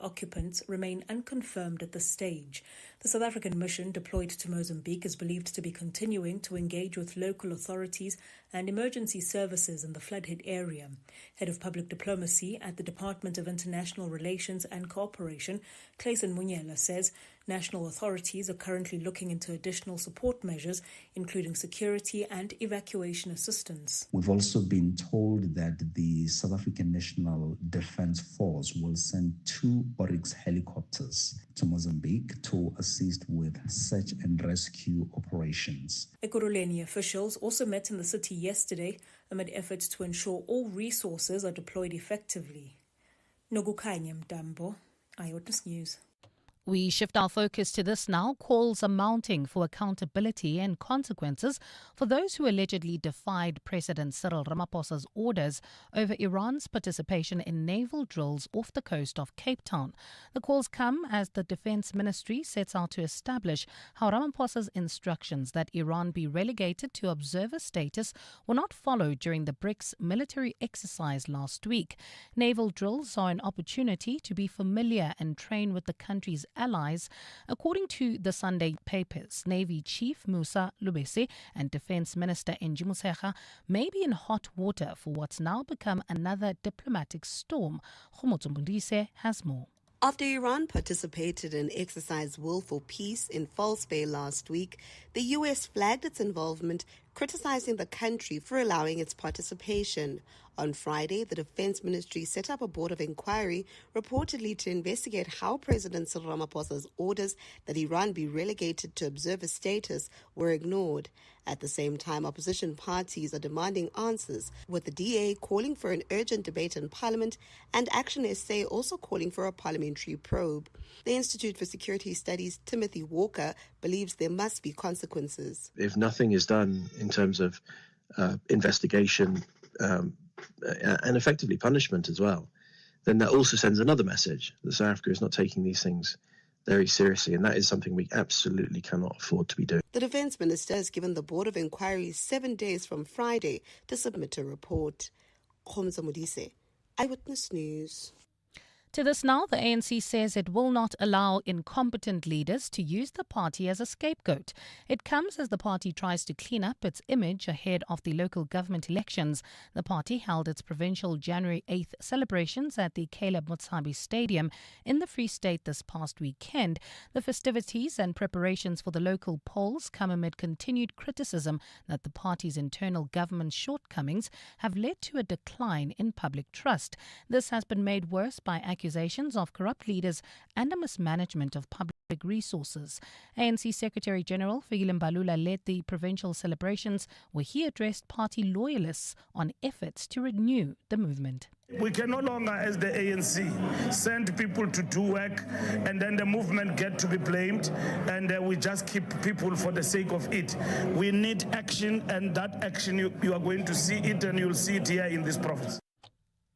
Occupants remain unconfirmed at this stage. The South African mission deployed to Mozambique is believed to be continuing to engage with local authorities and emergency services in the flood-hit area. Head of Public Diplomacy at the Department of International Relations and Cooperation, Clayson Munyela, says national authorities are currently looking into additional support measures, including security and evacuation assistance. We've also been told that the South African National Defence Force will send 2 Oryx helicopters to Mozambique to assist with search and rescue operations. Ekurhuleni officials also met in the city yesterday amid efforts to ensure all resources are deployed effectively. Nogukhanya Mtambo, Eyewitness News. We shift our focus to this now. Calls are mounting for accountability and consequences for those who allegedly defied President Cyril Ramaphosa's orders over Iran's participation in naval drills off the coast of Cape Town. The calls come as the Defense Ministry sets out to establish how Ramaphosa's instructions that Iran be relegated to observer status were not followed during the BRICS military exercise last week. Naval drills are an opportunity to be familiar and train with the country's allies. According to the Sunday papers, Navy Chief Musa Lubese and Defense Minister Enji Motshekga may be in hot water for what's now become another diplomatic storm. Khomotso Mbundise has more. After Iran participated in Exercise Will for Peace in False Bay last week, the U.S. flagged its involvement, criticizing the country for allowing its participation. On Friday, the Defense Ministry set up a board of inquiry reportedly to investigate how President Cyril Ramaphosa's orders that Iran be relegated to observer status were ignored. At the same time, opposition parties are demanding answers, with the DA calling for an urgent debate in Parliament and Action SA also calling for a parliamentary probe. The Institute for Security Studies' Timothy Walker believes there must be consequences. If nothing is done in terms of investigation and effectively punishment as well, then that also sends another message that South Africa is not taking these things very seriously, and that is something we absolutely cannot afford to be doing. The Defence Minister has given the Board of Inquiry 7 days from Friday to submit a report. Khomotso Mbundise, Eyewitness News. To this now, the ANC says it will not allow incompetent leaders to use the party as a scapegoat. It comes as the party tries to clean up its image ahead of the local government elections. The party held its provincial January 8th celebrations at the Caleb Motsabi Stadium in the Free State this past weekend. The festivities and preparations for the local polls come amid continued criticism that the party's internal government shortcomings have led to a decline in public trust. This has been made worse by accusations of corrupt leaders and a mismanagement of public resources. ANC Secretary-General Fikile Mbalula led the provincial celebrations where he addressed party loyalists on efforts to renew the movement. We can no longer, as the ANC, send people to do work and then the movement get to be blamed and we just keep people for the sake of it. We need action, and that action you are going to see it, and you'll see it here in this province.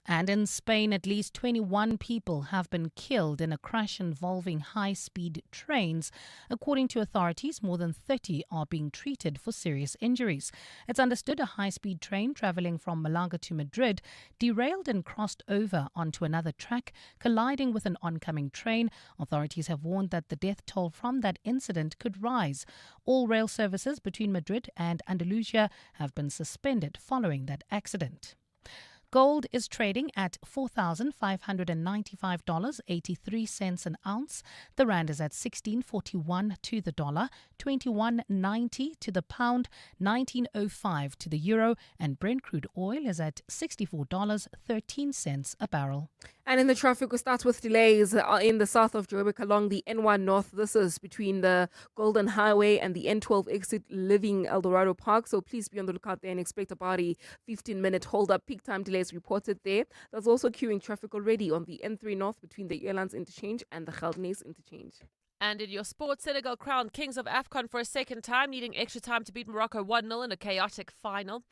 And in Spain, at least 21 people have been killed in a crash involving high-speed trains. According to authorities, more than 30 are being treated for serious injuries. It's understood a high-speed train traveling from Malaga to Madrid derailed and crossed over onto another track, colliding with an oncoming train. Authorities have warned that the death toll from that incident could rise. All rail services between Madrid and Andalusia have been suspended following that accident. Gold is trading at $4,595.83 an ounce. The rand is at 16.41 to the dollar, 21.90 to the pound, 19.05 to the euro, and Brent crude oil is at $64.13 a barrel. And in the traffic, we start with delays in the south of Joburg along the N1 North. This is between the Golden Highway and the N12 exit leaving Eldorado Park. So please be on the lookout there and expect about a 15-minute hold-up. Peak time delays reported there. There's also queuing traffic already on the N3 North between the Airlines Interchange and the Geldenhuys Interchange. And in your sports, Senegal crowned kings of AFCON for a second time, needing extra time to beat Morocco 1-0 in a chaotic final.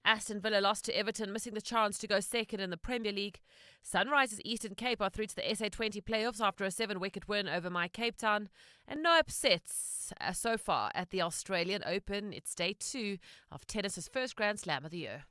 Aston Villa lost to Everton, missing the chance to go second in the Premier League. Sunrisers Eastern Cape are through to the SA20 playoffs after a 7-wicket win over My Cape Town. And no upsets so far at the Australian Open. It's day 2 of tennis's first Grand Slam of the year.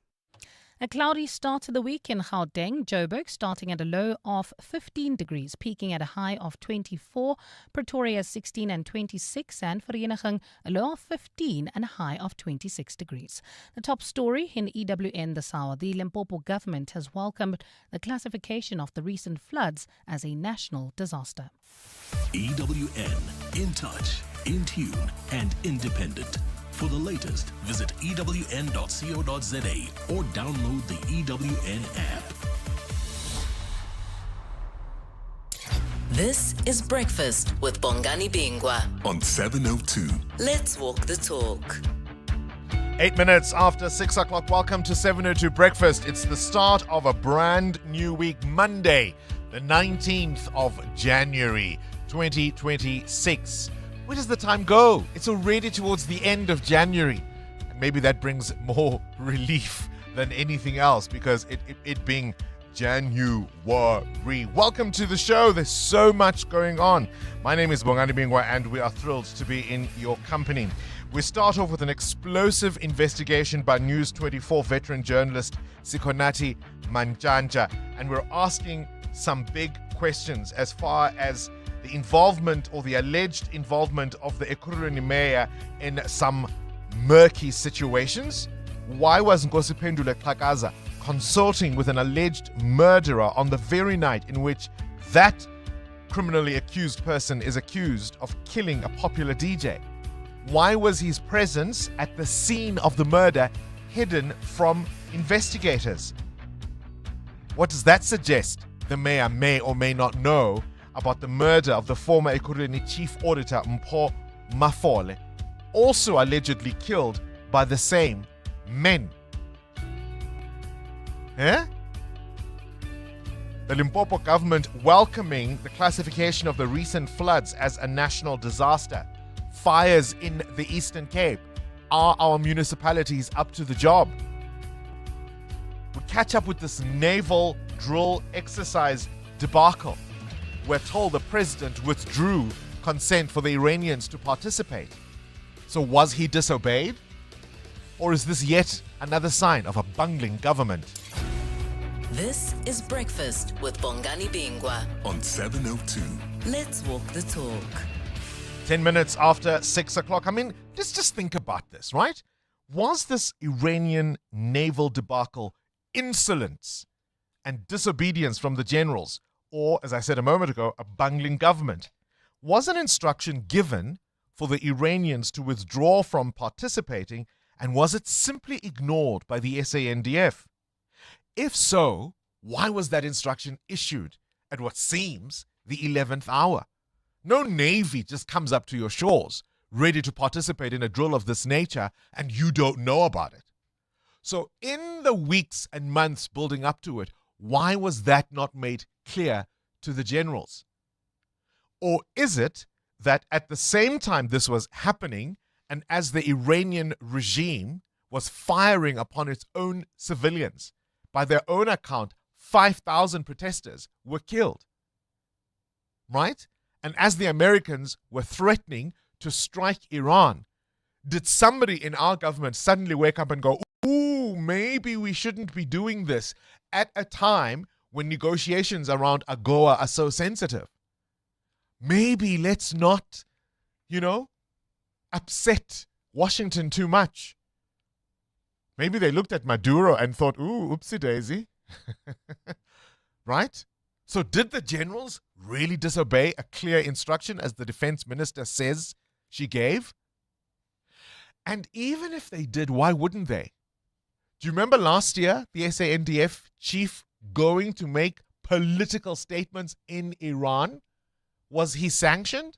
A cloudy start to the week in Gauteng, Joburg starting at a low of 15 degrees, peaking at a high of 24, Pretoria 16 and 26, and Vereeniging a low of 15 and a high of 26 degrees. The top story in EWN this hour: the Limpopo government has welcomed the classification of the recent floods as a national disaster. EWN, in touch, in tune, and independent. For the latest, visit ewn.co.za or download the EWN app. This is Breakfast with Bongani Bingwa On 702. Let's walk the talk. 8 minutes after 6 o'clock, welcome to 702 Breakfast. It's the start of a brand new week, Monday, the 19th of January, 2026. Where does the time go? It's already towards the end of January. And maybe that brings more relief than anything else, because it being January. Welcome to the show. There's so much going on. My name is Bongani Bingwa, and we are thrilled to be in your company. We start off with an explosive investigation by News 24 veteran journalist Sikonati Manjanja, and we're asking some big questions as far as the involvement or the alleged involvement of the Ekurhuleni mayor in some murky situations. Why was Nkosi Pendule Xhakaza consulting with an alleged murderer on the very night in which that criminally accused person is accused of killing a popular DJ? Why was his presence at the scene of the murder hidden from investigators? What does that suggest the mayor may or may not know about the murder of the former Ekurhuleni chief auditor Mpho Mafole, also allegedly killed by the same men? The Limpopo government welcoming the classification of the recent floods as a national disaster. Fires in the Eastern Cape. Are our municipalities up to the job? We catch up with this naval drill exercise debacle. We're told the president withdrew consent for the Iranians to participate. So was he disobeyed? Or is this yet another sign of a bungling government? This is Breakfast with Bongani Bingwa On 702. Let's walk the talk. 10 minutes after 6 o'clock. I mean, let's just think about this, right? Was this Iranian naval debacle insolence and disobedience from the generals, or, as I said a moment ago, a bungling government? Was an instruction given for the Iranians to withdraw from participating, and was it simply ignored by the SANDF? If so, why was that instruction issued at what seems the 11th hour? No navy just comes up to your shores ready to participate in a drill of this nature and you don't know about it. So in the weeks and months building up to it, why was that not made clear to the generals? Or is it that at the same time this was happening, and as the Iranian regime was firing upon its own civilians, by their own account, 5,000 protesters were killed, right? And as the Americans were threatening to strike Iran, did somebody in our government suddenly wake up and go, ooh, maybe we shouldn't be doing this at a time when negotiations around AGOA are so sensitive? Maybe let's not, upset Washington too much. Maybe they looked at Maduro and thought, ooh, oopsie daisy. Right? So did the generals really disobey a clear instruction, as the defense minister says she gave? And even if they did, why wouldn't they? Do you remember last year, the SANDF chief going to make political statements in Iran? Was he sanctioned?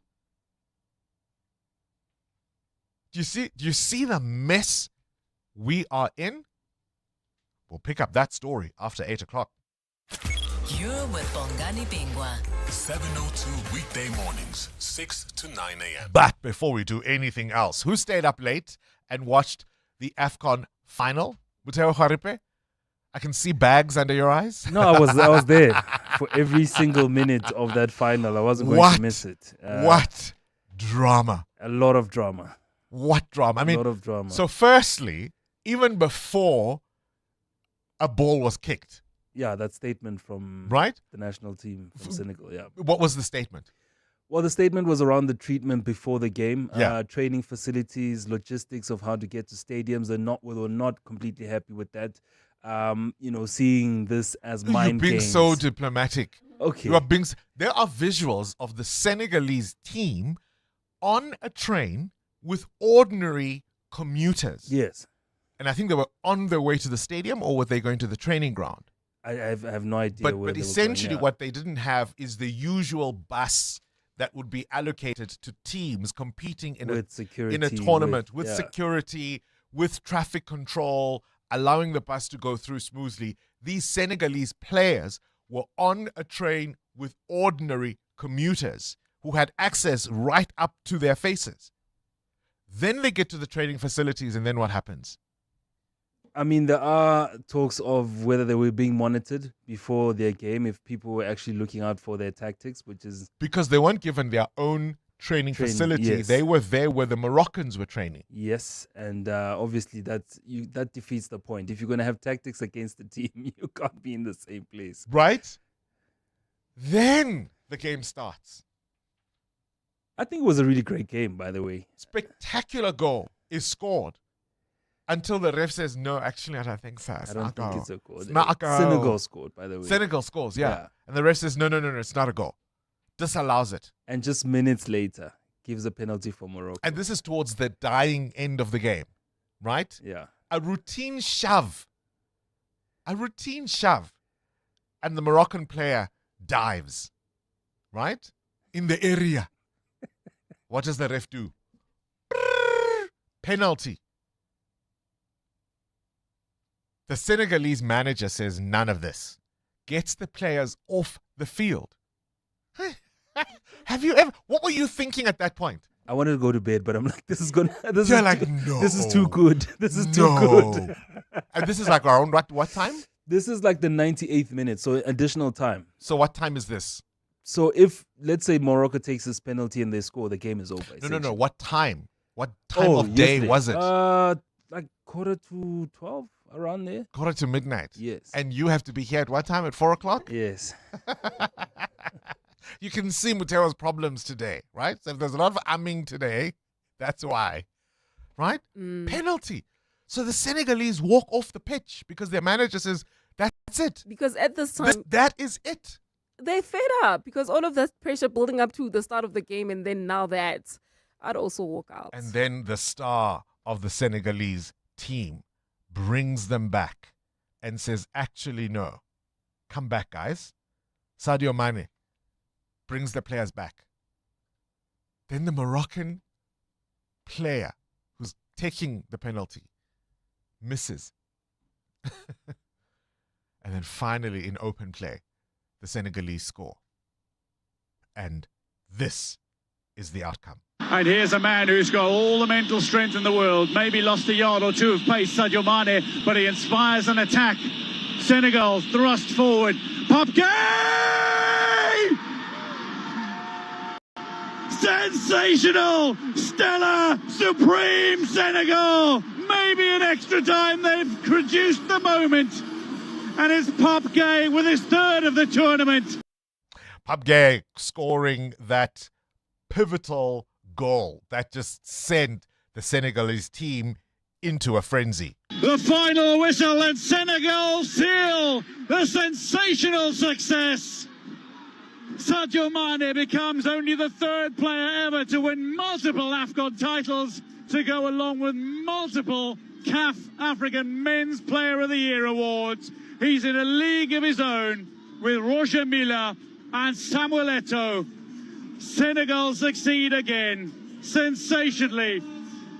Do you see the mess we are in? We'll pick up that story after 8 o'clock. You're with Bongani Bingwa. 702 weekday mornings, 6 to 9 a.m. But before we do anything else, who stayed up late and watched the AFCON final? Buteo Haripe? I can see bags under your eyes. No, I was there for every single minute of that final. I wasn't going to miss it. What drama. A lot of drama. What drama? I mean, a lot of drama. So firstly, even before a ball was kicked. Yeah, that statement from Right? the national team from Senegal. Yeah. What was the statement? Well, the statement was around the treatment before the game, Yeah. training facilities, logistics of how to get to stadiums. We were not completely happy with that. Seeing this as mind You're being games. so diplomatic. Okay. There are visuals of the Senegalese team on a train with ordinary commuters. Yes. And I think they were on their way to the stadium, or were they going to the training ground? I have no idea. But where they were going, essentially yeah. what they didn't have is the usual bus that would be allocated to teams competing in With security, a tournament with yeah. security, with traffic control, allowing the bus to go through smoothly. These Senegalese players were on a train with ordinary commuters who had access right up to their faces. Then they get to the training facilities, and then what happens? I mean, there are talks of whether they were being monitored before their game, if people were actually looking out for their tactics, which is... Because they weren't given their own training facility. Yes. They were there where the Moroccans were training. Yes, and obviously that defeats the point. If you're going to have tactics against the team, you can't be in the same place. Right? Then the game starts. I think it was a really great game, by the way. Spectacular goal is scored until the ref says, no, actually, I don't think so. I don't think it's a goal. It's not a goal. Senegal scored, by the way. Senegal scores, yeah. And the ref says, no, it's not a goal. Disallows it. And just minutes later, gives a penalty for Morocco. And this is towards the dying end of the game, right? Yeah. A routine shove. And the Moroccan player dives, right? In the area. What does the ref do? Penalty. The Senegalese manager says none of this. Gets the players off the field. What were you thinking at that point? I wanted to go to bed, but I'm like, this is no. This is too good. This is too good. And this is like around what time? This is like the 98th minute, so additional time. So what time is this? So if, let's say, Morocco takes this penalty and they score, the game is over. No. What time? What time of day yesterday. was it? Like 11:45, around there. 12:45 midnight. Yes. And you have to be here at what time? At 4:00? Yes. You can see Mutewa's problems today, right? So if there's a lot of umming today, that's why. Right? Penalty. So the Senegalese walk off the pitch because their manager says, that's it. Because at this time, that is it. they fed up because all of that pressure building up to the start of the game, and then now that, I'd also walk out. And then the star of the Senegalese team brings them back and says, actually, no. Come back, guys. Sadio Mane brings the players back. Then the Moroccan player who's taking the penalty misses. And then finally, in open play, the Senegalese score. And this is the outcome. And here's a man who's got all the mental strength in the world, maybe lost a yard or two of pace, Sadio Mane, but he inspires an attack. Senegal thrust forward. Pop game! Sensational! Stellar! Supreme Senegal! Maybe in extra time they've produced the moment. And it's Pop Gay with his third of the tournament. Pop Gay scoring that pivotal goal that just sent the Senegalese team into a frenzy. The final whistle, and Senegal seal the sensational success. Sadio Mane becomes only the third player ever to win multiple AFCON titles, to go along with multiple CAF African Men's Player of the Year awards. He's in a league of his own with Roger Milla and Samuel Eto'o. Senegal succeed again, sensationally.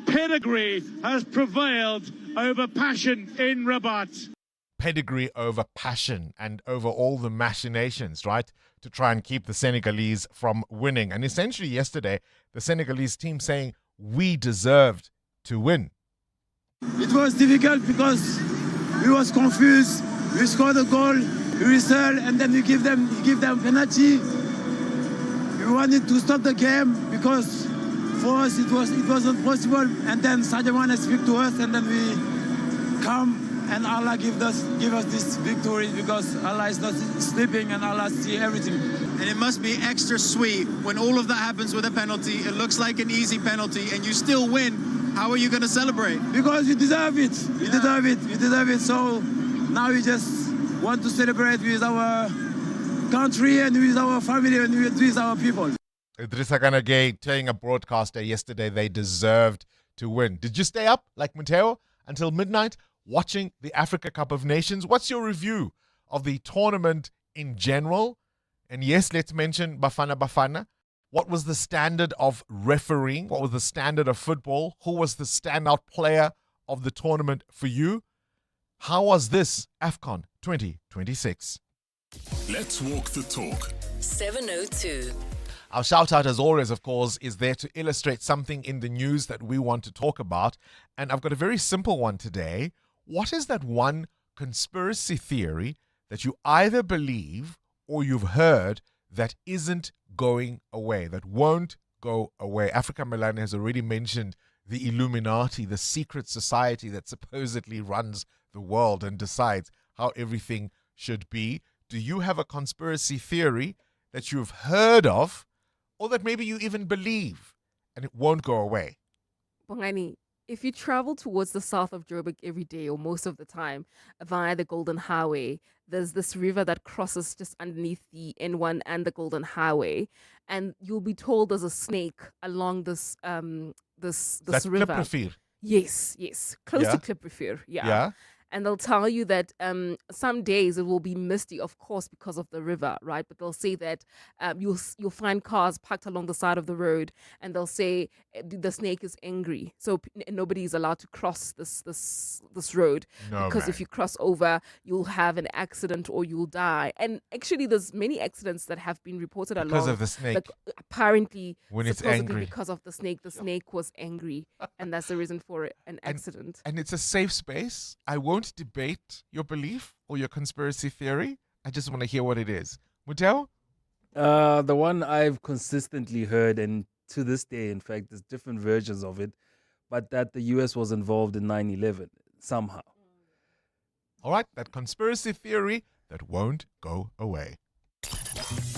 Pedigree has prevailed over passion in Rabat. Pedigree over passion and over all the machinations, right, to try and keep the Senegalese from winning. And essentially yesterday, the Senegalese team saying, we deserved to win. It was difficult because we was confused. We scored a goal, we whistle, and then we give them penalty. We wanted to stop the game because for us it wasn't possible. And then Sadio Mane speak to us, and then we come and Allah give us this victory, because Allah is not sleeping and Allah sees everything. And it must be extra sweet when all of that happens with a penalty. It looks like an easy penalty and you still win. How are you going to celebrate? Because you deserve it. You deserve it. You deserve it. So now we just want to celebrate with our country and with our family and with our people. Idrissa Ganagay telling a broadcaster yesterday they deserved to win. Did you stay up like Mateo until midnight watching the Africa Cup of Nations? What's your review of the tournament in general? And yes, let's mention Bafana. What was the standard of refereeing? What was the standard of football? Who was the standout player of the tournament for you? How was this AFCON 2026? Let's walk the talk. 702. Our shout out, as always, of course, is there to illustrate something in the news that we want to talk about. And I've got a very simple one today. What is that one conspiracy theory that you either believe or you've heard that isn't going away, that won't go away? Africa Melane has already mentioned the Illuminati, the secret society that supposedly runs the world and decides how everything should be. Do you have a conspiracy theory that you've heard of, or that maybe you even believe, and it won't go away? Bongani, if you travel towards the south of Joburg every day or most of the time via the Golden Highway, there's this river that crosses just underneath the N1 and the Golden Highway, and you'll be told there's a snake along this river. Klip. Yes, close to Klip Rivier. Yeah. And they'll tell you that some days it will be misty, of course, because of the river, right? But they'll say that you'll find cars parked along the side of the road, and they'll say the snake is angry, so nobody is allowed to cross this road, because if you cross over, you'll have an accident or you'll die. And actually, there's many accidents that have been reported because of the snake. Like, apparently, when it's angry, because of the snake was angry, and that's the reason for an accident. And it's a safe space. I won't debate your belief or your conspiracy theory. I just want to hear what it is. Muteo? The one I've consistently heard, and to this day, in fact, there's different versions of it, but that the US was involved in 9/11 somehow. All right, that conspiracy theory that won't go away.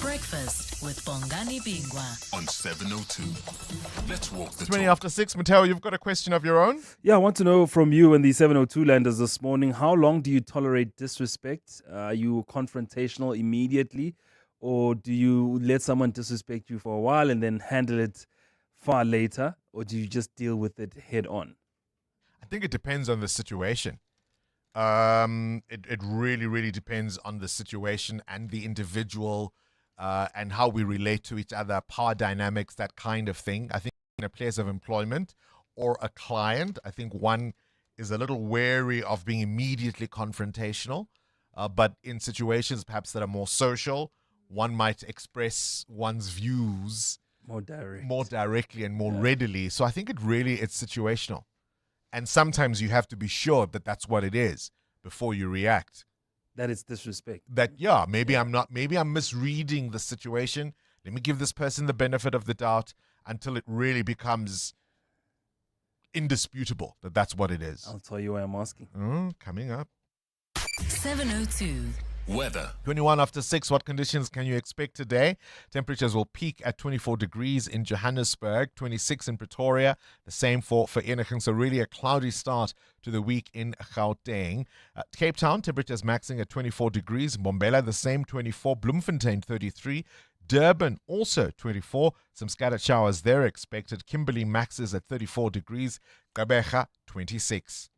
Breakfast with Bongani Bingwa On 702. Let's walk the 20 talk. after 6. Mateo, you've got a question of your own? Yeah, I want to know from you and the 702 landers this morning, how long do you tolerate disrespect? Are you confrontational immediately, or do you let someone disrespect you for a while and then handle it far later, or do you just deal with it head on? I think it depends on the situation. It really, really depends on the situation and the individual, and how we relate to each other, power dynamics, that kind of thing. I think in a place of employment or a client, I think one is a little wary of being immediately confrontational. But in situations perhaps that are more social, one might express one's views more directly and more readily. So I think it's situational. And sometimes you have to be sure that that's what it is before you react. That it's disrespect. Maybe I'm misreading the situation. Let me give this person the benefit of the doubt until it really becomes indisputable that that's what it is. I'll tell you why I'm asking. Coming up. 702. Weather. 21 after 6. What conditions can you expect today? Temperatures will peak at 24 degrees in Johannesburg, 26 in Pretoria, the same for Eniging. So really a cloudy start to the week in Gauteng. Cape Town, temperatures maxing at 24 degrees. Mbombela, the same, 24. Bloemfontein, 33. Durban, also 24. Some scattered showers there expected. Kimberley maxes at 34 degrees. Gqeberha, 26.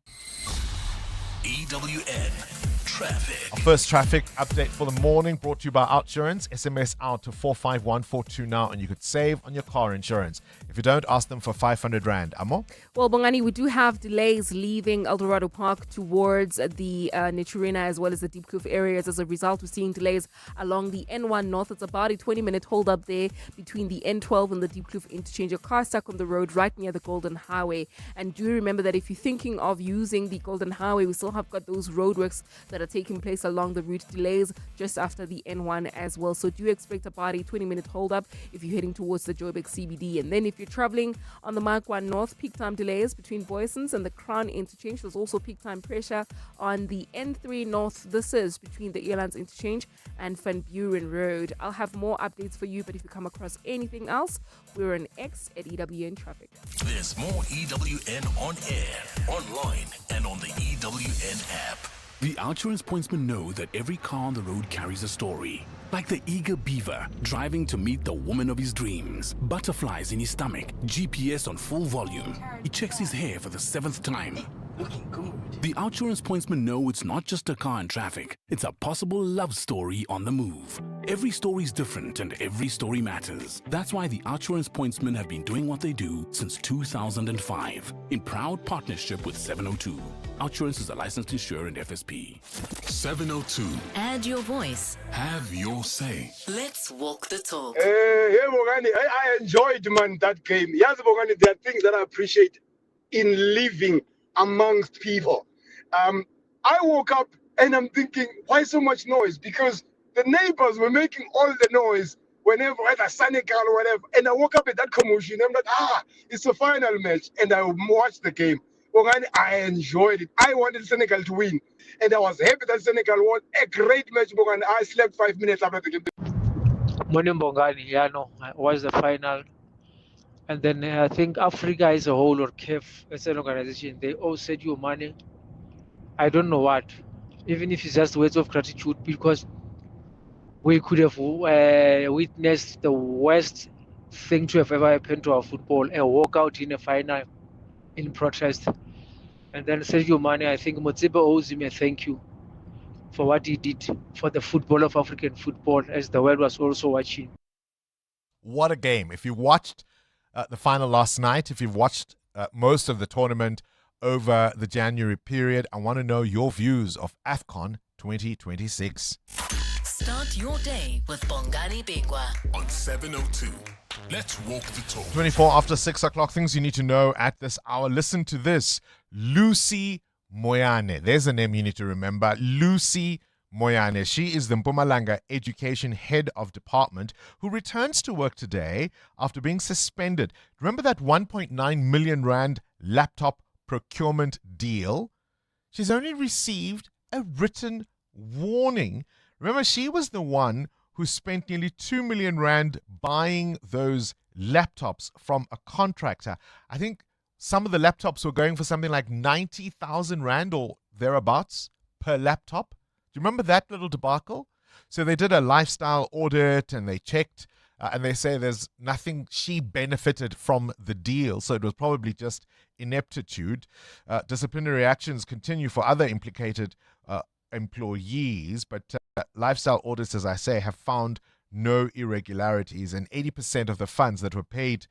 EWN Traffic. Our first traffic update for the morning brought to you by Outsurance. SMS out to 45142 now and you could save on your car insurance. If you don't, ask them for 500 Rand. Amo? Well, Bongani, we do have delays leaving Eldorado Park towards the Nichurina as well as the Deep Kloof areas. As a result, we're seeing delays along the N1 North. It's about a 20-minute hold up there between the N12 and the Deep Kloof interchange. Your car stuck on the road right near the Golden Highway. And do remember that if you're thinking of using the Golden Highway, we still have got those roadworks that are taking place along the route. Delays just after the N1 as well. So do expect about a 20-minute hold-up if you're heading towards the Joburg CBD. And then if you're traveling on the Mark 1 North, peak time delays between Boysons and the Crown Interchange. There's also peak time pressure on the N3 North. This is between the Earlands Interchange and Van Buren Road. I'll have more updates for you, but if you come across anything else, we're on X at EWN Traffic. There's more EWN on air, online, and on the EWN app. The Outsurance pointsmen know that every car on the road carries a story. Like the eager beaver driving to meet the woman of his dreams. Butterflies in his stomach, GPS on full volume. He checks his hair for the 7th time. Looking good. The Outsurance pointsmen know it's not just a car in traffic. It's a possible love story on the move. Every story's different and every story matters. That's why the Outsurance pointsmen have been doing what they do since 2005. In proud partnership with 702. Outsurance is a licensed insurer and FSP. 702. Add your voice. Have your say. Let's walk the talk. Yeah, Bongani, I enjoyed, man, that game. Yes, Bongani, there are things that I appreciate in living amongst people. I woke up and I'm thinking, why so much noise? Because the neighbors were making all the noise whenever at a Senegal or whatever. And I woke up at that commotion. I'm like, it's a final match. And I watched the game. Bongani, I enjoyed it. I wanted Senegal to win. And I was happy that Senegal won. A great match, Bongani. I slept 5 minutes after the game. Morning, Bongani. Yeah, no, it was the final. And then I think Africa as a whole, or CAF as an organization, they all said you money. I don't know what. Even if it's just words of gratitude, because we could have witnessed the worst thing to have ever happened to our football, a walkout in a final in protest. And then Sergio Mane, I think Motsiba owes him a thank you for what he did for the football of African football, as the world was also watching. What a game. If you watched the final last night, if you've watched most of the tournament over the January period, I want to know your views of AFCON 2026. Start your day with Bongani Bingwa on 702. Let's walk the talk. 24 after 6 o'clock, things you need to know at this hour. Listen to this. Lucy Moyane. There's a name you need to remember. Lucy Moyane. She is the Mpumalanga Education Head of Department who returns to work today after being suspended. Remember that 1.9 million rand laptop procurement deal? She's only received a written warning. Remember, she was the one who spent nearly 2 million rand buying those laptops from a contractor. I think some of the laptops were going for something like 90,000 rand or thereabouts per laptop. Do you remember that little debacle? So they did a lifestyle audit and they checked and they say there's nothing she benefited from the deal. So it was probably just ineptitude. Disciplinary actions continue for other implicated employees, but lifestyle audits, as I say, have found no irregularities, and 80% of the funds that were paid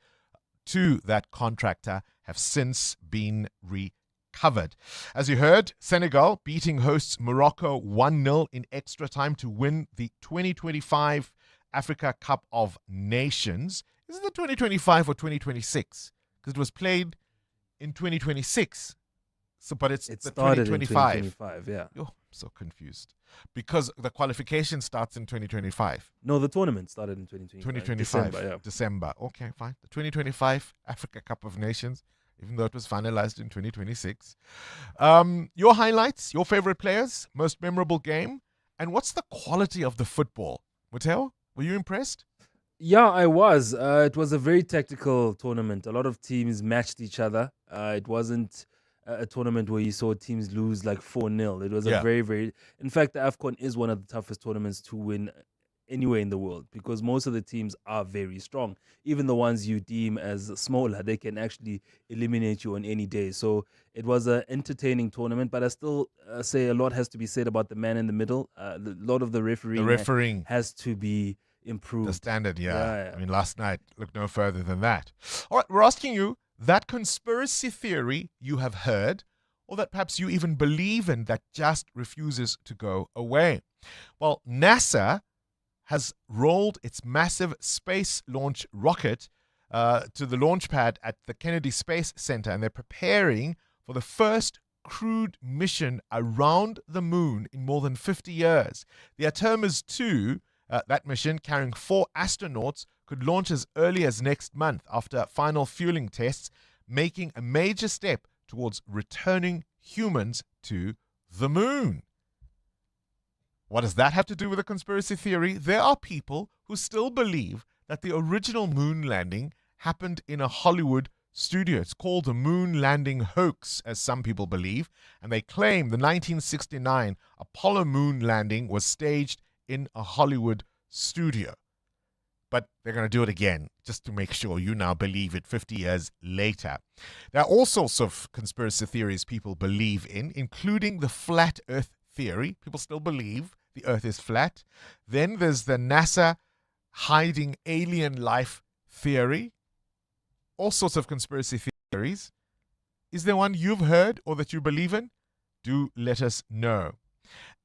to that contractor have since been recovered. As you heard, Senegal beating hosts Morocco 1-0 in extra time to win the 2025 Africa Cup of Nations. Is it the 2025 or 2026? Because it was played in 2026. So, but it's the 2025. In 2025, yeah. Oh, I'm so confused. Because the qualification starts in 2025. No, the tournament started in 2025. 2025. December. Okay, fine. The 2025 Africa Cup of Nations, even though it was finalized in 2026. Your highlights, your favorite players, most memorable game, and what's the quality of the football? Mateo, were you impressed? Yeah, I was. It was a very tactical tournament. A lot of teams matched each other. It wasn't a tournament where you saw teams lose like 4-0. It was a very... In fact, the AFCON is one of the toughest tournaments to win anywhere in the world because most of the teams are very strong. Even the ones you deem as smaller, they can actually eliminate you on any day. So it was an entertaining tournament, but I still say a lot has to be said about the man in the middle. A lot of the refereeing has to be improved. The standard, I mean, last night looked no further than that. All right, we're asking you, that conspiracy theory you have heard, or that perhaps you even believe in, that just refuses to go away. Well, NASA has rolled its massive space launch rocket to the launch pad at the Kennedy Space Center, and they're preparing for the first crewed mission around the moon in more than 50 years. The Artemis 2, that mission carrying 4 astronauts, could launch as early as next month after final fueling tests, making a major step towards returning humans to the moon. What does that have to do with a conspiracy theory? There are people who still believe that the original moon landing happened in a Hollywood studio. It's called the moon landing hoax, as some people believe, and they claim the 1969 Apollo moon landing was staged in a Hollywood studio. But they're going to do it again, just to make sure you now believe it 50 years later. There are all sorts of conspiracy theories people believe in, including the flat earth theory. People still believe the earth is flat. Then there's the NASA hiding alien life theory. All sorts of conspiracy theories. Is there one you've heard or that you believe in? Do let us know.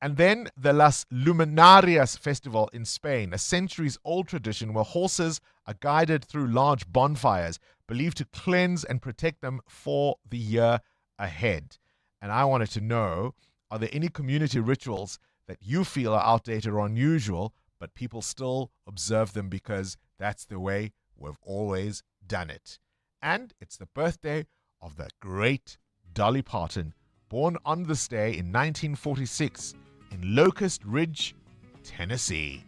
And then the Las Luminarias Festival in Spain, a centuries-old tradition where horses are guided through large bonfires, believed to cleanse and protect them for the year ahead. And I wanted to know, are there any community rituals that you feel are outdated or unusual, but people still observe them because that's the way we've always done it? And it's the birthday of the great Dolly Parton, born on this day in 1946 in Locust Ridge, Tennessee.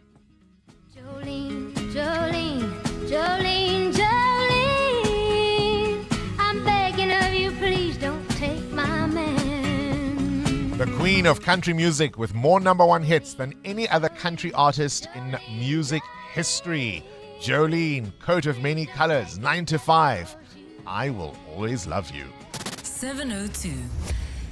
Jolene, Jolene, Jolene, Jolene, I'm begging of you, please don't take my man. The queen of country music with more #1 hits than any other country artist in music history. Jolene, coat of many colors, 9 to 5. I will always love you. 702.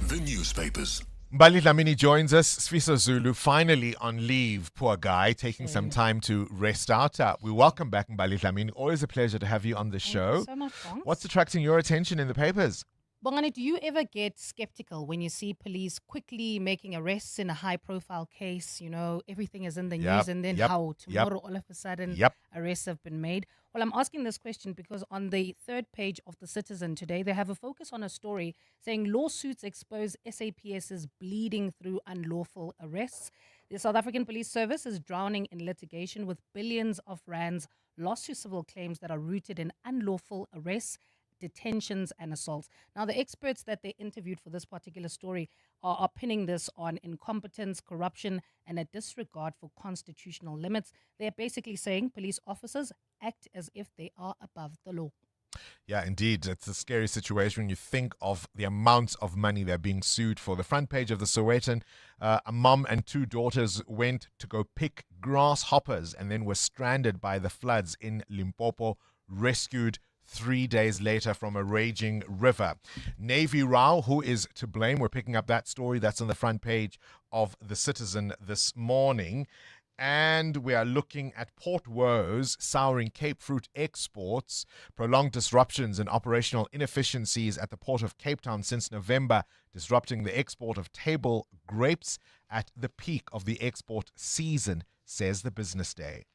The newspapers. Mbali Dlamini joins us. Sfiso Zulu, finally on leave, poor guy, taking some time to rest out. We welcome back Mbali Dlamini. Always a pleasure to have you on the show. Thank you so much, Bongs. What's attracting your attention in the papers? Bongani, do you ever get skeptical when you see police quickly making arrests in a high-profile case? You know, everything is in the news, and then how tomorrow all of a sudden arrests have been made? Well, I'm asking this question because on the third page of The Citizen today, they have a focus on a story saying lawsuits expose SAPS's bleeding through unlawful arrests. The South African Police Service is drowning in litigation with billions of rands lost to civil claims that are rooted in unlawful arrests, detentions and assaults. Now, the experts that they interviewed for this particular story are pinning this on incompetence, corruption, and a disregard for constitutional limits. They're basically saying police officers act as if they are above the law. Yeah, indeed. It's a scary situation when you think of the amounts of money they're being sued for. The front page of the Sowetan, a mom and 2 daughters went to go pick grasshoppers and then were stranded by the floods in Limpopo, rescued 3 days later from a raging river. Navy row, who is to blame? We're picking up that story. That's on the front page of The Citizen this morning. And we are looking at port woes souring Cape fruit exports, prolonged disruptions and operational inefficiencies at the port of Cape Town since November, disrupting the export of table grapes at the peak of the export season, says the Business Day.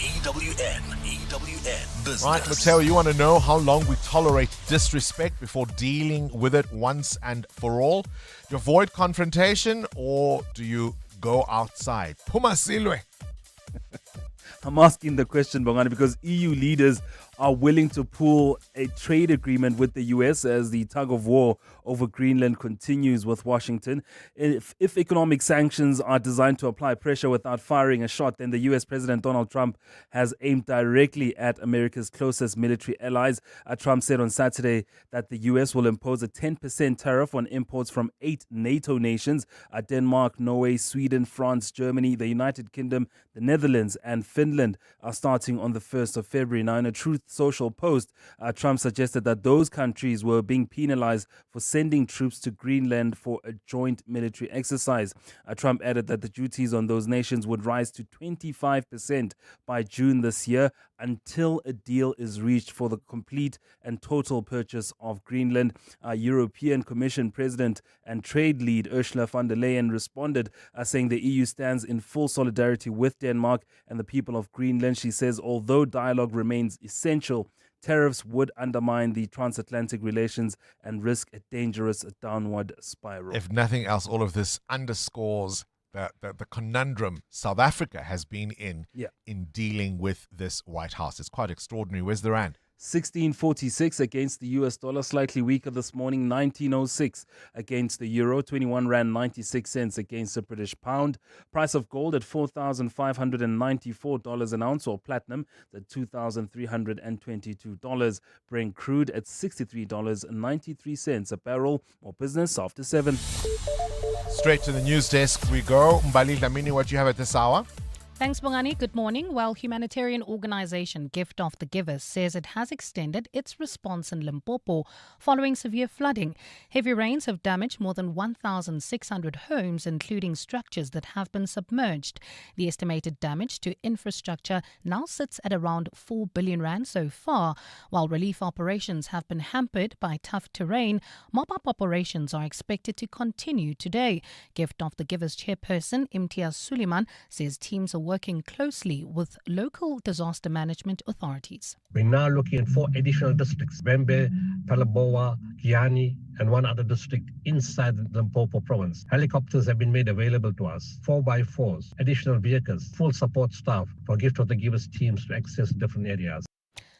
EWN Business. Right, Mateo, you want to know how long we tolerate disrespect before dealing with it once and for all? Do you avoid confrontation or do you go outside? Puma Silwe. I'm asking the question, Bongani, because EU leaders are willing to pull a trade agreement with the US as the tug of war over Greenland continues with Washington. If economic sanctions are designed to apply pressure without firing a shot, then the US President Donald Trump has aimed directly at America's closest military allies. Trump said on Saturday that the US will impose a 10% tariff on imports from 8 NATO nations, Denmark, Norway, Sweden, France, Germany, the United Kingdom, the Netherlands, and Finland are starting on the 1st of February. Now, in a Truth Social post, Trump suggested that those countries were being penalized for sending troops to Greenland for a joint military exercise. Trump added that the duties on those nations would rise to 25% by June this year until a deal is reached for the complete and total purchase of Greenland. European Commission President and trade lead Ursula von der Leyen responded, saying the EU stands in full solidarity with Denmark and the people of Greenland. She says, although dialogue remains essential, tariffs would undermine the transatlantic relations and risk a dangerous downward spiral. If nothing else, all of this underscores the conundrum South Africa has been in dealing with this White House. It's quite extraordinary. Where's the rand? 16.46 against the US dollar, slightly weaker this morning. 19.06 against the euro, 21 rand 96 cents against the British pound. Price of gold at $4,594 an ounce, or platinum at $2,322. Brent crude at $63.93 a barrel. More business after 7. Straight to the news desk we go. Mbali Dlamini, what do you have at this hour? Thanks, Bongani. Good morning. Well, humanitarian organization Gift of the Givers says it has extended its response in Limpopo following severe flooding. Heavy rains have damaged more than 1,600 homes, including structures that have been submerged. The estimated damage to infrastructure now sits at around 4 billion rand so far. While relief operations have been hampered by tough terrain, mop-up operations are expected to continue today. Gift of the Givers chairperson Imtiaz Suleiman says teams are working closely with local disaster management authorities. We're now looking at 4 additional districts: Bembe, Talaboa, Giani, and 1 other district inside the Limpopo province. Helicopters have been made available to us, 4x4s, additional vehicles, full support staff for Gift of the Givers teams to access different areas.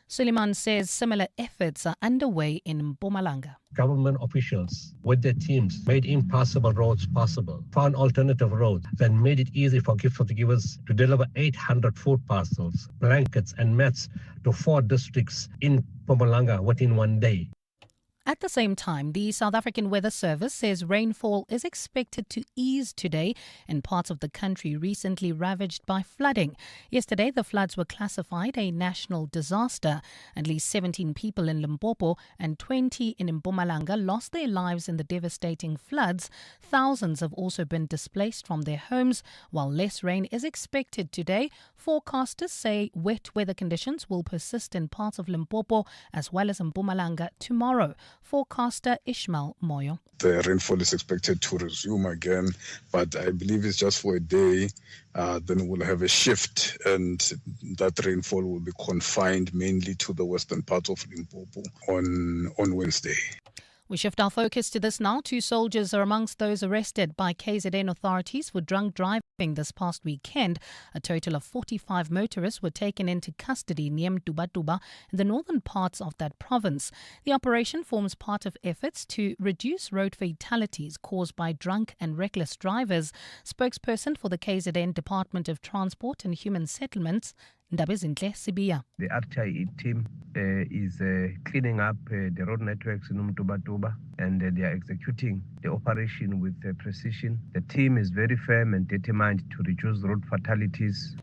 Suleiman says similar efforts are underway in Mpumalanga. Government officials, with their teams, made impassable roads possible, found alternative roads, then made it easy for Gift of the Givers to deliver 800 food parcels, blankets and mats to 4 districts in Mpumalanga within 1 day. At the same time, the South African Weather Service says rainfall is expected to ease today in parts of the country recently ravaged by flooding. Yesterday, the floods were classified a national disaster. At least 17 people in Limpopo and 20 in Mpumalanga lost their lives in the devastating floods. Thousands have also been displaced from their homes. While less rain is expected today, forecasters say wet weather conditions will persist in parts of Limpopo as well as in Mpumalanga tomorrow. Forecaster Ishmael Moyo. The rainfall is expected to resume again, but I believe it's just for a day. Then we'll have a shift, and that rainfall will be confined mainly to the western part of Limpopo on Wednesday. We shift our focus to this now. 2 soldiers are amongst those arrested by KZN authorities for drunk driving this past weekend. A total of 45 motorists were taken into custody near Mtuba in the northern parts of that province. The operation forms part of efforts to reduce road fatalities caused by drunk and reckless drivers. Spokesperson for the KZN Department of Transport and Human Settlements, Ndabezinhle Sibiya. The RTI team is cleaning up the road networks in Mtuba, and they are executing the operation with precision. The team is very firm and determined to reduce road fatalities.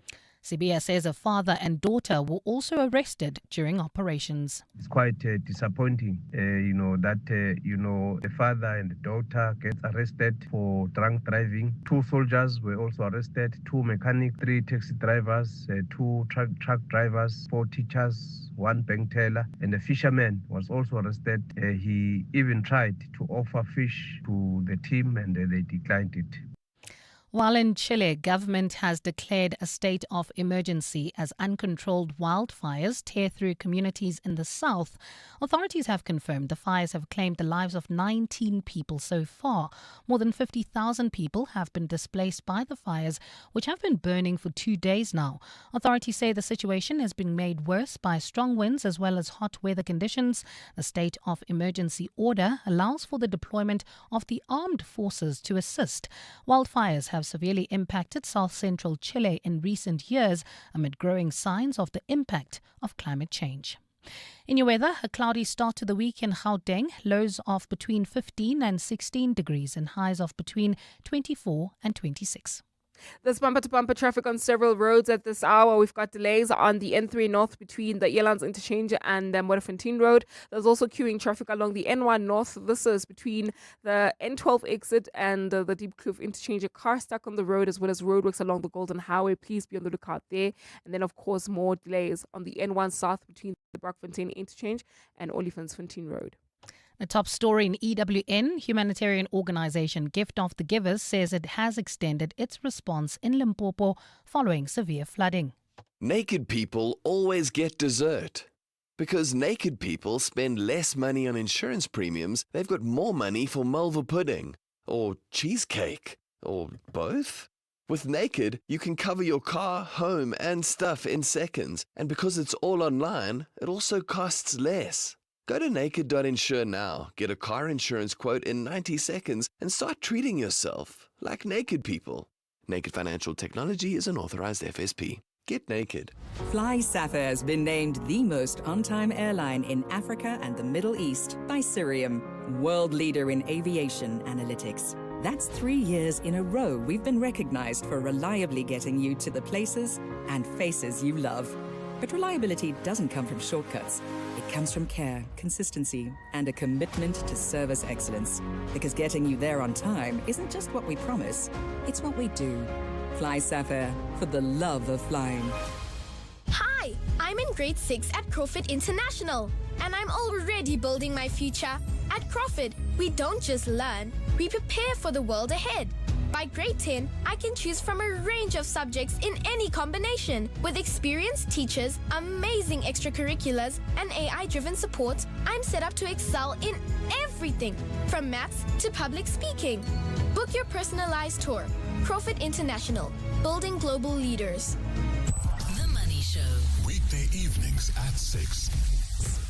Sibiya says a father and daughter were also arrested during operations. It's quite disappointing, that the father and the daughter get arrested for drunk driving. 2 soldiers were also arrested, 2 mechanics, 3 taxi drivers, 2 truck drivers, 4 teachers, 1 bank teller, and a fisherman was also arrested. He even tried to offer fish to the team, and they declined it. While in Chile, government has declared a state of emergency as uncontrolled wildfires tear through communities in the south. Authorities have confirmed the fires have claimed the lives of 19 people so far. More than 50,000 people have been displaced by the fires, which have been burning for 2 days now. Authorities say the situation has been made worse by strong winds as well as hot weather conditions. The state of emergency order allows for the deployment of the armed forces to assist. Wildfires have severely impacted south-central Chile in recent years amid growing signs of the impact of climate change. In your weather, a cloudy start to the week in Gauteng, lows of between 15 and 16 degrees and highs of between 24 and 26. There's bumper-to-bumper traffic on several roads at this hour. We've got delays on the N3 North between the Elands Interchange and Modimo Road. There's also queuing traffic along the N1 North. This is between the N12 exit and the Deep Kloof Interchange. A car stuck on the road as well as roadworks along the Golden Highway. Please be on the lookout there. And then, of course, more delays on the N1 South between the Brockfontein Interchange and Olifantsfontein Road. The top story in EWN, humanitarian organization Gift of the Givers says it has extended its response in Limpopo following severe flooding. Naked people always get dessert. Because naked people spend less money on insurance premiums, they've got more money for malva pudding, or cheesecake, or both. With Naked, you can cover your car, home, and stuff in seconds. And because it's all online, it also costs less. Go to naked.insure now, get a car insurance quote in 90 seconds, and start treating yourself like naked people. Naked Financial Technology is an authorized FSP. Get naked. Fly Safa has been named the most on-time airline in Africa and the Middle East by Cirium, world leader in aviation analytics. That's 3 years in a row we've been recognized for reliably getting you to the places and faces you love. But reliability doesn't come from shortcuts. It comes from care, consistency, and a commitment to service excellence. Because getting you there on time isn't just what we promise, it's what we do. Fly Safa, for the love of flying. Hi, I'm in grade 6 at Crawford International, and I'm already building my future. At Crawford, we don't just learn, we prepare for the world ahead. By grade 10, I can choose from a range of subjects in any combination. With experienced teachers, amazing extracurriculars, and AI-driven support, I'm set up to excel in everything, from maths to public speaking. Book your personalized tour. Crawford International, building global leaders. The Money Show. Weekday evenings at 6.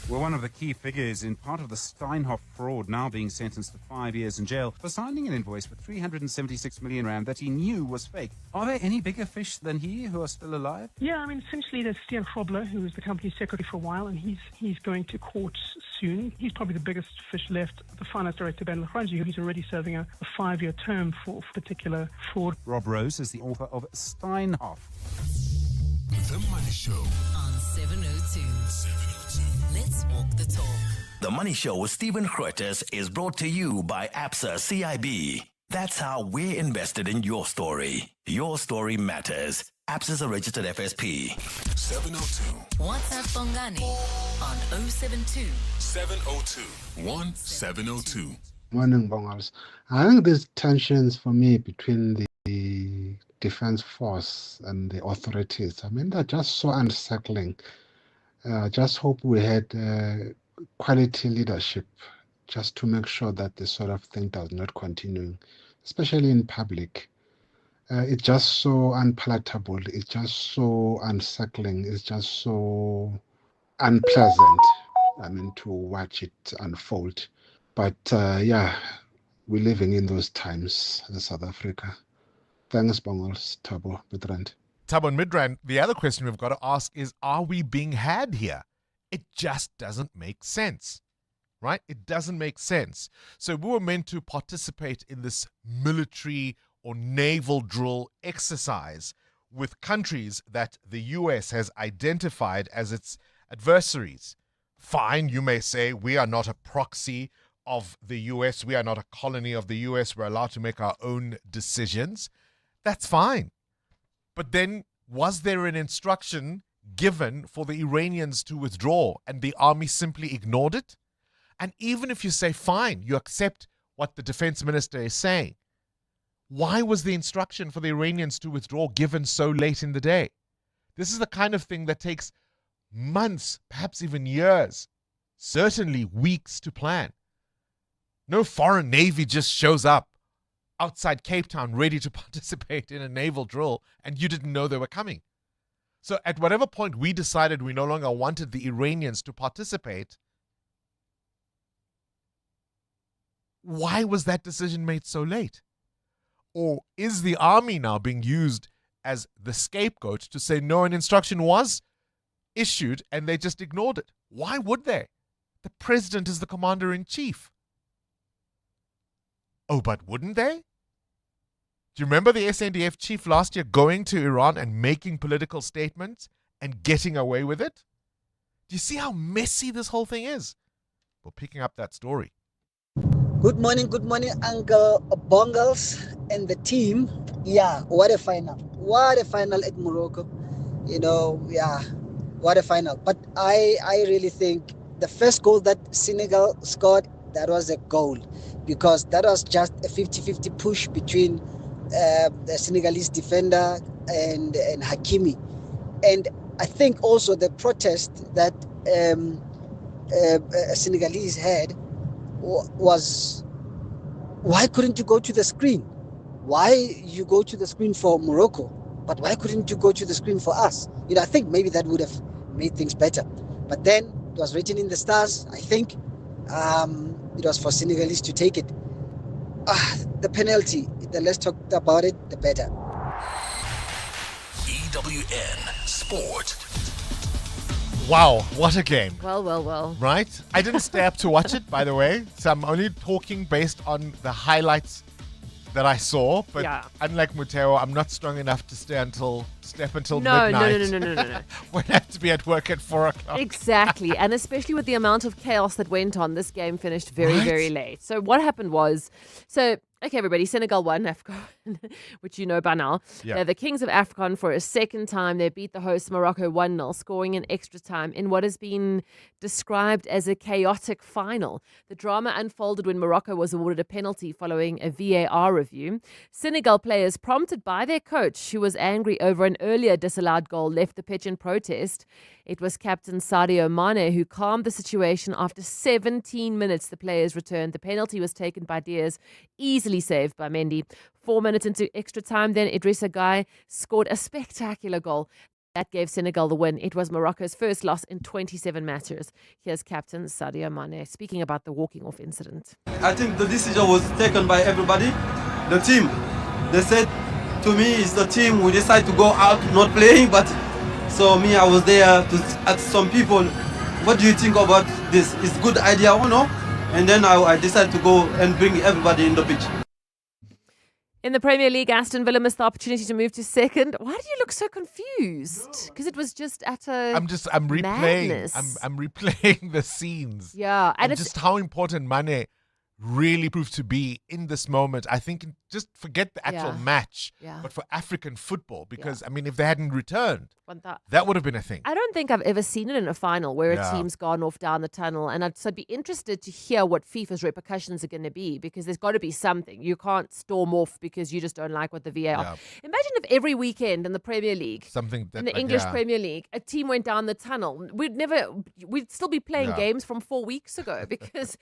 Well, one of the key figures in part of the Steinhoff fraud, now being sentenced to 5 years in jail for signing an invoice for 376 million rand that he knew was fake. Are there any bigger fish than he who are still alive? Yeah, I mean, essentially there's Stian Grobler, who was the company secretary for a while, and he's going to court soon. He's probably the biggest fish left. The finance director, Ben Lachranji, who's already serving a 5-year term for particular fraud. Rob Rose is the author of Steinhoff. The Money Show on 702. Let's walk the talk. The Money Show with Stephen Grootes is brought to you by ABSA CIB. That's how we're invested in your story. Your story matters. ABSA is a registered FSP. 702. WhatsApp Bongani on 072 702 1702. Morning, Bongals. I think there's tensions for me between the defense force and the authorities. I mean, they're just so unsettling. Just hope we had quality leadership just to make sure that this sort of thing does not continue, especially in public. It's just so unpalatable. It's just so unsettling. It's just so unpleasant, I mean, to watch it unfold. But yeah, we're living in those times in South Africa. Thanks, Bongals. Thabo Midrand. Thabo and Midrand, the other question we've got to ask is, are we being had here? It just doesn't make sense, right? It doesn't make sense. So we were meant to participate in this military or naval drill exercise with countries that the US has identified as its adversaries. Fine, you may say we are not a proxy of the US. We are not a colony of the US. We're allowed to make our own decisions. That's fine. But then, was there an instruction given for the Iranians to withdraw and the army simply ignored it? And even if you say, fine, you accept what the defense minister is saying, why was the instruction for the Iranians to withdraw given so late in the day? This is the kind of thing that takes months, perhaps even years, certainly weeks to plan. No foreign navy just shows up outside Cape Town ready to participate in a naval drill and you didn't know they were coming. So at whatever point we decided we no longer wanted the Iranians to participate, why was that decision made so late? Or is the army now being used as the scapegoat to say no, an instruction was issued and they just ignored it? Why would they? The president is the commander-in-chief. Oh, but wouldn't they? Do you remember the SNDF chief last year going to Iran and making political statements and getting away with it? Do you see how messy this whole thing is? We're picking up that story. Good morning, Uncle Bongals and the team. Yeah, what a final. What a final at Morocco. You know, yeah, what a final. But I really think the first goal that Senegal scored, that was a goal. Because that was just a 50-50 push between the Senegalese defender and Hakimi. And I think also the protest that Senegalese had was, why couldn't you go to the screen? Why you go to the screen for Morocco, but why couldn't you go to the screen for us? I think maybe that would have made things better. But then it was written in the stars. I think it was for Senegalese to take it. The penalty, the less talked about it, the better. EWN Sport. Wow, what a game. Well. Right? I didn't stay up to watch it, by the way, so I'm only talking based on the highlights that I saw. But unlike Muteo, I'm not strong enough to stay until midnight. No. When I have to be at work at 4 o'clock. Exactly. And especially with the amount of chaos that went on, this game finished very, very late. So what happened was, okay, everybody, Senegal won AFCON, which you know by now. Yeah. They're the kings of AFCON for a second time. They beat the host Morocco 1-0, scoring in extra time in what has been described as a chaotic final. The drama unfolded when Morocco was awarded a penalty following a VAR review. Senegal players, prompted by their coach, who was angry over an earlier disallowed goal, left the pitch in protest. It was captain Sadio Mane who calmed the situation after 17 minutes. The players returned. The penalty was taken by Diaz, easily saved by Mendy. 4 minutes into extra time, then Idrissa Gueye scored a spectacular goal. That gave Senegal the win. It was Morocco's first loss in 27 matches. Here's captain Sadio Mane speaking about the walking off incident. I think the decision was taken by everybody. The team, they said to me, it's the team. We decide to go out not playing, but so me, I was there to ask some people, what do you think about this? Is it a good idea or no? And then I decided to go and bring everybody in the pitch. In the Premier League, Aston Villa missed the opportunity to move to second. Why do you look so confused? Because it was just utter I'm replaying. madness. I'm replaying the scenes. Yeah, and it's just how important Mane really proved to be in this moment. I think just forget the actual match, but for African football, because I mean, if they hadn't returned, that would have been a thing. I don't think I've ever seen it in a final where a team's gone off down the tunnel, and I'd be interested to hear what FIFA's repercussions are going to be, because there's got to be something. You can't storm off because you just don't like what the VAR. Imagine if every weekend in the Premier League, in the English Premier League, a team went down the tunnel. We'd still be playing games from 4 weeks ago because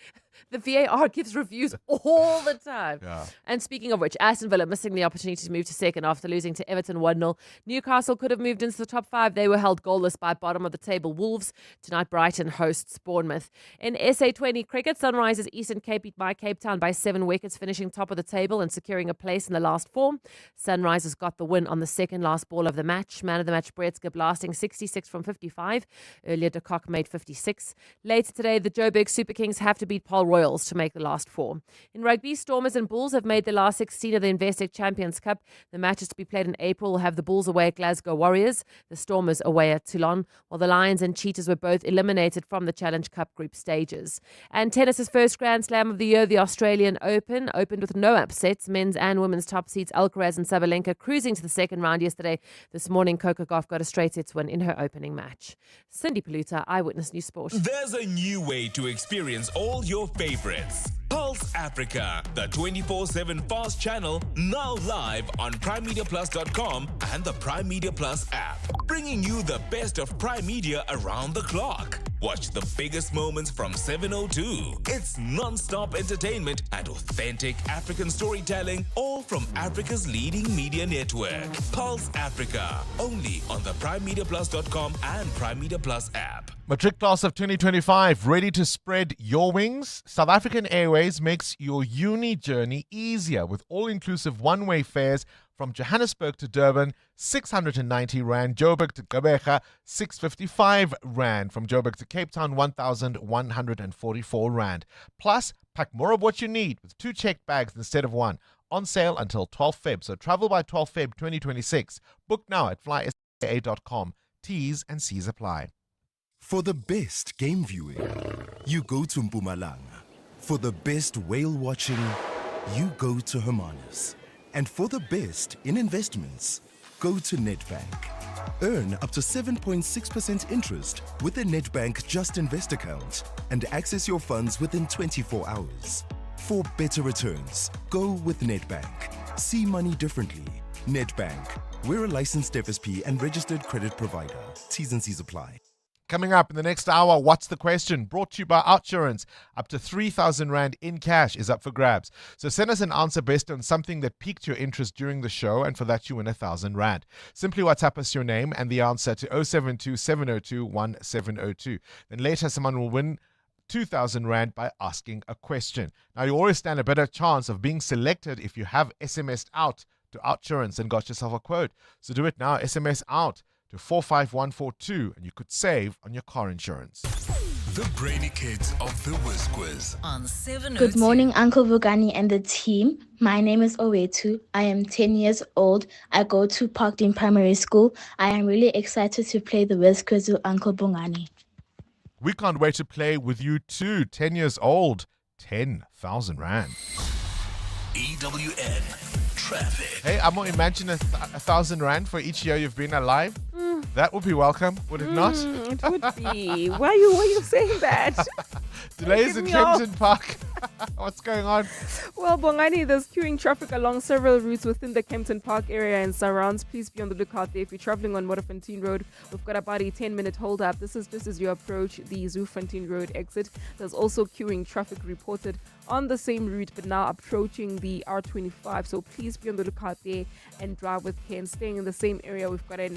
the VAR gives reviews all the time. And speaking of which, Aston Villa missing the opportunity to move to second after losing to Everton 1-0. Newcastle could have moved into the top 5. They were held goalless by bottom of the table Wolves. Tonight, Brighton hosts Bournemouth. In SA20 cricket, Sunrisers Eastern Cape beat by Cape Town by 7 wickets, finishing top of the table and securing a place in the last 4. Sunrisers got the win on the second last ball of the match. Man of the match, Brett blasting 66 from 55. Earlier, De Kock made 56. Later today, the Joburg Super Kings have to beat Paul Royals to make the last 4. In rugby, Stormers and Bulls have made the last 16 of the Investec Champions Cup. The matches to be played in April will have the Bulls away at Glasgow Warriors, the Stormers away at Toulon, while the Lions and Cheetahs were both eliminated from the Challenge Cup group stages. And tennis's first Grand Slam of the year, the Australian Open, opened with no upsets. Men's and women's top seeds Alcaraz and Sabalenka cruising to the second round yesterday. This morning, Coco Gauff got a straight sets win in her opening match. Cindy Paluta, Eyewitness News Sport. There's a new way to experience all your favorites. Pulse Africa, the 24/7 fast channel, now live on PrimeMediaPlus.com and the Prime Media Plus app, bringing you the best of Prime Media around the clock. Watch the biggest moments from 7:02. It's non-stop entertainment and authentic African storytelling, all from Africa's leading media network. Pulse Africa, only on the PrimeMediaPlus.com and Prime Media Plus app. Matric class of 2025, ready to spread your wings? South African Airways makes your uni journey easier with all-inclusive one-way fares from Johannesburg to Durban, 690 Rand, Joburg to Gqeberha, 655 Rand, from Joburg to Cape Town, 1,144 Rand. Plus, pack more of what you need with 2 checked bags instead of 1. On sale until 12 Feb, so travel by 12 Feb 2026. Book now at flysa.com. T's and C's apply. For the best game viewing, you go to Mpumalanga. For the best whale watching, you go to Hermanus. And for the best in investments, go to Nedbank. Earn up to 7.6% interest with a Nedbank Just Invest account and access your funds within 24 hours. For better returns, go with Nedbank. See money differently. Nedbank. We're a licensed FSP and registered credit provider. T's and C's apply. Coming up in the next hour, What's the Question? Brought to you by Outsurance. Up to 3,000 Rand in cash is up for grabs. So send us an answer based on something that piqued your interest during the show, and for that you win 1,000 Rand. Simply WhatsApp us your name and the answer to 072 702 1702. Then later someone will win 2,000 Rand by asking a question. Now you always stand a better chance of being selected if you have SMS'd out to Outsurance and got yourself a quote. So do it now. SMS out to 45142 and you could save on your car insurance. The brainy kids of the Whiz Quiz. On 702. Good morning, Uncle Bongani and the team. My name is Owetu. I am 10 years old. I go to Parkdean Primary School. I am really excited to play the Whiz Quiz with Uncle Bongani. We can't wait to play with you too. 10 years old, 10,000 Rand. EWN Traffic. Hey, I'm going to imagine 1,000 Rand for each year you've been alive. That would be welcome, would it not? It would be. Why are you saying that? Delays in Kempton Park. What's going on? Well, Bongani, there's queuing traffic along several routes within the Kempton Park area and surrounds. Please be on the lookout there. If you're traveling on Modimofontein Road, we've got about a 10-minute hold up. This is just as you approach the Zoefontein Road exit. There's also queuing traffic reported on the same route, but now approaching the R25. So please be on the lookout there and drive with care. And staying in the same area, we've got a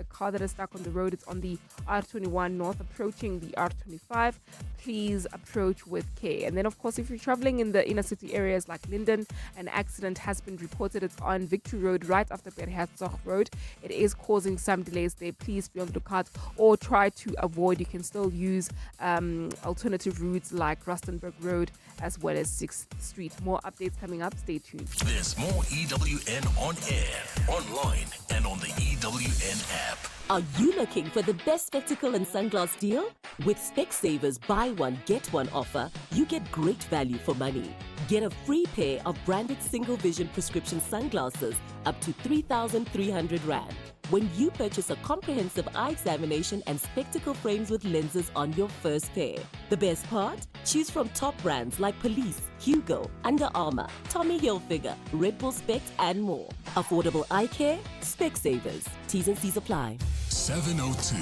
car that is stuck on the road. It's on the R21 North, approaching the R25. Please approach with care. And then, of course, if you're traveling in the inner city areas like Linden, an accident has been reported. It's on Victory Road, right after Berherzog Road. It is causing some delays there. Please be on the lookout or try to avoid. You can still use alternative routes like Rustenburg Road as well as 6th Street. More updates coming up. Stay tuned. There's more EWN on air, online, and on the EWN app. Are you looking for the best spectacle and sunglass deal? With Specsavers buy one, get one offer, you get great value for money. Get a free pair of branded single vision prescription sunglasses up to 3,300 Rand when you purchase a comprehensive eye examination and spectacle frames with lenses on your first pair. The best part? Choose from top brands like Police, Hugo, Under Armour, Tommy Hilfiger, Red Bull Specs, and more. Affordable eye care? Specsavers. T's and C's apply. 702.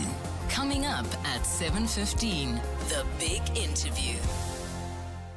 Coming up at 7:15, the big interview.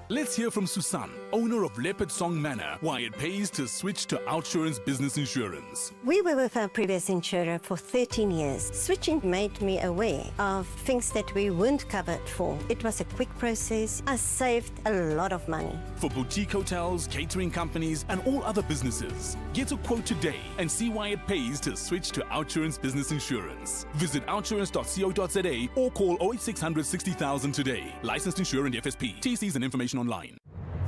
Let's hear from Susan, owner of Leopard Song Manor, why it pays to switch to Outsurance Business Insurance. We were with our previous insurer for 13 years. Switching made me aware of things that we weren't covered for. It was a quick process. I saved a lot of money. For boutique hotels, catering companies, and all other businesses, get a quote today and see why it pays to switch to Outsurance Business Insurance. Visit outsurance.co.za or call 08600 60,000 today. Licensed insurer and FSP. TCs and information online.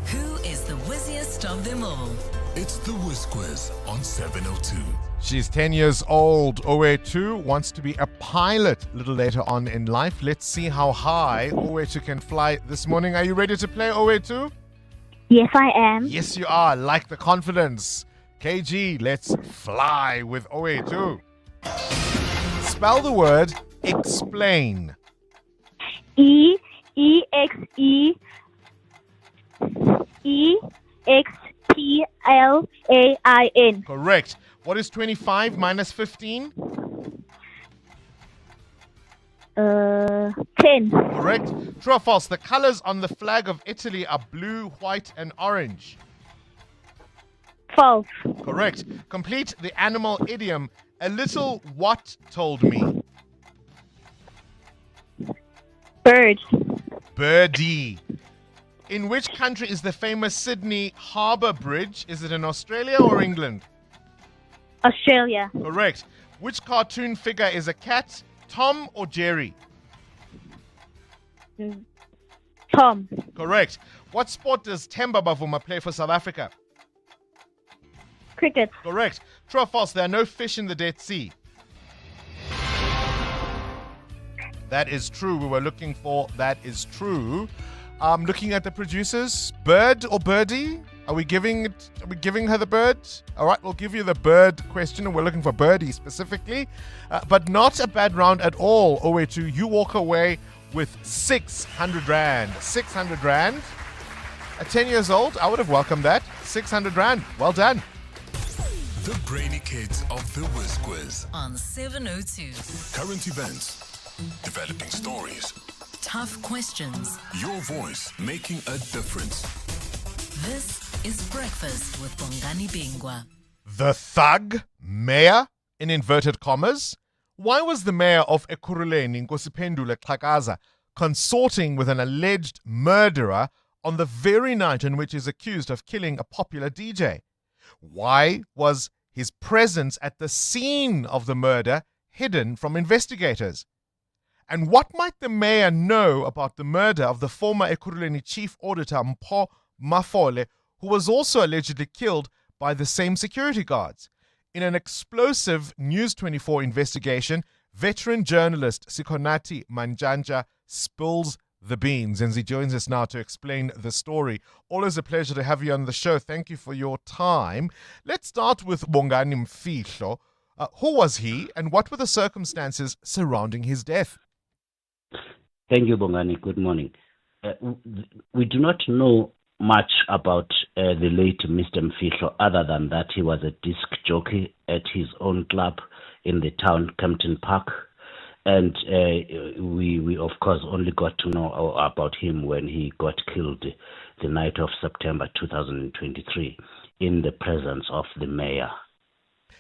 Who is the whizziest of them all? It's the Whiz Quiz on 702. She's 10 years old. Owetu wants to be a pilot a little later on in life. Let's see how high Owetu can fly this morning. Are you ready to play, Owetu? Yes, I am. Yes, you are. Like the confidence. KG, let's fly with Owetu. Spell the word explain. E-X-E-X-P-L-A-I-N. Correct. What is 25 minus 15? 10. Correct. True or false? The colors on the flag of Italy are blue, white, and orange. False. Correct. Complete the animal idiom. A little what told me? Bird. Birdie. In which country is the famous Sydney Harbour Bridge? Is it in Australia or England? Australia. Correct. Which cartoon figure is a cat, Tom or Jerry? Tom. Correct. What sport does Themba Bavuma play for South Africa? Cricket. Correct. True or false? There are no fish in the Dead Sea. That is true. We were looking for that is true. Looking at the producers, bird or birdie? Are we giving her the bird? All right, we'll give you the bird question, and we're looking for birdie specifically. But not a bad round at all. Owetu, you walk away with 600 Rand. 600 Rand. At 10 years old, I would have welcomed that. 600 Rand. Well done. The brainy kids of the Whiz Quiz. On 702. Current events, developing stories, Tough questions. your voice making a difference. This is Breakfast with Bongani Bingwa. The thug mayor, in inverted commas? Why was the mayor of Ekurhuleni, Nkosiphendule Xhakaza, consorting with an alleged murderer on the very night in which he is accused of killing a popular DJ? Why was his presence at the scene of the murder hidden from investigators? And what might the mayor know about the murder of the former Ekurhuleni chief auditor Mpho Mafole, who was also allegedly killed by the same security guards? In an explosive News 24 investigation, veteran journalist Sikonati Manjanja spills the beans, and he joins us now to explain the story. Always a pleasure to have you on the show. Thank you for your time. Let's start with Bongani Bingwa. Who was he, and what were the circumstances surrounding his death? Thank you, Bongani. Good morning. We do not know much about the late Mr. Mfihlo, other than that he was a disc jockey at his own club in the town, Kempton Park. And we of course only got to know about him when he got killed the night of September 2023 in the presence of the mayor.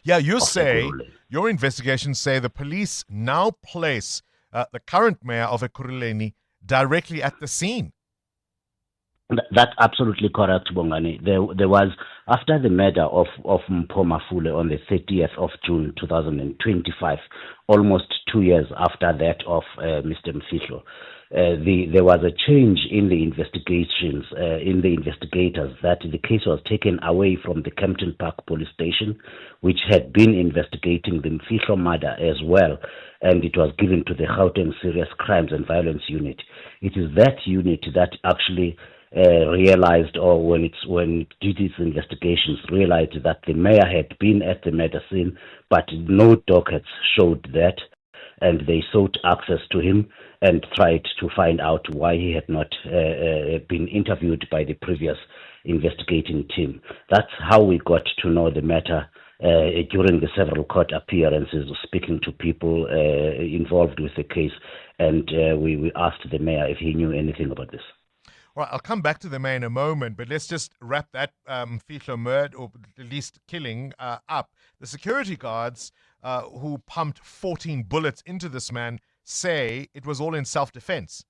Yeah, you say, your investigations say the police now place the current mayor of Ekurhuleni directly at the scene. That's absolutely correct, Bongani. There was, after the murder of Mpho Mafole on the 30th of June 2025, almost 2 years after that of Mr. Mfihlo, there was a change in the investigations, in the investigators, that the case was taken away from the Kempton Park police station, which had been investigating the Mfihlo murder as well, and it was given to the Gauteng Serious Crimes and Violence Unit. It is that unit that actually realized, or when it did its investigations, realized that the mayor had been at the murder scene, but no dockets showed that, and they sought access to him and tried to find out why he had not been interviewed by the previous investigating team. That's how we got to know the matter during the several court appearances, speaking to people involved with the case, and we asked the mayor if he knew anything about this. Well, I'll come back to the mayor in a moment, but let's just wrap that Mfihlo murder, or at least killing, up. The security guards who pumped 14 bullets into this man say it was all in self-defense.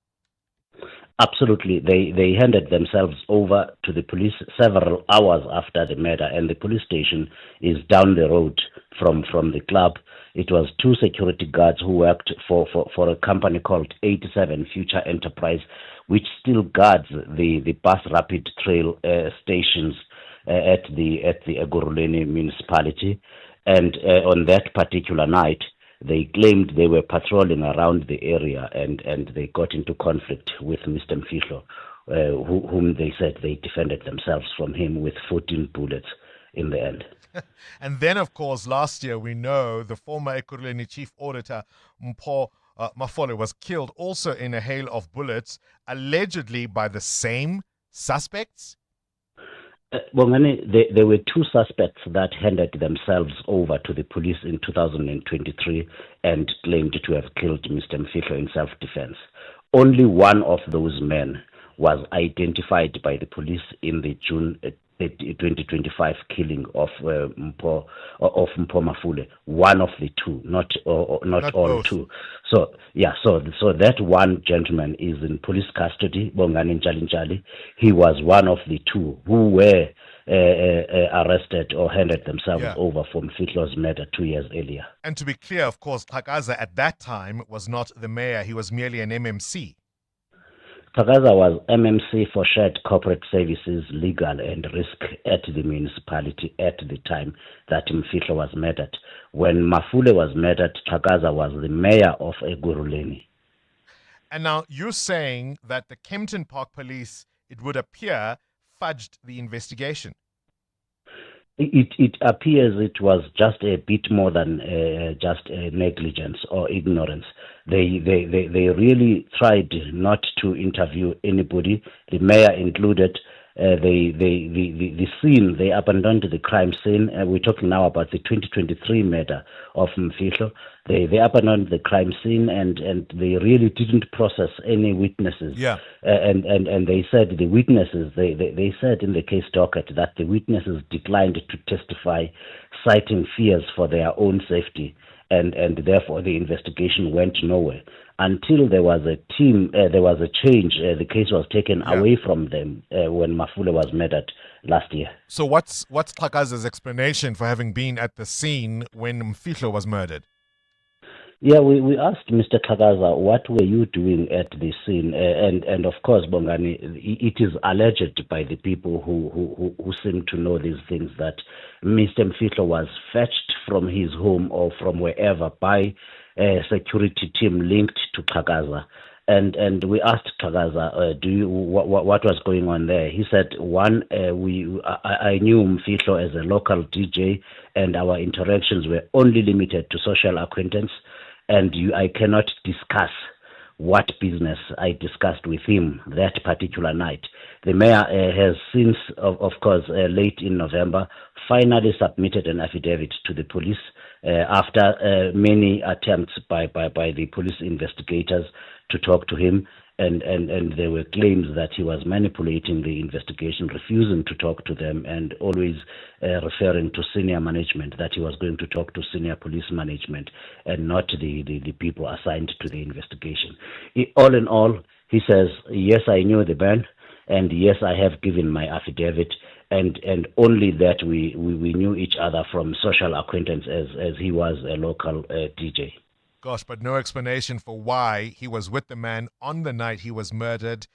Absolutely. They handed themselves over to the police several hours after the murder, and the police station is down the road from the club. It was two security guards who worked for a company called 87 Future Enterprise, which still guards the bus rapid trail stations at the Ekurhuleni municipality. And on that particular night, they claimed they were patrolling around the area, and they got into conflict with Mr. Mfihlo, whom they said they defended themselves from him with 14 bullets in the end. And then, of course, last year, we know the former Ekurhuleni chief auditor, Mpho Mafole, was killed also in a hail of bullets, allegedly by the same suspects? Bongani, there were two suspects that handed themselves over to the police in 2023 and claimed to have killed Mr. Mfihlo in self-defense. Only one of those men was identified by the police in the June 2025 killing of Mpho Mafole. One of the two, not all both. two. So yeah, so that one gentleman is in police custody, Bongani Njali. He was one of the two who were arrested or handed themselves over for Mfihlo's murder 2 years earlier. And to be clear, of course, Xhakaza at that time was not the mayor. He was merely an MMC. Xhakaza was MMC for Shared Corporate Services, Legal and Risk at the municipality at the time that Mfihlo was murdered. When Mafole was murdered, Xhakaza was the mayor of Ekurhuleni. And now you're saying that the Kempton Park police, it would appear, fudged the investigation. It appears it was just a bit more than just negligence or ignorance. They really tried not to interview anybody, the mayor included, the scene, they abandoned the crime scene. We're talking now about the 2023 murder of Mfihlo. They abandoned the crime scene and they really didn't process any witnesses. Yeah. And they said the witnesses, they said in the case docket that the witnesses declined to testify, citing fears for their own safety. And therefore the investigation went nowhere until there was a change. The case was taken away from them when Mafule was murdered last year. So what's Xhakaza's explanation for having been at the scene when Mfihlo was murdered? Yeah, we asked Mr. Xhakaza, what were you doing at the scene? And of course, Bongani, it is alleged by the people who seem to know these things that Mr. Mfihlo was fetched from his home or from wherever by a security team linked to Xhakaza. And we asked Xhakaza, what was going on there? He said, I knew Mfihlo as a local DJ, and our interactions were only limited to social acquaintance. And I cannot discuss what business I discussed with him that particular night. The mayor has since, of course, late in November, finally submitted an affidavit to the police after many attempts by the police investigators to talk to him. And there were claims that he was manipulating the investigation, refusing to talk to them, and always referring to senior management, that he was going to talk to senior police management and not the people assigned to the investigation. All in all, he says, yes, I knew the man, and yes, I have given my affidavit, and only that we knew each other from social acquaintance as he was a local DJ. Gosh, but no explanation for why he was with the man on the night he was murdered,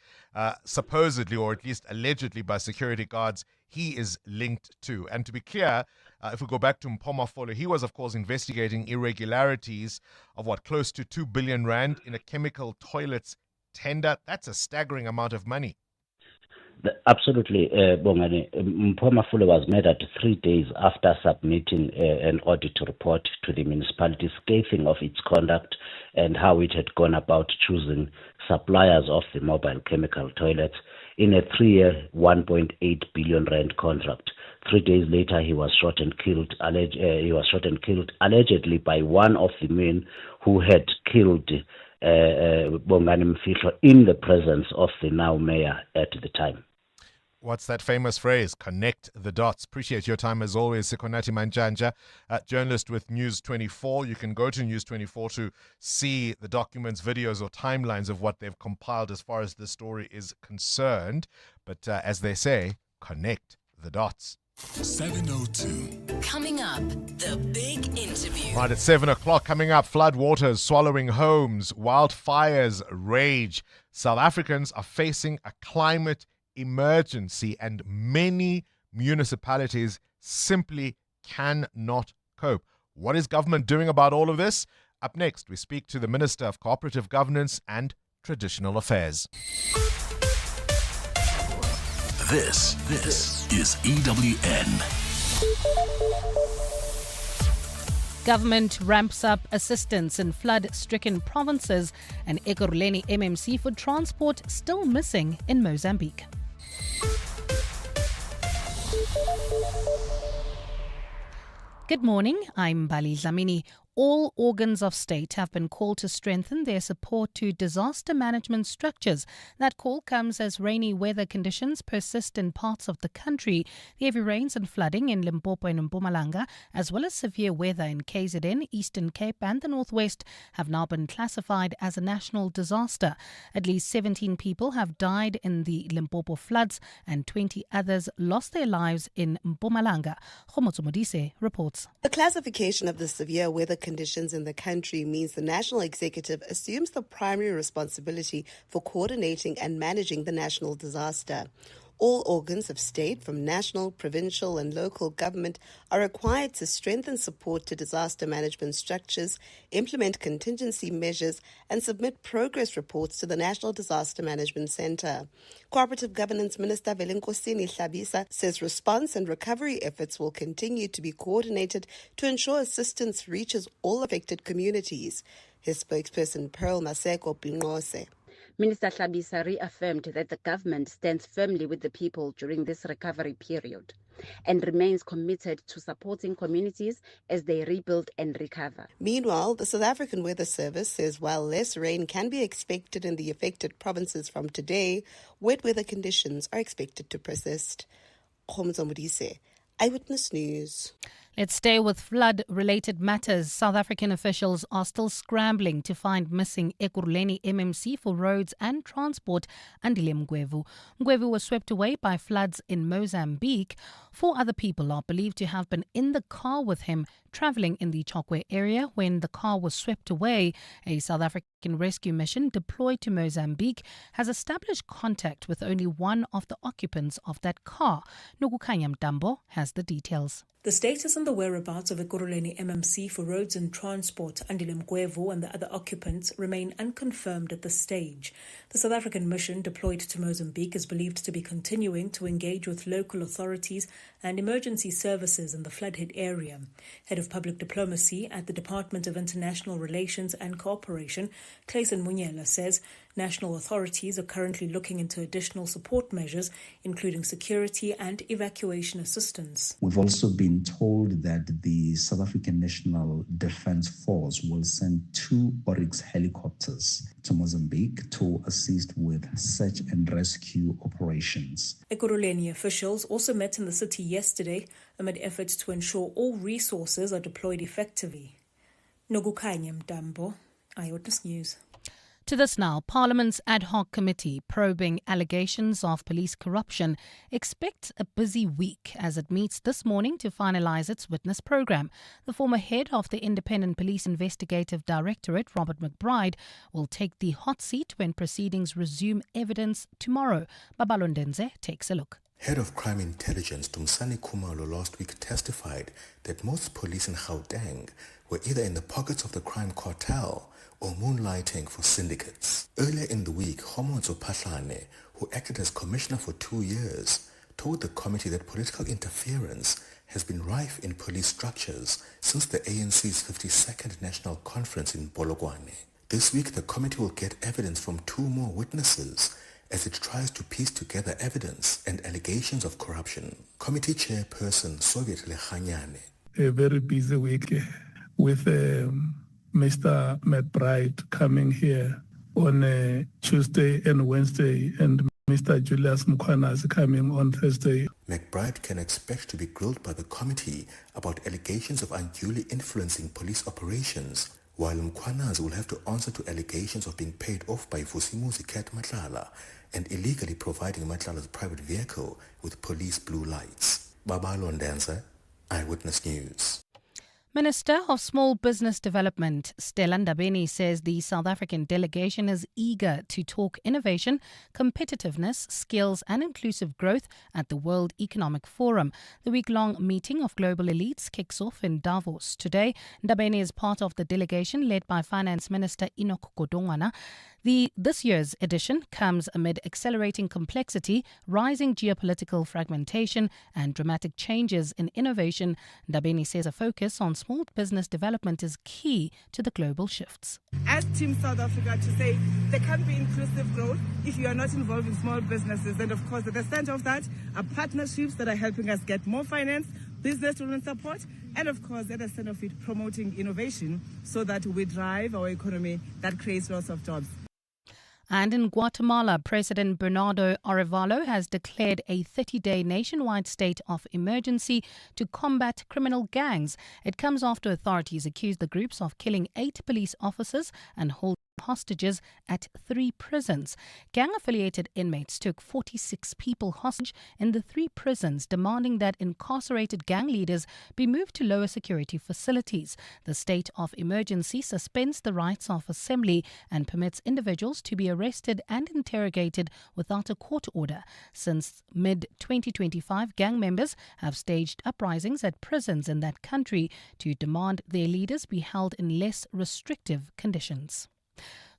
supposedly, or at least allegedly by security guards, he is linked to. And to be clear, if we go back to Mpomafolo, he was, of course, investigating irregularities of close to 2 billion rand in a chemical toilets tender. That's a staggering amount of money. Absolutely, Bongani. Mpomafule was murdered 3 days after submitting an audit report to the municipality, scathing of its conduct and how it had gone about choosing suppliers of the mobile chemical toilets in a 3-year, 1.8 billion rand contract. 3 days later, he was shot and killed. Allegedly by one of the men who had killed Bongani Mfihlo in the presence of the now mayor at the time. What's that famous phrase? Connect the dots. Appreciate your time as always, Sikonati Manjanja, journalist with News 24. You can go to News 24 to see the documents, videos, or timelines of what they've compiled as far as this story is concerned. But as they say, connect the dots. 7:02. Coming up, the big interview. Right at 7 o'clock, coming up, flood waters swallowing homes, wildfires rage. South Africans are facing a climate emergency and many municipalities simply cannot cope. What is government doing about all of this? Up next, we speak to the Minister of Cooperative Governance and Traditional Affairs. This is EWN. Government ramps up assistance in flood-stricken provinces, and Ekurhuleni MMC for transport still missing in Mozambique. Good morning, I'm Bali Dlamini. All organs of state have been called to strengthen their support to disaster management structures. That call comes as rainy weather conditions persist in parts of the country. The heavy rains and flooding in Limpopo and Mpumalanga, as well as severe weather in KZN, Eastern Cape and the Northwest, have now been classified as a national disaster. At least 17 people have died in the Limpopo floods and 20 others lost their lives in Mpumalanga. Khomotso Modise reports. The classification of the severe weather conditions in the country means the National Executive assumes the primary responsibility for coordinating and managing the national disaster. All organs of state, from national, provincial and local government, are required to strengthen support to disaster management structures, implement contingency measures and submit progress reports to the National Disaster Management Centre. Cooperative Governance Minister Velenkosini Hlabisa says response and recovery efforts will continue to be coordinated to ensure assistance reaches all affected communities. His spokesperson Pearl Maseko Bingose. Minister Hlabisa reaffirmed that the government stands firmly with the people during this recovery period and remains committed to supporting communities as they rebuild and recover. Meanwhile, the South African Weather Service says while less rain can be expected in the affected provinces from today, wet weather conditions are expected to persist. Khomzo Modise, Eyewitness News. Let's stay with flood-related matters. South African officials are still scrambling to find missing Ekurhuleni MMC for roads and transport Andile Mgwevu. Mgwevu was swept away by floods in Mozambique. 4 other people are believed to have been in the car with him travelling in the Chokwe area when the car was swept away. A South African rescue mission deployed to Mozambique has established contact with only one of the occupants of that car. Nugukanya Mtambo has the details. The status and the whereabouts of Ekurhuleni MMC for roads and transport, Andile Mgwevu, and the other occupants remain unconfirmed at this stage. The South African mission deployed to Mozambique is believed to be continuing to engage with local authorities and emergency services in the flood-hit area. Head of Public Diplomacy at the Department of International Relations and Cooperation, Clayson Munyela, says national authorities are currently looking into additional support measures, including security and evacuation assistance. We've also been told that the South African National Defence Force will send 2 Oryx helicopters to Mozambique to assist with search and rescue operations. Ekurhuleni officials also met in the city yesterday amid efforts to ensure all resources are deployed effectively. Nogukanya Mtambo, Eyewitness News. To this now, Parliament's ad hoc committee probing allegations of police corruption expects a busy week as it meets this morning to finalise its witness programme. The former head of the Independent Police Investigative Directorate, Robert McBride, will take the hot seat when proceedings resume evidence tomorrow. Babalondenze takes a look. Head of Crime Intelligence Dumsani Khumalo last week testified that most police in Gauteng were either in the pockets of the crime cartel or moonlighting for syndicates. Earlier in the week, Homonzo Pahlane, who acted as commissioner for 2 years, told the committee that political interference has been rife in police structures since the ANC's 52nd National Conference in Polokwane. This week, the committee will get evidence from 2 more witnesses as it tries to piece together evidence and allegations of corruption. Committee chairperson Soviet Lechanyane. A very busy week with Mr. McBride coming here on Tuesday and Wednesday, and Mr. Julius Mkhwanazi coming on Thursday. McBride can expect to be grilled by the committee about allegations of unduly influencing police operations, while Mkhwanazi will have to answer to allegations of being paid off by Vusimuzi Kat Matlala and illegally providing Matlala's private vehicle with police blue lights. Babalo Ndanza, Eyewitness News. Minister of Small Business Development, Stella Ndabeni, says the South African delegation is eager to talk innovation, competitiveness, skills and inclusive growth at the World Economic Forum. The week-long meeting of global elites kicks off in Davos today. Ndabeni is part of the delegation led by Finance Minister Enoch Godongwana. This year's edition comes amid accelerating complexity, rising geopolitical fragmentation and dramatic changes in innovation. Ndabeni says a focus on small business development is key to the global shifts. As Team South Africa, to say there can't be inclusive growth if you are not involved in small businesses. And of course, at the center of that are partnerships that are helping us get more finance, business driven support, and of course, at the center of it, promoting innovation so that we drive our economy that creates lots of jobs. And in Guatemala, President Bernardo Arevalo has declared a 30-day nationwide state of emergency to combat criminal gangs. It comes after authorities accused the groups of killing 8 police officers and holding hostages at 3 prisons. Gang-affiliated inmates took 46 people hostage in the 3 prisons, demanding that incarcerated gang leaders be moved to lower security facilities. The state of emergency suspends the rights of assembly and permits individuals to be arrested and interrogated without a court order. Since mid-2025, gang members have staged uprisings at prisons in that country to demand their leaders be held in less restrictive conditions.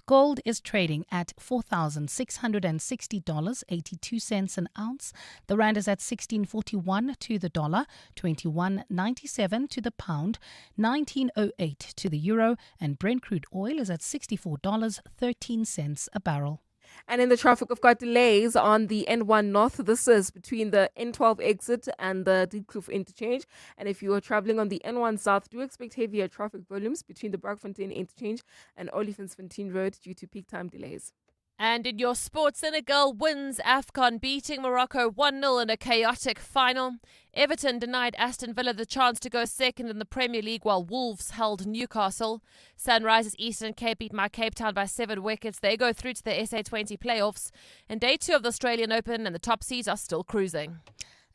Gold is trading at $4,660.82 an ounce. The rand is at 16.41 to the dollar, 21.97 to the pound, 19.08 to the euro, and Brent crude oil is at $64.13 a barrel. And in the traffic, we've got delays on the N1 North. This is between the N12 exit and the Diepkloof interchange. And if you are traveling on the N1 South, do expect heavier traffic volumes between the Brakfontein interchange and Olifantsfontein Road due to peak time delays. And in your sports, Senegal wins AFCON, beating Morocco 1-0 in a chaotic final. Everton denied Aston Villa the chance to go second in the Premier League while Wolves held Newcastle. Sunrisers Eastern Cape beat my Cape Town by 7 wickets. They go through to the SA20 playoffs. And day 2 of the Australian Open and the top seeds are still cruising.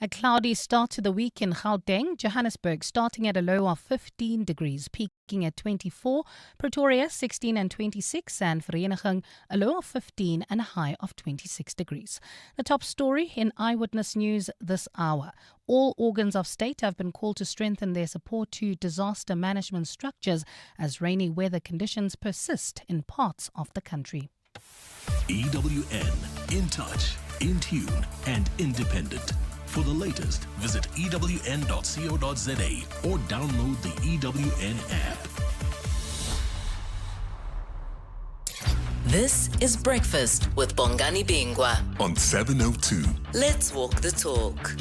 A cloudy start to the week in Gauteng, Johannesburg starting at a low of 15 degrees, peaking at 24, Pretoria 16 and 26, and Vereniging a low of 15 and a high of 26 degrees. The top story in Eyewitness News this hour. All organs of state have been called to strengthen their support to disaster management structures as rainy weather conditions persist in parts of the country. EWN, in touch, in tune, and independent. For the latest, visit ewn.co.za or download the EWN app. This is Breakfast with Bongani Bingwa on 702. Let's walk the talk.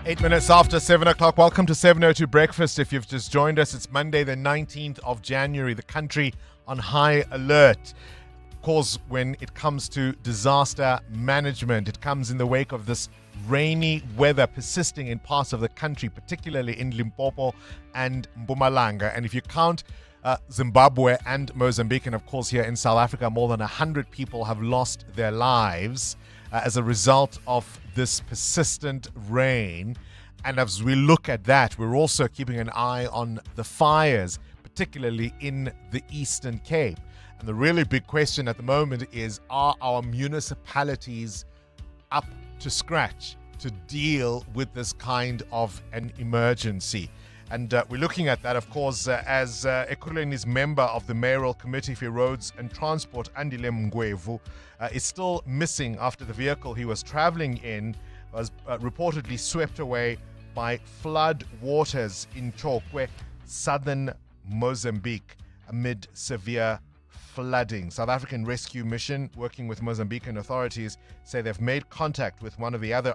8 minutes after 7 o'clock. Welcome to 702 Breakfast. If you've just joined us, it's Monday, the 19th of January. The country on high alert. Of course, when it comes to disaster management, it comes in the wake of this rainy weather persisting in parts of the country, particularly in Limpopo and Mpumalanga. And if you count Zimbabwe and Mozambique, and of course here in South Africa, more than 100 people have lost their lives as a result of this persistent rain. And as we look at that, we're also keeping an eye on the fires, particularly in the Eastern Cape. And the really big question at the moment is, are our municipalities up to scratch to deal with this kind of an emergency? And we're looking at that, of course, as Ekurhuleni's member of the Mayoral Committee for Roads and Transport, Andile Mngwevu, is still missing after the vehicle he was traveling in was reportedly swept away by flood waters in Chokwe, southern Mozambique, amid severe flooding. South African Rescue Mission, working with Mozambican authorities, say they've made contact with one of the other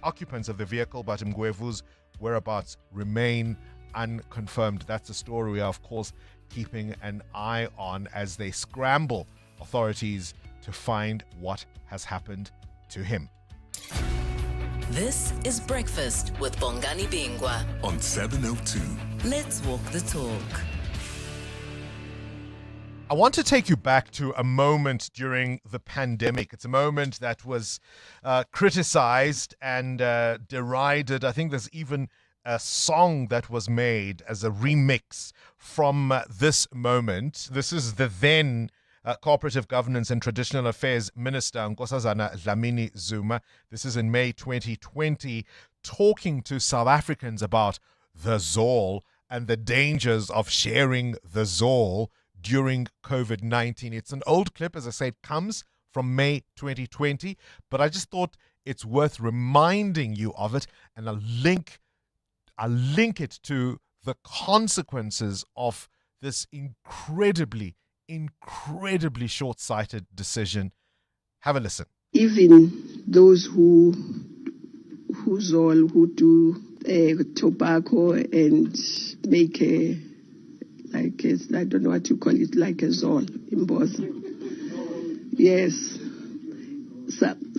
occupants of the vehicle, but Mngwevu's whereabouts remain unconfirmed. That's a story we are, of course, keeping an eye on as they scramble authorities to find what has happened to him. This is Breakfast with Bongani Bingwa on 702. Let's walk the talk. I want to take you back to a moment during the pandemic. It's a moment that was criticized and derided. I think there's even a song that was made as a remix from this moment. This is the then Cooperative Governance and Traditional Affairs Minister, Nkosazana Dlamini Zuma. This is in May 2020, talking to South Africans about the Zol and the dangers of sharing the Zol during COVID-19. It's an old clip, as I said, comes from May 2020, but I just thought it's worth reminding you of it, and I'll link it to the consequences of this incredibly short-sighted decision. Have a listen. Even those who do tobacco and make I don't know what you call it, like a zol in both. Yes.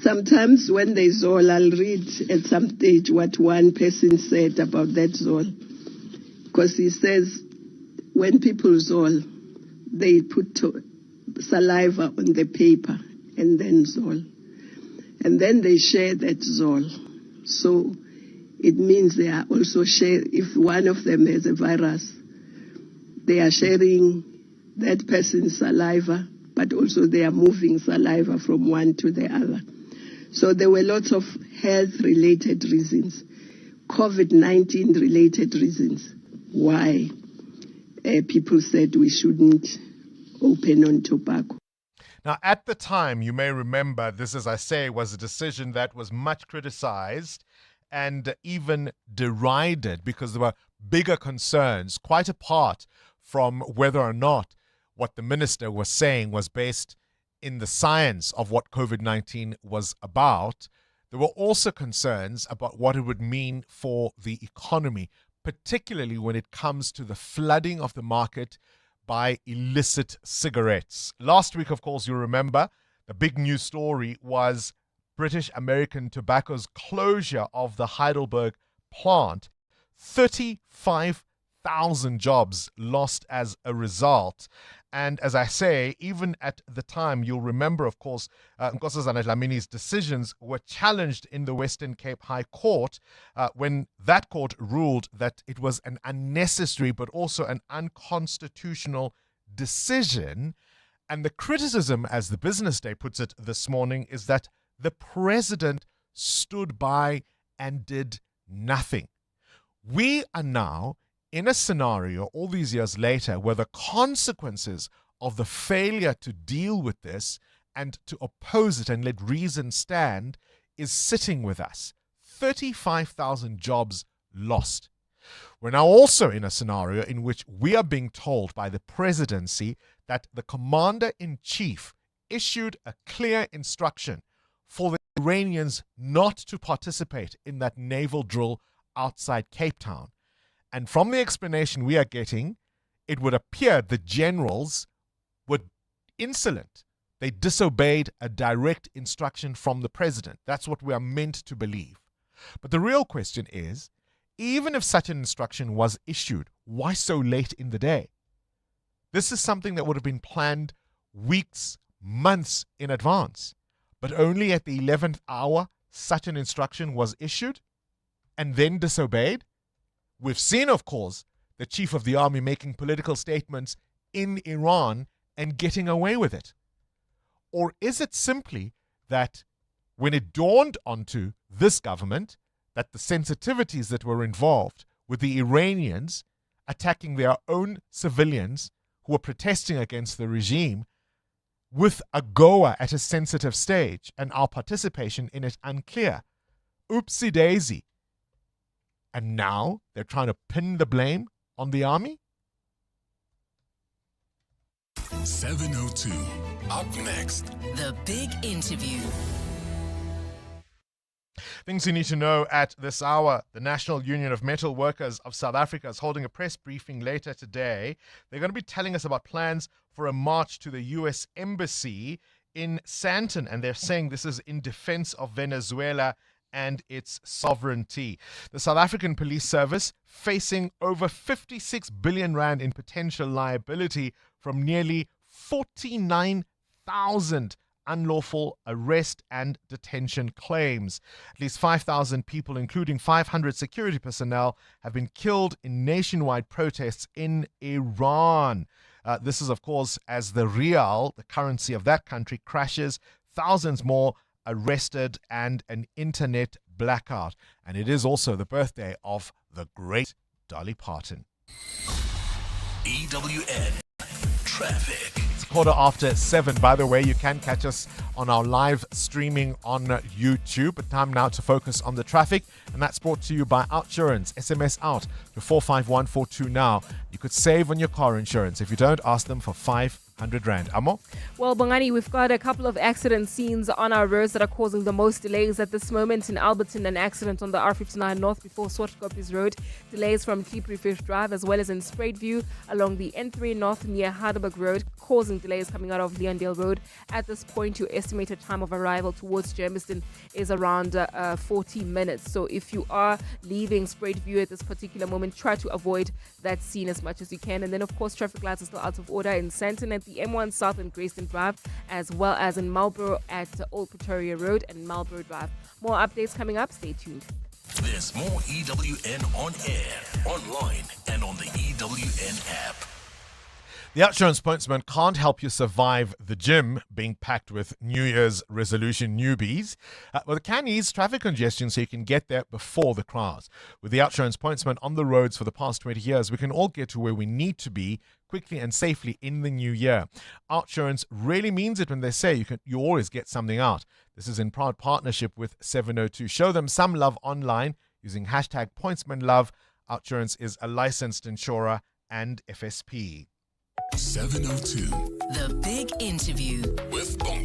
Sometimes when they zol, I'll read at some stage what one person said about that zol. Because he says when people zol, they put saliva on the paper and then zol. And then they share that zol. So it means they are also share. If one of them has a virus, they are sharing that person's saliva, but also they are moving saliva from one to the other. So there were lots of health-related reasons, COVID-19-related reasons why people said we shouldn't open on tobacco. Now, at the time, you may remember, this, as I say, was a decision that was much criticized and even derided because there were bigger concerns, quite apart from whether or not what the minister was saying was based in the science of what COVID-19 was about, there were also concerns about what it would mean for the economy, particularly when it comes to the flooding of the market by illicit cigarettes. Last week, of course, you remember, the big news story was British American Tobacco's closure of the Heidelberg plant. 35,000 jobs lost as a result. And as I say, even at the time, you'll remember, of course, Nkosazana Dlamini's decisions were challenged in the Western Cape High Court when that court ruled that it was an unnecessary but also an unconstitutional decision. And the criticism, as the Business Day puts it this morning, is that the president stood by and did nothing. We are now in a scenario all these years later where the consequences of the failure to deal with this and to oppose it and let reason stand is sitting with us. 35,000 jobs lost. We're now also in a scenario in which we are being told by the presidency that the commander-in-chief issued a clear instruction for the Iranians not to participate in that naval drill outside Cape Town. And from the explanation we are getting, it would appear the generals were insolent. They disobeyed a direct instruction from the president. That's what we are meant to believe. But the real question is, even if such an instruction was issued, why so late in the day? This is something that would have been planned weeks, months in advance. But only at the 11th hour, such an instruction was issued and then disobeyed. We've seen, of course, the chief of the army making political statements in Iran and getting away with it. Or is it simply that when it dawned onto this government that the sensitivities that were involved with the Iranians attacking their own civilians who were protesting against the regime with a goer at a sensitive stage and our participation in it unclear? Oopsie daisy. And now they're trying to pin the blame on the army? 7:02. Up next. The big interview. Things you need to know at this hour. The National Union of Metal Workers of South Africa is holding a press briefing later today. They're going to be telling us about plans for a march to the U.S. Embassy in Sandton, and they're saying this is in defense of Venezuela and its sovereignty. The South African Police Service facing over 56 billion rand in potential liability from nearly 49,000 unlawful arrest and detention claims. At least 5,000 people, including 500 security personnel, have been killed in nationwide protests in Iran. This is, of course, as the rial, the currency of that country, crashes. Thousands more arrested and an internet blackout. And it is also the birthday of the great Dolly Parton. EWN Traffic. It's 7:15. By the way, you can catch us on our live streaming on YouTube. But time now to focus on the traffic, and that's brought to you by Outsurance. SMS out to 45142 now. You could save on your car insurance if you don't ask them for 500 rand. Amo? Well, Bongani, we've got a couple of accident scenes on our roads that are causing the most delays at this moment. In Alberton, an accident on the R59 North before Swartkopjes Road. Delays from Klipprivier Drive, as well as in Spruitview along the N3 North near Heidelberg Road, causing delays coming out of Leondale Road. At this point, your estimated time of arrival towards Germiston is around 40 minutes. So if you are leaving Spruitview at this particular moment, try to avoid that scene as much as you can. And then, of course, traffic lights are still out of order in Sandton at the M1 South and Grayston Drive, as well as in Marlborough at Old Pretoria Road and Marlborough Drive. More updates coming up. Stay tuned. There's more EWN on air, online, and on the EWN app. The Outsurance Pointsman can't help you survive the gym being packed with New Year's resolution newbies. Well, it can ease traffic congestion so you can get there before the crowds. With the Outsurance Pointsman on the roads for the past 20 years, we can all get to where we need to be quickly and safely in the new year. Outsurance really means it when they say you always get something out. This is in proud partnership with 702. Show them some love online using hashtag PointsmanLove. Outsurance is a licensed insurer and FSP. 702. The big interview with Bongani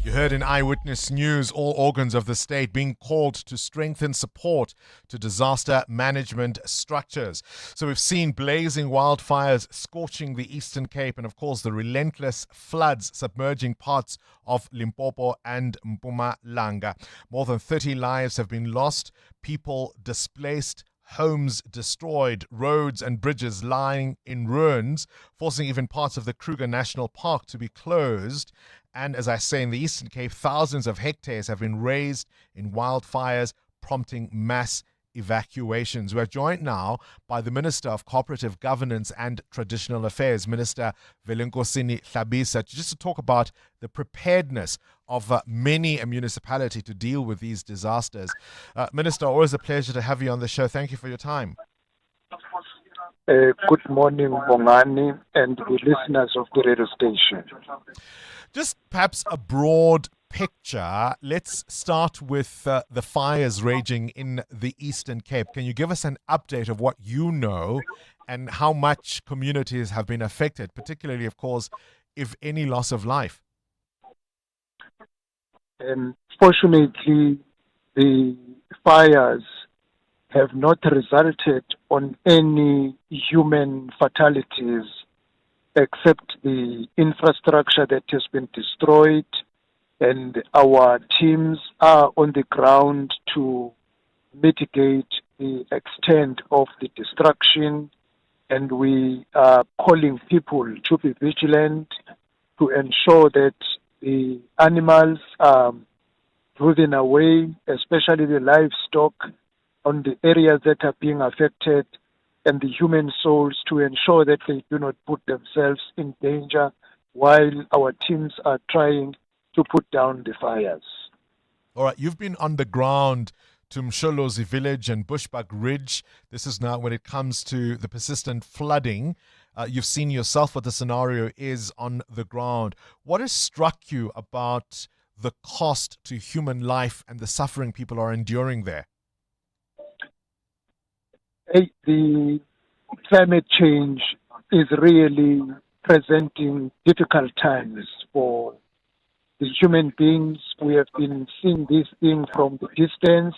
You heard in Eyewitness News all organs of the state being called to strengthen support to disaster management structures. So we've seen blazing wildfires scorching the Eastern Cape and, of course, the relentless floods submerging parts of Limpopo and Mpumalanga. More than 30 lives have been lost, people displaced, homes destroyed, roads and bridges lying in ruins, forcing even parts of the Kruger National Park to be closed. And as I say, in the Eastern Cape, thousands of hectares have been razed in wildfires, prompting mass evacuations. We're joined now by the Minister of Cooperative Governance and Traditional Affairs, Minister Velenkosini Hlabisa, just to talk about the preparedness of many a municipality to deal with these disasters. Minister, always a pleasure to have you on the show. Thank you for your time. Good morning, Bongani, and the listeners of the radio station. Just perhaps a broad picture. Let's start with the fires raging in the Eastern Cape. Can you give us an update of what you know and how much communities have been affected, particularly, of course, if any loss of life? Fortunately, the fires have not resulted on any human fatalities except the infrastructure that has been destroyed, and our teams are on the ground to mitigate the extent of the destruction, and we are calling people to be vigilant to ensure that the animals are driven away, especially the livestock, on the areas that are being affected, and the human souls to ensure that they do not put themselves in danger while our teams are trying to put down the fires. All right, you've been on the ground to Msholozi village and Bushbuck Ridge. This is now when it comes to the persistent flooding. You've seen yourself what the scenario is on the ground. What has struck you about the cost to human life and the suffering people are enduring there? The climate change is really presenting difficult times for the human beings. We have been seeing this thing from the distance.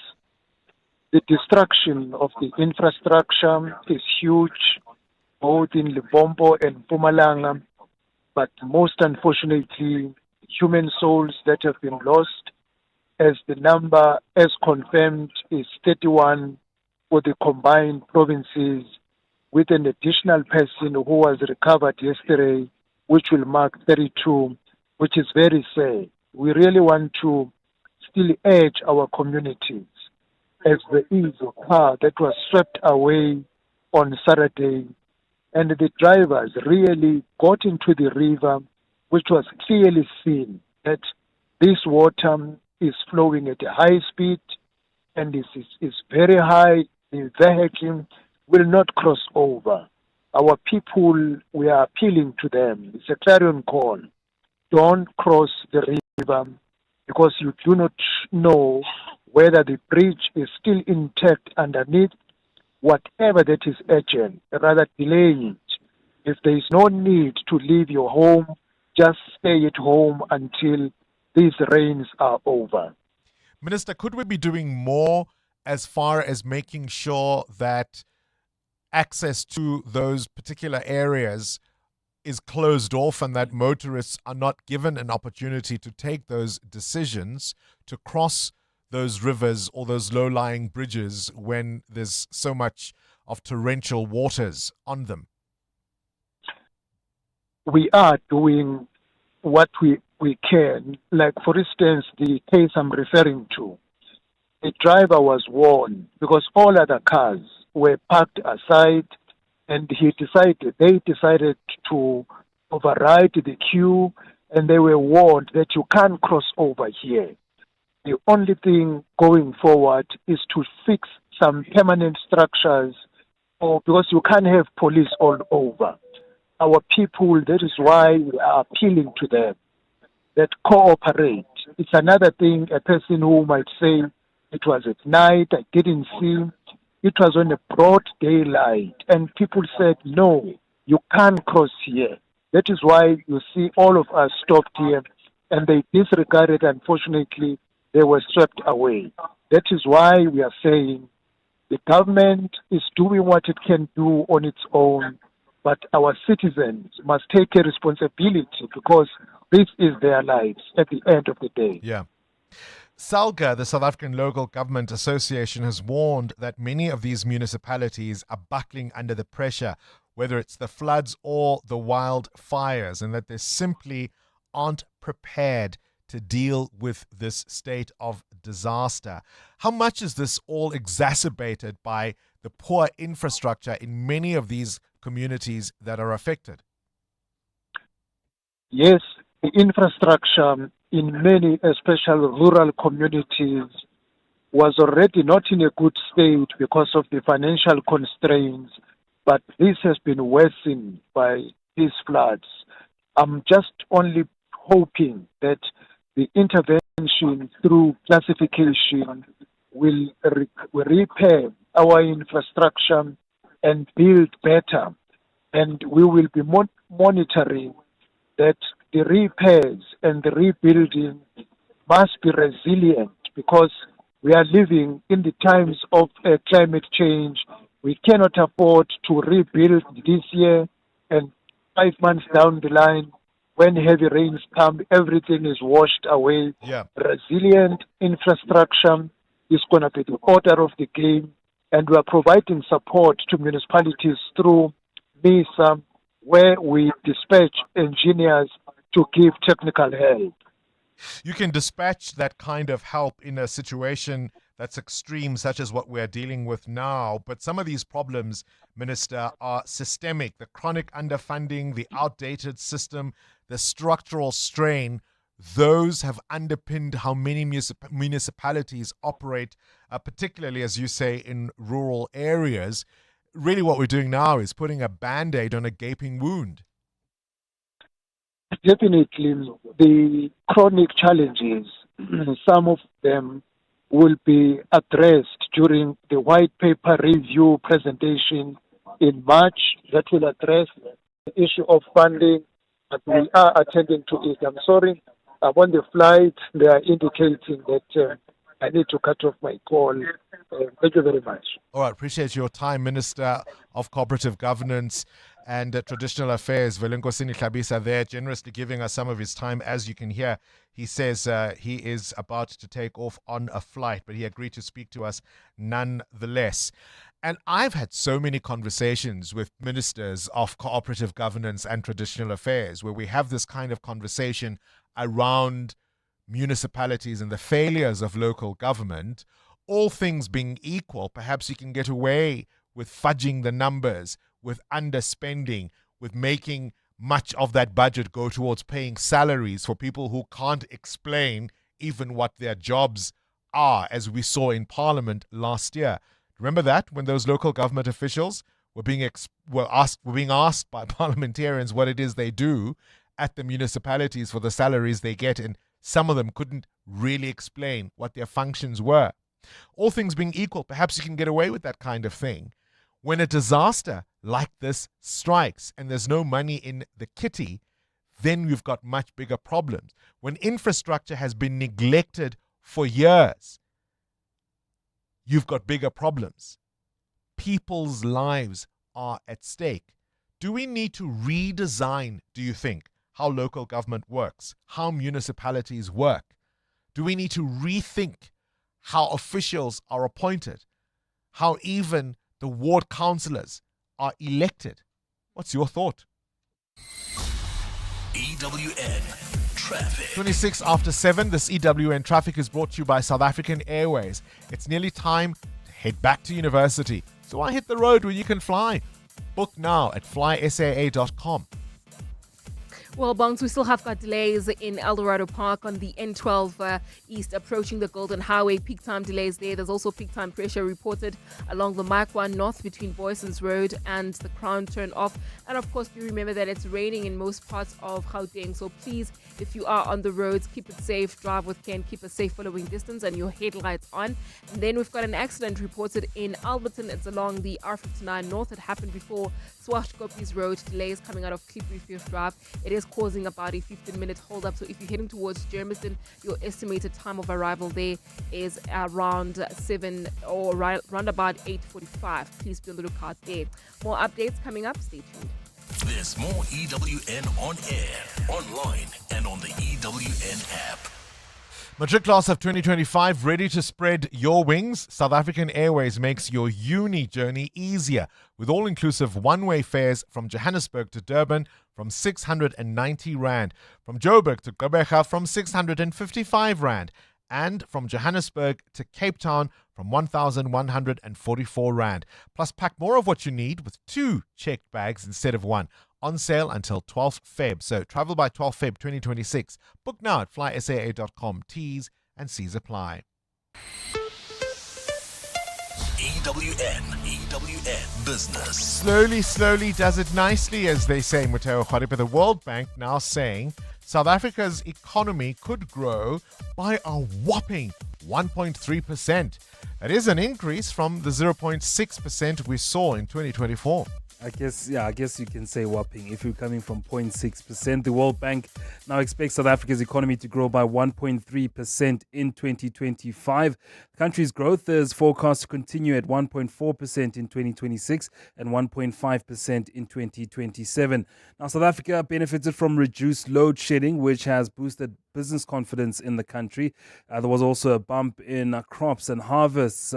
The destruction of the infrastructure is huge, both in Limpopo and Mpumalanga, but most unfortunately, human souls that have been lost, as the number, as confirmed, is 31 for the combined provinces, with an additional person who was recovered yesterday, which will mark 32, which is very sad. We really want to still urge our communities, as there is a car that was swept away on Saturday, and the drivers really got into the river, which was clearly seen that this water is flowing at a high speed and is very high. The vehicle will not cross over. Our people, we are appealing to them. It's a clarion call. Don't cross the river, because you do not know whether the bridge is still intact underneath. Whatever that is urgent, rather delay it. If there is no need to leave your home, just stay at home until these rains are over. Minister, could we be doing more as far as making sure that access to those particular areas is closed off and that motorists are not given an opportunity to take those decisions to cross those rivers or those low-lying bridges when there's so much of torrential waters on them? We are doing what we can. Like, for instance, the case I'm referring to, the driver was warned because all other cars were parked aside, and they decided to override the queue, and they were warned that you can't cross over here. The only thing going forward is to fix some permanent structures, because you can't have police all over. Our people, that is why we are appealing to them that cooperate. It's another thing, a person who might say, it was at night, I didn't see. It was on a broad daylight, and people said, no, you can't cross here. That is why you see all of us stopped here and they disregarded. Unfortunately, they were swept away. That is why we are saying the government is doing what it can do on its own, but our citizens must take a responsibility because this is their lives at the end of the day. Yeah. SALGA, the South African Local Government Association, has warned that many of these municipalities are buckling under the pressure, whether it's the floods or the wildfires, and that they simply aren't prepared to deal with this state of disaster. How much is this all exacerbated by the poor infrastructure in many of these communities that are affected? Yes, the infrastructure in many, especially rural communities, was already not in a good state because of the financial constraints, but this has been worsened by these floods. I'm just only hoping that the intervention through classification will repair our infrastructure and build better. And we will be monitoring that the repairs and the rebuilding must be resilient because we are living in the times of climate change. We cannot afford to rebuild this year and 5 months down the line, when heavy rains come, everything is washed away. Yeah. Resilient infrastructure is going to be the order of the game, and we are providing support to municipalities through MISA, where we dispatch engineers to give technical help. You can dispatch that kind of help in a situation that's extreme, such as what we're dealing with now. But some of these problems, Minister, are systemic. The chronic underfunding, the outdated system, the structural strain, those have underpinned how many municipalities operate, particularly, as you say, in rural areas. Really what we're doing now is putting a Band-Aid on a gaping wound. Definitely, the chronic challenges, some of them will be addressed during the white paper review presentation in March that will address the issue of funding, but we are attending to it. I'm sorry, I'm on the flight. They are indicating that I need to cut off my call. Thank you very much. All right, appreciate your time, Minister of Cooperative Governance and Traditional Affairs, Velenkosini Hlabisa, there, generously giving us some of his time. As you can hear, he says he is about to take off on a flight, but he agreed to speak to us nonetheless. And I've had so many conversations with ministers of cooperative governance and traditional affairs where we have this kind of conversation around municipalities and the failures of local government. All things being equal, perhaps you can get away with fudging the numbers, with underspending, with making much of that budget go towards paying salaries for people who can't explain even what their jobs are, as we saw in Parliament last year. Remember that, when those local government officials were being asked by parliamentarians what it is they do at the municipalities for the salaries they get, and some of them couldn't really explain what their functions were. All things being equal, perhaps you can get away with that kind of thing. When a disaster like this strikes and there's no money in the kitty, then you've got much bigger problems. When infrastructure has been neglected for years, you've got bigger problems. People's lives are at stake. Do we need to redesign, do you think, how local government works, how municipalities work? Do we need to rethink how officials are appointed, how even the ward councillors are elected? What's your thought? EWN Traffic. 26 after 7, this EWN Traffic is brought to you by South African Airways. It's nearly time to head back to university. So I hit the road where you can fly. Book now at flysaa.com. Well, Bongs, we still have got delays in Eldorado Park on the N12 East approaching the Golden Highway. Peak time delays there. There's also peak time pressure reported along the Mike 1 North between Boyson's Road and the Crown turn off. And of course, do remember that it's raining in most parts of Gauteng. So please, if you are on the roads, keep it safe, drive with care, and keep a safe following distance and your headlights on. And then we've got an accident reported in Alberton. It's along the R59 North. It happened before Swashkopies Road. Delays coming out of Cliff Drive. It is is causing about a 15-minute holdup. So if you're heading towards Germiston, your estimated time of arrival there is around 7 or round about 8:45. Please be on the lookout there. More updates coming up. Stay tuned. There's more EWN on air, online, and on the EWN app. Matric class of 2025 ready to spread your wings? South African Airways makes your uni journey easier with all-inclusive one-way fares from Johannesburg to Durban from 690 Rand, from Joburg to Gqeberha from 655 Rand, and from Johannesburg to Cape Town from 1,144 Rand. Plus, pack more of what you need with 2 checked bags instead of 1. On sale until 12th Feb. So travel by 12th Feb 2026. Book now at flysaa.com. T's and C's apply. EWN Business. Slowly does it nicely, as they say, Muteo Khwaripa. The World Bank now saying South Africa's economy could grow by a whopping 1.3%. That is an increase from the 0.6% we saw in 2024. I guess you can say whopping if you're coming from 0.6%. The World Bank now expects South Africa's economy to grow by 1.3% in 2025. The country's growth is forecast to continue at 1.4% in 2026 and 1.5% in 2027. Now, South Africa benefited from reduced load shedding, which has boosted business confidence in the country. There was also a bump in crops and harvests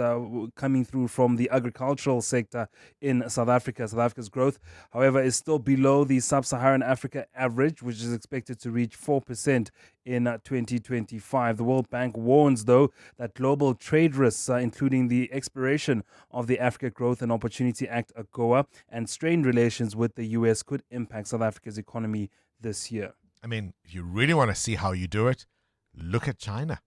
coming through from the agricultural sector in South Africa. South Africa's growth, however, is still below the sub-Saharan Africa average, which is expected to reach 4% in 2025. The World Bank warns, though, that global trade risks, including the expiration of the Africa Growth and Opportunity Act, AGOA, and strained relations with the US could impact South Africa's economy this year. I mean, if you really want to see how you do it, look at China.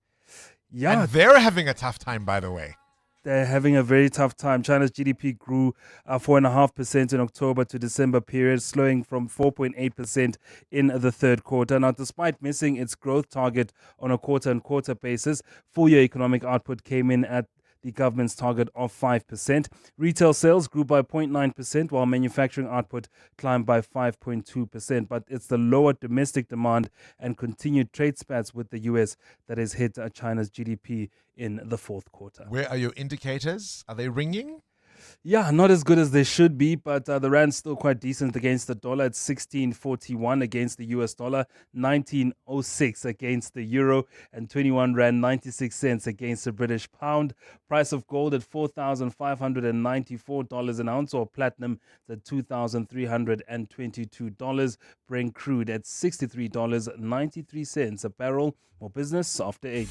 Yeah. And they're having a tough time, by the way. They're having a very tough time. China's GDP grew 4.5% in October to December period, slowing from 4.8% in the third quarter. Now, despite missing its growth target on a quarter-on-quarter basis, full-year economic output came in at the government's target of 5%. Retail sales grew by 0.9%, while manufacturing output climbed by 5.2%. But it's the lower domestic demand and continued trade spats with the US that has hit China's GDP in the fourth quarter. Where are your indicators? Are they ringing? Yeah, not as good as they should be, but the rand's still quite decent against the dollar. It's 16.41 against the US dollar, 19.06 against the euro, and 21 rand 96 cents against the British pound. Price of gold at $4,594 an ounce, or platinum at $2,322. Brent crude at $63.93 a barrel. More business after 8.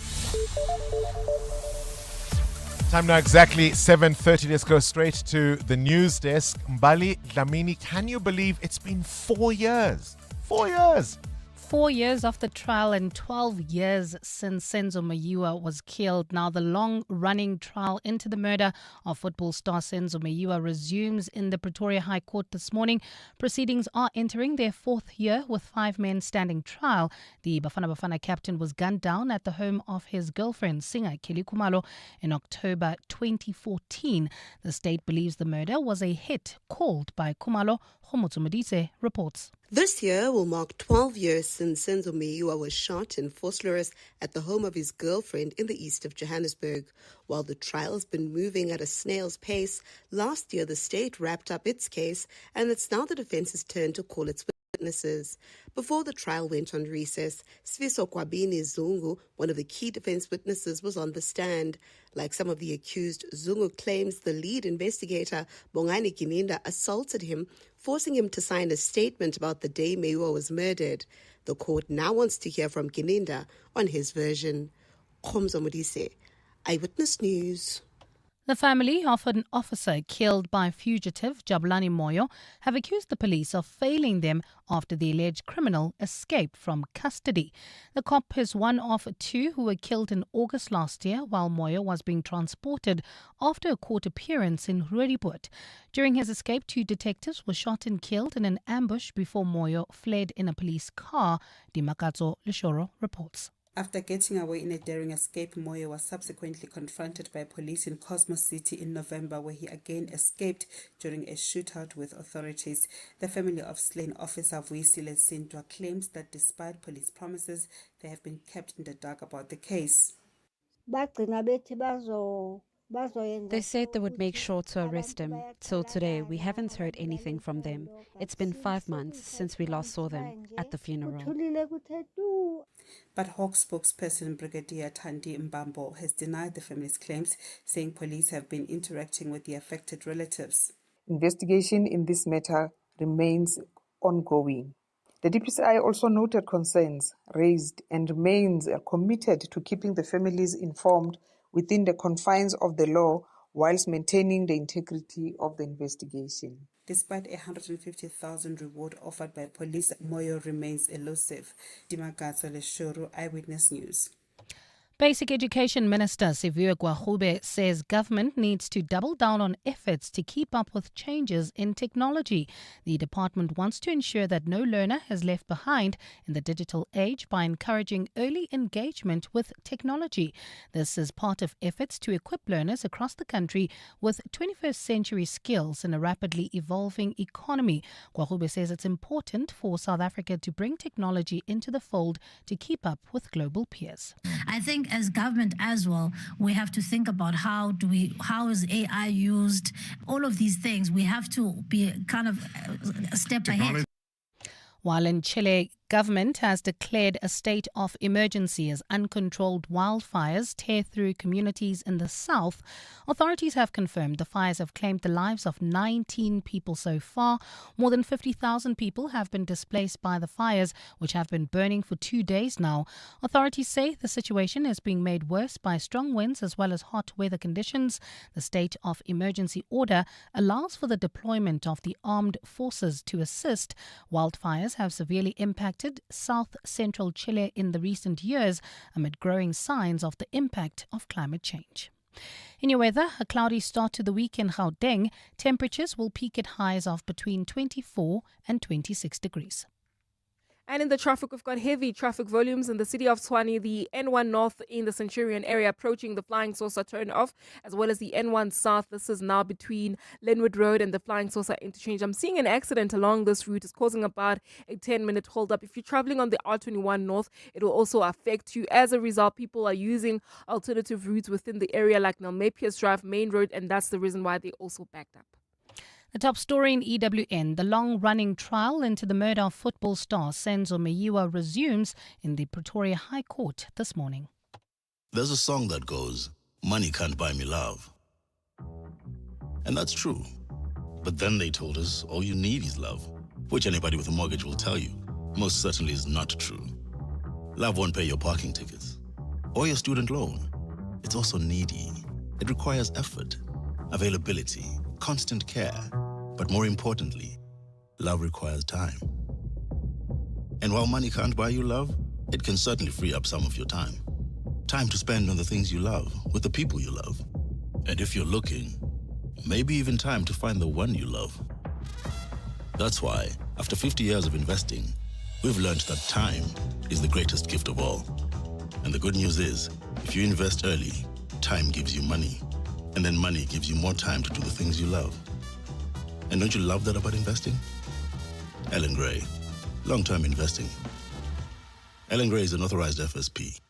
Time now exactly 7:30. Let's go straight to the news desk. Mbali Dlamini, can you believe it's been 4 years? 4 years! 4 years of the trial and 12 years since Senzo Meyiwa was killed. Now, the long-running trial into the murder of football star Senzo Meyiwa resumes in the Pretoria High Court this morning. Proceedings are entering their 4th year with 5 men standing trial. The Bafana Bafana captain was gunned down at the home of his girlfriend, singer Kelly Khumalo, in October 2014. The state believes the murder was a hit called by Khumalo. Khomotso Modise reports. This year will mark 12 years since Senzo Meyiwa was shot and forced arrest at the home of his girlfriend in the east of Johannesburg. While the trial has been moving at a snail's pace, last year the state wrapped up its case, and it's now the defence's turn to call its witnesses. Before the trial went on recess, Sifiso Kwabini Zungu, one of the key defense witnesses, was on the stand. Like some of the accused, Zungu claims the lead investigator, Bongani Bingwa, assaulted him, forcing him to sign a statement about the day Meyiwa was murdered. The court now wants to hear from Bingwa on his version. Khomzo Modise, Eyewitness News. The family of an officer killed by fugitive Jabulani Moyo have accused the police of failing them after the alleged criminal escaped from custody. The cop is one of 2 who were killed in August last year while Moyo was being transported after a court appearance in Roodepoort. During his escape, 2 detectives were shot and killed in an ambush before Moyo fled in a police car, Dimakatso Leshoro reports. After getting away in a daring escape, Moyo was subsequently confronted by police in Cosmos City in November, where he again escaped during a shootout with authorities. The family of slain officer Vuyisile Sintwa claims that despite police promises, they have been kept in the dark about the case. They said they would make sure to arrest him. Till today, we haven't heard anything from them. It's been 5 months since we last saw them at the funeral. But Hawk spokesperson Brigadier Thandi Mbambo has denied the family's claims, saying police have been interacting with the affected relatives. Investigation in this matter remains ongoing. The DPCI also noted concerns raised and remains committed to keeping the families informed within the confines of the law whilst maintaining the integrity of the investigation. Despite a 150,000 reward offered by police, Moyo remains elusive. Dimakaza Leshuru, Eyewitness News. Basic Education Minister Siviwe Gwahube says government needs to double down on efforts to keep up with changes in technology. The department wants to ensure that no learner is left behind in the digital age by encouraging early engagement with technology. This is part of efforts to equip learners across the country with 21st century skills in a rapidly evolving economy. Gwahube says it's important for South Africa to bring technology into the fold to keep up with global peers. I think as government as well, we have to think about how is AI used, all of these things. We have to be kind of a step ahead. While in Chile, government has declared a state of emergency as uncontrolled wildfires tear through communities in the south. Authorities have confirmed the fires have claimed the lives of 19 people so far. More than 50,000 people have been displaced by the fires, which have been burning for 2 days now. Authorities say the situation is being made worse by strong winds as well as hot weather conditions. The state of emergency order allows for the deployment of the armed forces to assist. Wildfires have severely impacted south-central Chile in the recent years amid growing signs of the impact of climate change. In your weather, a cloudy start to the week in Gauteng. Temperatures will peak at highs of between 24 and 26 degrees. And in the traffic, we've got heavy traffic volumes in the city of Tshwane, the N1 North in the Centurion area approaching the Flying Saucer turn-off, as well as the N1 South. This is now between Linwood Road and the Flying Saucer interchange. I'm seeing an accident along this route. It's causing about a 10-minute hold-up. If you're traveling on the R21 North, it will also affect you. As a result, people are using alternative routes within the area like Nalmepius Drive, Main Road, and that's the reason why they also backed up. The top story in EWN, the long-running trial into the murder of football star Senzo Meyiwa resumes in the Pretoria High Court this morning. There's a song that goes, "Money can't buy me love." And that's true. But then they told us all you need is love, which anybody with a mortgage will tell you most certainly is not true. Love won't pay your parking tickets or your student loan. It's also needy. It requires effort, availability, constant care, but more importantly, love requires time. And while money can't buy you love, it can certainly free up some of your time. Time to spend on the things you love, with the people you love. And if you're looking, maybe even time to find the one you love. That's why, after 50 years of investing, we've learned that time is the greatest gift of all. And the good news is, if you invest early, time gives you money. And then money gives you more time to do the things you love. And don't you love that about investing? Ellen Gray, long-term investing. Ellen Gray is an authorized FSP.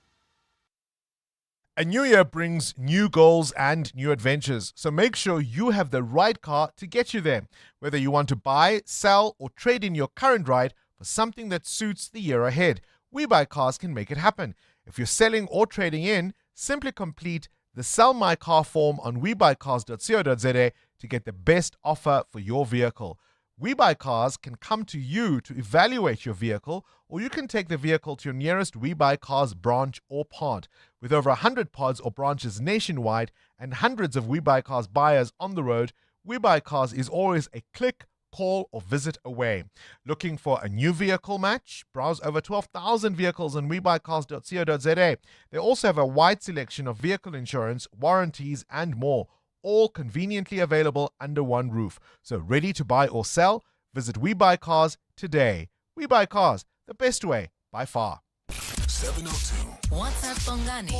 A new year brings new goals and new adventures, so make sure you have the right car to get you there. Whether you want to buy, sell, or trade in your current ride for something that suits the year ahead, We Buy Cars can make it happen. If you're selling or trading in, simply complete the Sell My Car form on webuycars.co.za to get the best offer for your vehicle. We Buy Cars can come to you to evaluate your vehicle, or you can take the vehicle to your nearest We Buy Cars branch or pod. With over 100 pods or branches nationwide and hundreds of We Buy Cars buyers on the road, We Buy Cars is always a click, call, or visit away. Looking for a new vehicle match? Browse over 12,000 vehicles on webuycars.co.za. They also have a wide selection of vehicle insurance, warranties, and more, all conveniently available under one roof. So ready to buy or sell? Visit We Buy Cars today. We Buy Cars, the best way by far. 702. WhatsApp Bongani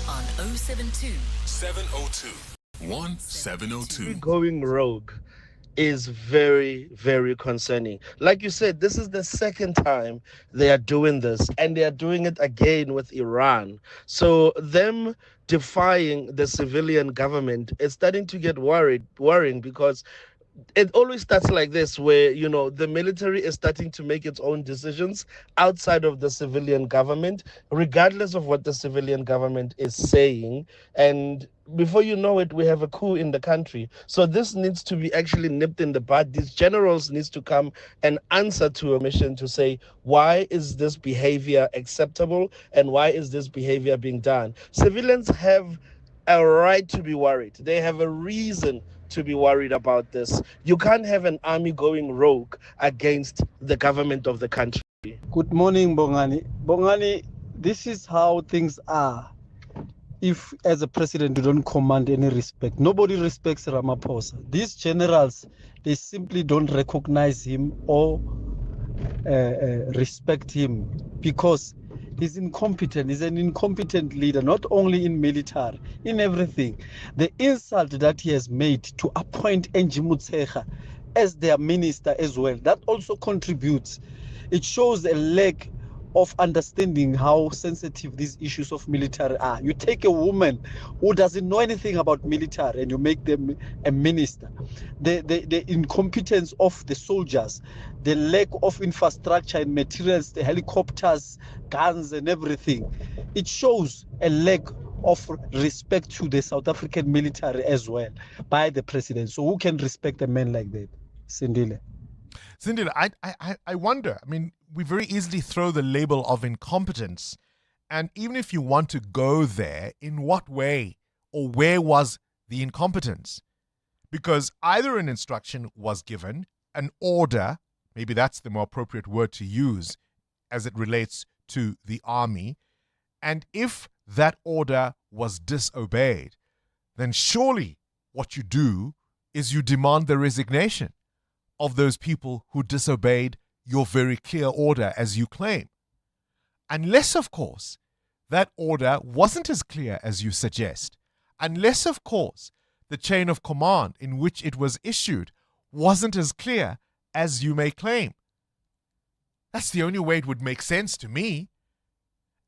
on 072 702 1702. Going rogue is very, very concerning. Like you said, this is the second time they are doing this, and they are doing it again with Iran. So them defying the civilian government is starting to get worrying, because it always starts like this, where, you know, the military is starting to make its own decisions outside of the civilian government, regardless of what the civilian government is saying. And before you know it, we have a coup in the country. So this needs to be actually nipped in the bud. These generals needs to come and answer to a mission to say, why is this behavior acceptable and why is this behavior being done? Civilians have a right to be worried. They have a reason to be worried about this. You can't have an army going rogue against the government of the country. Good morning, Bongani. Bongani, this is how things are. If, as a president, you don't command any respect, nobody respects Ramaphosa. These generals, they simply don't recognize him or respect him, because he's incompetent. He's an incompetent leader, not only in military, in everything. The insult that he has made to appoint Angie Motshekga as their minister as well, that also contributes. It shows a lack of understanding how sensitive these issues of military are. You take a woman who doesn't know anything about military and you make them a minister. The incompetence of the soldiers, the lack of infrastructure and materials, the helicopters, guns and everything. It shows a lack of respect to the South African military as well by the president. So who can respect a man like that? Sindile, I wonder. I mean, we very easily throw the label of incompetence. And even if you want to go there, in what way or where was the incompetence? Because either an instruction was given, an order, maybe that's the more appropriate word to use as it relates to the army, and if that order was disobeyed, then surely what you do is you demand the resignation of those people who disobeyed your very clear order, as you claim. Unless, of course, that order wasn't as clear as you suggest. Unless, of course, the chain of command in which it was issued wasn't as clear as you may claim. That's the only way it would make sense to me.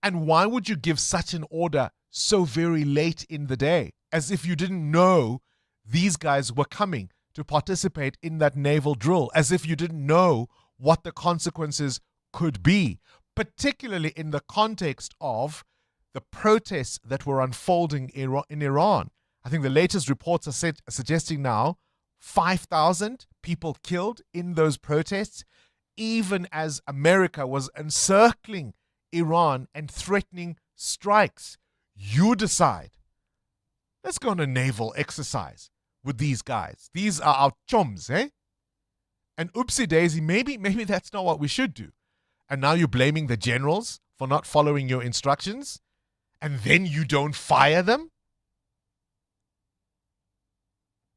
And why would you give such an order so very late in the day, as if you didn't know these guys were coming to participate in that naval drill, as if you didn't know what the consequences could be, particularly in the context of the protests that were unfolding in Iran? I think the latest reports are suggesting now 5,000 people killed in those protests, even as America was encircling Iran and threatening strikes. You decide, let's go on a naval exercise with these guys. These are our chums, eh? And oopsie daisy, maybe that's not what we should do. And now you're blaming the generals for not following your instructions, and then you don't fire them?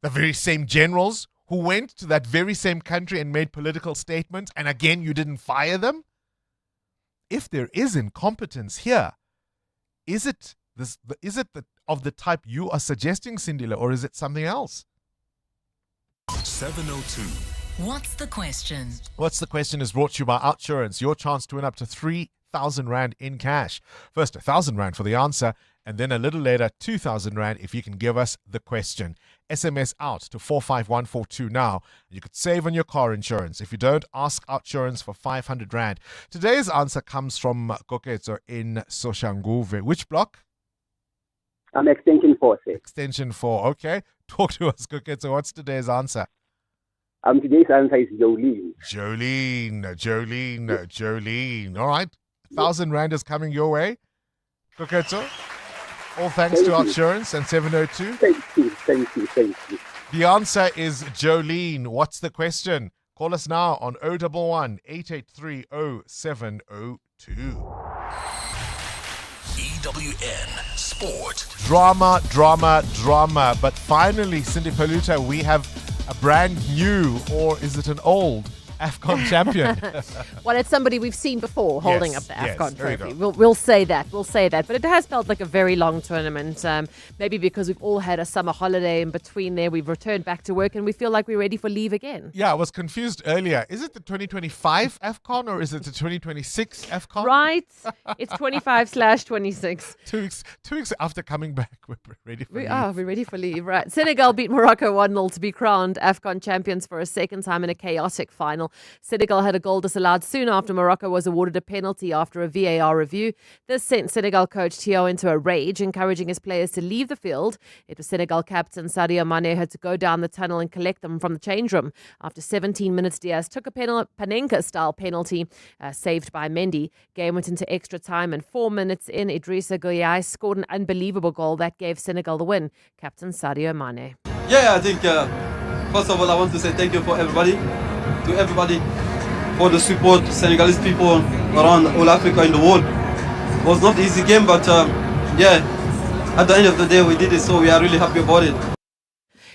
The very same generals who went to that very same country and made political statements, and again you didn't fire them? If there is incompetence here, is it of the type you are suggesting, Sindile, or is it something else? 702. What's the question? What's the question is brought to you by Outsurance. Your chance to win up to 3,000 Rand in cash. First, 1,000 Rand for the answer, and then a little later, 2,000 Rand if you can give us the question. SMS out to 45142 now. You could save on your car insurance. If you don't, ask Outsurance for 500 Rand. Today's answer comes from Koketso in Soshanguve. Which block? I'm Extension 4, sir. Extension 4, okay. Talk to us, Koketso. What's today's answer? Today's answer is Jolene. Jolene. All right. 1,000 Rand is coming your way. Koketso. All thanks to Outsurance and 702. Thank you. The answer is Jolene. What's the question? Call us now on 011 883 0702. EWN Sport. Drama. But finally, Cindy Paluta, we have a brand new, or is it an old, AFCON champion. Well, it's somebody we've seen before holding Yes, up the yes, AFCON there you trophy. go. We'll say that. We'll say that. But it has felt like a very long tournament. Maybe because we've all had a summer holiday in between there. We've returned back to work and we feel like we're ready for leave again. Yeah, I was confused earlier. Is it the 2025 AFCON or is it the 2026 AFCON? Right. It's 25/26. 2 weeks after coming back, we're ready for leave. We're ready for leave, right. Senegal beat Morocco 1-0 to be crowned AFCON champions for a second time in a chaotic final. Senegal had a goal disallowed soon after Morocco was awarded a penalty after a VAR review. This sent Senegal coach Thio into a rage, encouraging his players to leave the field. It was Senegal captain Sadio Mane who had to go down the tunnel and collect them from the change room. After 17 minutes, Diaz took a Panenka-style penalty saved by Mendy. Game went into extra time and 4 minutes in, Idrissa Gueye scored an unbelievable goal that gave Senegal the win. Captain Sadio Mane. Yeah, I think first of all I want to say thank you for everybody, for the support, Senegalese people around all Africa in the world. It was not an easy game, but at the end of the day we did it, so we are really happy about it.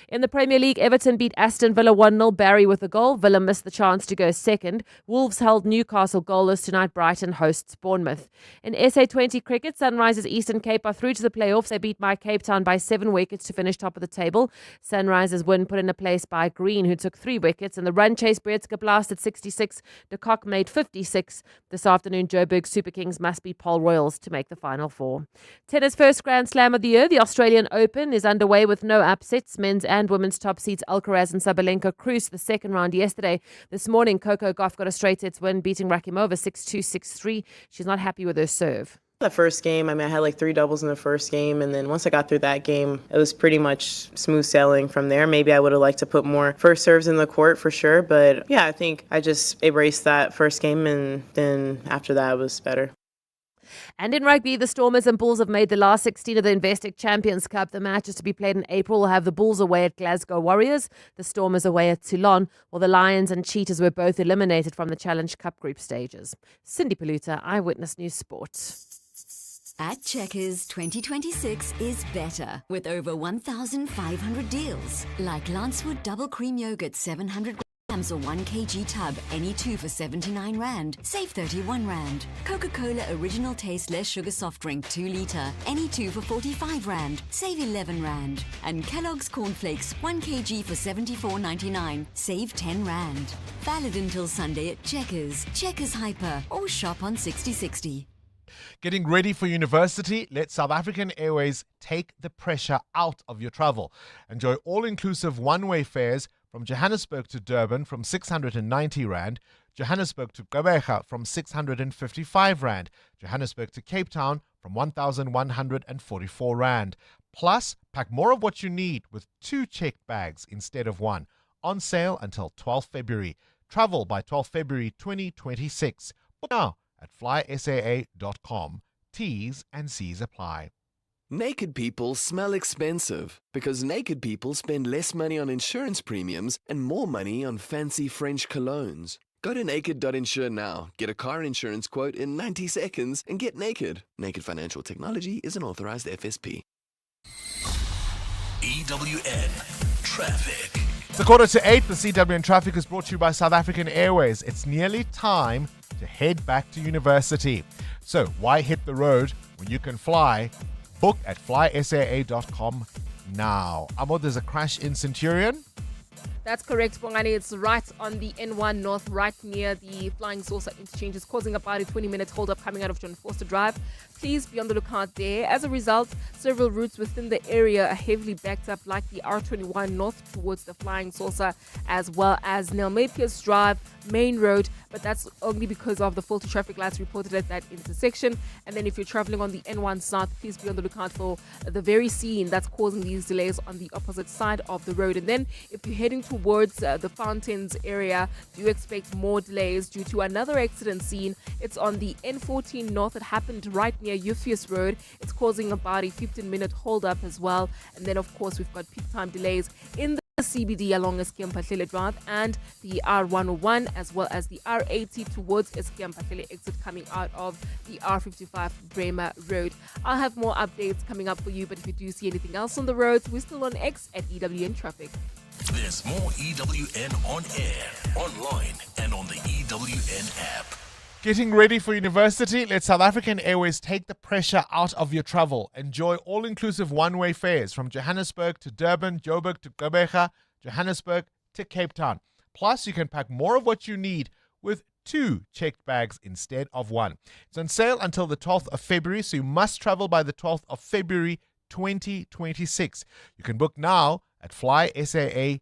In the Premier League, Everton beat Aston Villa 1-0. Barry with a goal. Villa missed the chance to go second. Wolves held Newcastle goalless tonight. Brighton hosts Bournemouth. In SA20 cricket, Sunrisers Eastern Cape are through to the playoffs. They beat my Cape Town by 7 wickets to finish top of the table. Sunrisers win put in a place by Green, who took 3 wickets. And the run chase, Breedske blasted 66. De Kock made 56. This afternoon, Joburg Super Kings must beat Paul Royals to make the final 4. Tennis first Grand Slam of the year. The Australian Open is underway with no upsets. Men's and women's top seeds Alcaraz and Sabalenka cruised the second round yesterday. This morning, Coco Gauff got a straight sets win, beating Rakimova 6-2, 6-3. She's not happy with her serve. The first game, I had like 3 doubles in the first game, and then once I got through that game, it was pretty much smooth sailing from there. Maybe I would have liked to put more first serves in the court for sure, but yeah, I think I just erased that first game, and then after that it was better. And in rugby, the Stormers and Bulls have made the last 16 of the Investec Champions Cup. The match is to be played in April. We'll have the Bulls away at Glasgow Warriors, the Stormers away at Toulon, while the Lions and Cheetahs were both eliminated from the Challenge Cup group stages. Cindy Paluta, Eyewitness News Sport. At Checkers, 2026 is better with over 1,500 deals. Like Lancewood Double Cream Yogurt 700 grams or 1 kg tub, any 2 for 79 Rand, save 31 Rand. Coca-Cola Original Taste Less Sugar Soft Drink 2 litre, any 2 for 45 Rand, save 11 Rand. And Kellogg's Cornflakes 1 kg for 74.99, save 10 Rand. Valid until Sunday at Checkers, Checkers Hyper, or shop on 6060. Getting ready for university? Let South African Airways take the pressure out of your travel. Enjoy all-inclusive one-way fares from Johannesburg to Durban from 690 Rand, Johannesburg to Gqeberha from 655 Rand, Johannesburg to Cape Town from 1,144 Rand. Plus, pack more of what you need with 2 checked bags instead of 1. On sale until 12 February. Travel by 12 February 2026. Book now at flysaa.com. T's and C's apply. Naked people smell expensive because naked people spend less money on insurance premiums and more money on fancy French colognes. Go to naked.insure now, get a car insurance quote in 90 seconds, and get naked. Naked Financial Technology is an authorized FSP. EWN Traffic. It's 7:45. The CWN Traffic is brought to you by South African Airways. It's nearly time to head back to university. So why hit the road when you can fly? Book at flysaa.com now. Amo, there's a crash in Centurion. That's correct, Bongani. It's right on the N1 North, right near the Flying Saucer interchange. It's causing about a 20-minute hold-up coming out of John Forster Drive. Please be on the lookout there. As a result, several routes within the area are heavily backed up, like the R21 North towards the Flying Saucer, as well as Nelmapius Drive, Main Road, but that's only because of the faulty traffic lights reported at that intersection. And then if you're traveling on the N1 South, please be on the lookout for the very scene that's causing these delays on the opposite side of the road. And then if you're heading towards the Fountains area, do expect more delays due to another accident scene. It's on the N14 North. It happened right near Euphues Road. It's causing about a 15-minute hold-up as well. And then, of course, we've got peak time delays in the CBD along Eskiem-Patlele Drive and the R101, as well as the R80 towards Eskiem-Patlele exit coming out of the R55 Bremer Road. I'll have more updates coming up for you, but if you do see anything else on the roads, we're still on X at EWN Traffic. There's more EWN on air, online, and and on the EWN app. Getting ready for university? Let South African Airways take the pressure out of your travel. Enjoy all-inclusive one-way fares from Johannesburg to Durban, Joburg to Gqeberha, Johannesburg to Cape Town. Plus, you can pack more of what you need with 2 checked bags instead of 1. It's on sale until the 12th of February, so you must travel by the 12th of February 2026. You can book now at flysaa.com.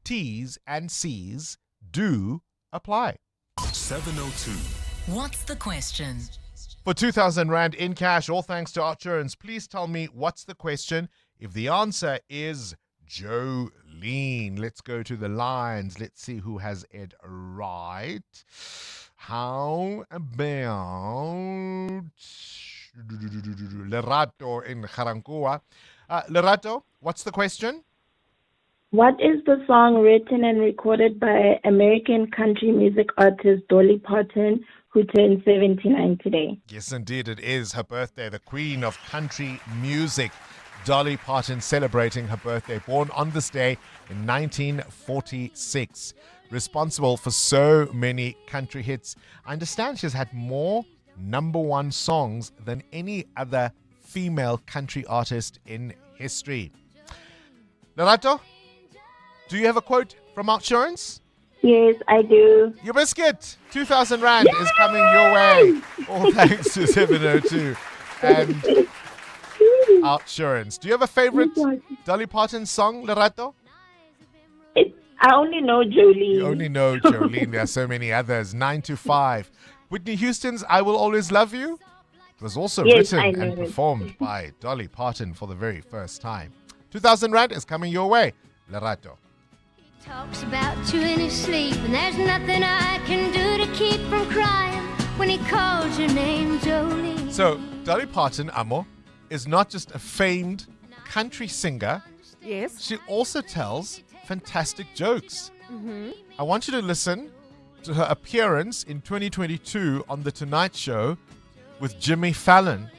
T's and C's do apply. 702. What's the question? For 2,000 Rand in cash, all thanks to Outsurance, please tell me what's the question. If the answer is Jolene, let's go to the lines. Let's see who has it right. How about Lerato in Garankuwa? Lerato, what's the question? What is the song written and recorded by American country music artist Dolly Parton, who turned 79 today? Yes, indeed, it is her birthday, the queen of country music, Dolly Parton, celebrating her birthday, born on this day in 1946. Responsible for so many country hits. I understand she's had more #1 songs than any other female country artist in history. Lerato, do you have a quote from Outsurance? Yes, I do. Your biscuit, 2,000 Rand is coming your way. All thanks to 702 and Outsurance. Do you have a favorite Dolly Parton song, Lerato? I only know Jolene. You only know Jolene. There are so many others. 9 to 5. Whitney Houston's I Will Always Love You was also written and performed by Dolly Parton for the very first time. 2,000 Rand is coming your way, Lerato. Talks about you in his sleep, and there's nothing I can do to keep from crying when he calls your name, Jolene. So, Dolly Parton, Amo, is not just a famed country singer. Yes. She also tells fantastic jokes. Mm-hmm. I want you to listen to her appearance in 2022 on The Tonight Show with Jimmy Fallon,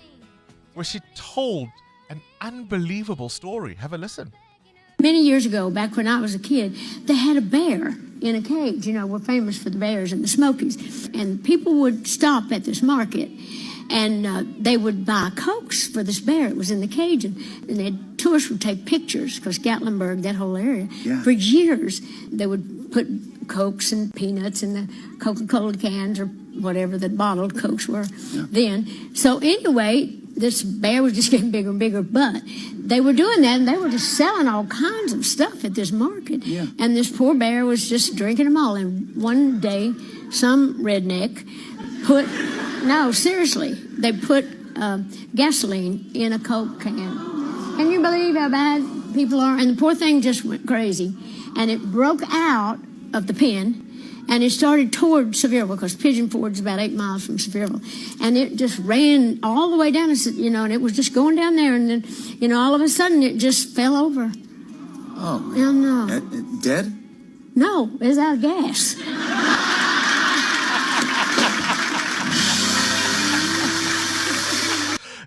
where she told an unbelievable story. Have a listen. Many years ago, back when I was a kid, they had a bear in a cage. You know, we're famous for the bears in the Smokies. And people would stop at this market, and they would buy Cokes for this bear. It was in the cage, and tourists would take pictures, because Gatlinburg, that whole area, for years, they would put Cokes and peanuts in the Coca-Cola cans or whatever the bottled Cokes were then. So anyway, this bear was just getting bigger and bigger, but they were doing that, and they were just selling all kinds of stuff at this market. Yeah. And this poor bear was just drinking them all. And one day, some redneck no, seriously, they put gasoline in a Coke can. Can you believe how bad people are? And the poor thing just went crazy. And it broke out of the pen, and it started toward Sevierville, because Pigeon Ford's about 8 miles from Sevierville. And it just ran all the way down, and it was just going down there. And then, all of a sudden, it just fell over. Oh. Yeah, no. Dead? No, it was out of gas.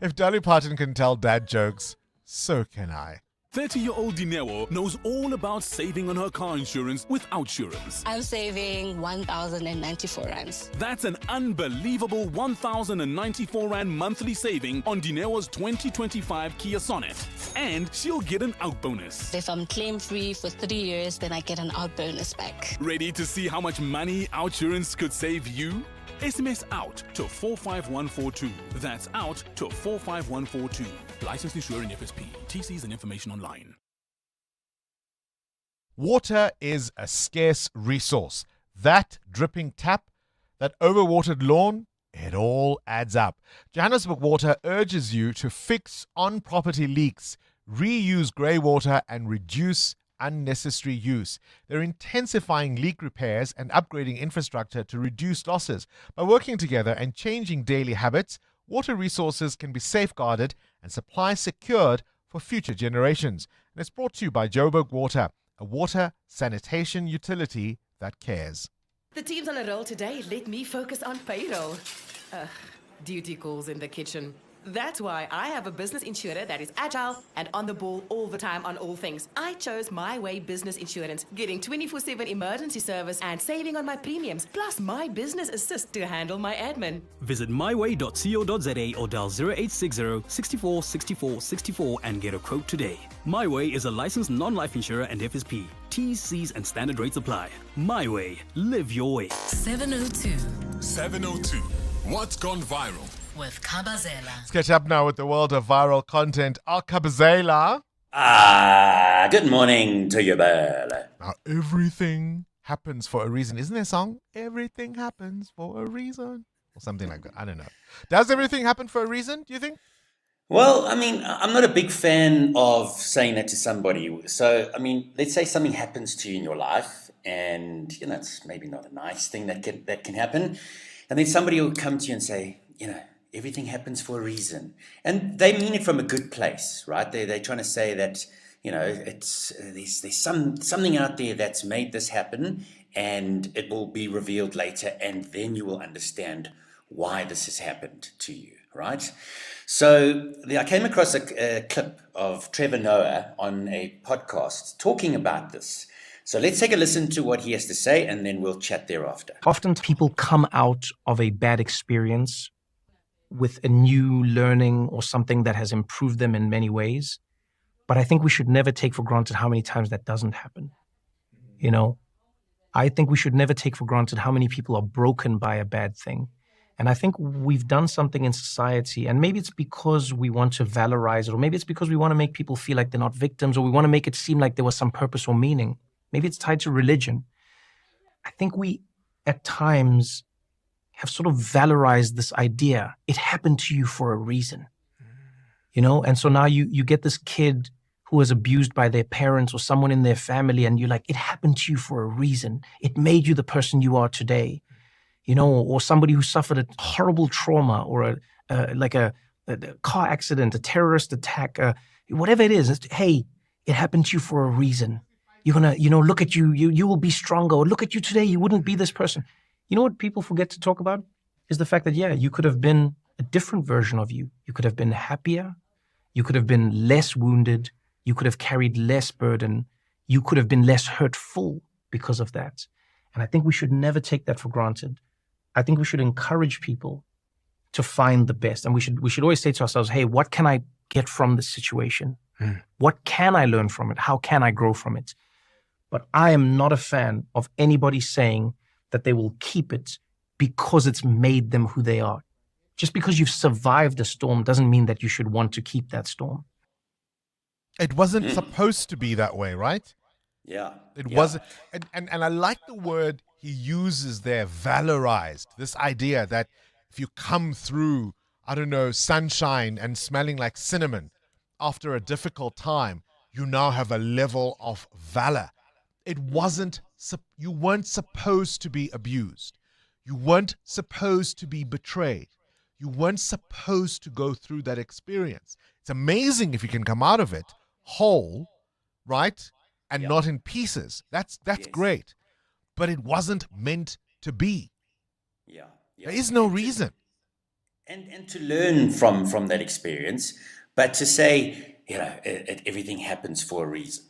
If Dolly Parton can tell dad jokes, so can I. 30-year-old Dineo knows all about saving on her car insurance with Outsurance. I'm saving 1,094 rands. That's an unbelievable 1,094 Rand monthly saving on Dineo's 2025 Kia Sonet. And she'll get an out bonus. If I'm claim-free for 3 years, then I get an out bonus back. Ready to see how much money Outsurance could save you? SMS out to 45142. That's out to 45142. Licensed insurer in FSP. TCs and information online. Water is a scarce resource. That dripping tap, that overwatered lawn, it all adds up. Johannesburg Water urges you to fix on-property leaks, reuse grey water, and reduce unnecessary use. They're intensifying leak repairs and upgrading infrastructure to reduce losses. By working together and changing daily habits, water resources can be safeguarded and supply secured for future generations. And it's brought to you by Joburg Water, a water sanitation utility that cares. The team's on a roll today. Let me focus on payroll. Duty calls in the kitchen. That's why I have a business insurer that is agile and on the ball all the time on all things. I chose My Way Business Insurance, getting 24/7 emergency service and saving on my premiums, plus my business assist to handle my admin. Visit myway.co.za or dial 0860 64 64 64 and get a quote today. My Way is a licensed non-life insurer and FSP. T's, C's and standard rates apply. My Way. Live your way. 702 702. What's gone viral? with Kabazela. Let's catch up now with the world of viral content. Kabazela. Good morning to you, Bill. Now, everything happens for a reason. Isn't there a song? Everything happens for a reason. Or something like that. I don't know. Does everything happen for a reason, do you think? Well, I mean, I'm not a big fan of saying that to somebody. So, I mean, let's say something happens to you in your life and, you know, it's maybe not a nice thing that can happen. And then somebody will come to you and say, you know, everything happens for a reason. And they mean it from a good place, right? They're trying to say that, you know, it's there's something out there that's made this happen and it will be revealed later and then you will understand why this has happened to you, right? So I came across a clip of Trevor Noah on a podcast talking about this. So let's take a listen to what he has to say and then we'll chat thereafter. Often people come out of a bad experience with a new learning or something that has improved them in many ways. But I think we should never take for granted how many times that doesn't happen. You know, I think we should never take for granted how many people are broken by a bad thing. And I think we've done something in society, and maybe it's because we want to valorize it, or maybe it's because we want to make people feel like they're not victims, or we want to make it seem like there was some purpose or meaning. Maybe it's tied to religion. I think we, at times, have sort of valorized this idea. It happened to you for a reason. You know, and so now you get this kid who was abused by their parents or someone in their family, and you're like, it happened to you for a reason. It made you the person you are today. You know, or somebody who suffered a horrible trauma or a car accident, a terrorist attack, whatever it is. Hey, it happened to you for a reason. You're gonna, you know, look at you. You will be stronger. Or look at you today. You wouldn't be this person. You know what people forget to talk about is the fact that, yeah, you could have been a different version of you. You could have been happier. You could have been less wounded. You could have carried less burden. You could have been less hurtful because of that. And I think we should never take that for granted. I think we should encourage people to find the best. And we should always say to ourselves, hey, what can I get from this situation? What can I learn from it? How can I grow from it? But I am not a fan of anybody saying that they will keep it because it's made them who they are. Just because you've survived a storm doesn't mean that you should want to keep that storm. It wasn't supposed to be that way, right? Yeah. It wasn't. And I like the word he uses there, valorized. This idea that if you come through, I don't know, sunshine and smelling like cinnamon after a difficult time, you now have a level of valor. It wasn't, you weren't supposed to be abused. You weren't supposed to be betrayed. You weren't supposed to go through that experience. It's amazing if you can come out of it whole, right? And not in pieces. That's great. But it wasn't meant to be. Yeah. There is no reason. And to learn from that experience, but to say, you know, everything happens for a reason.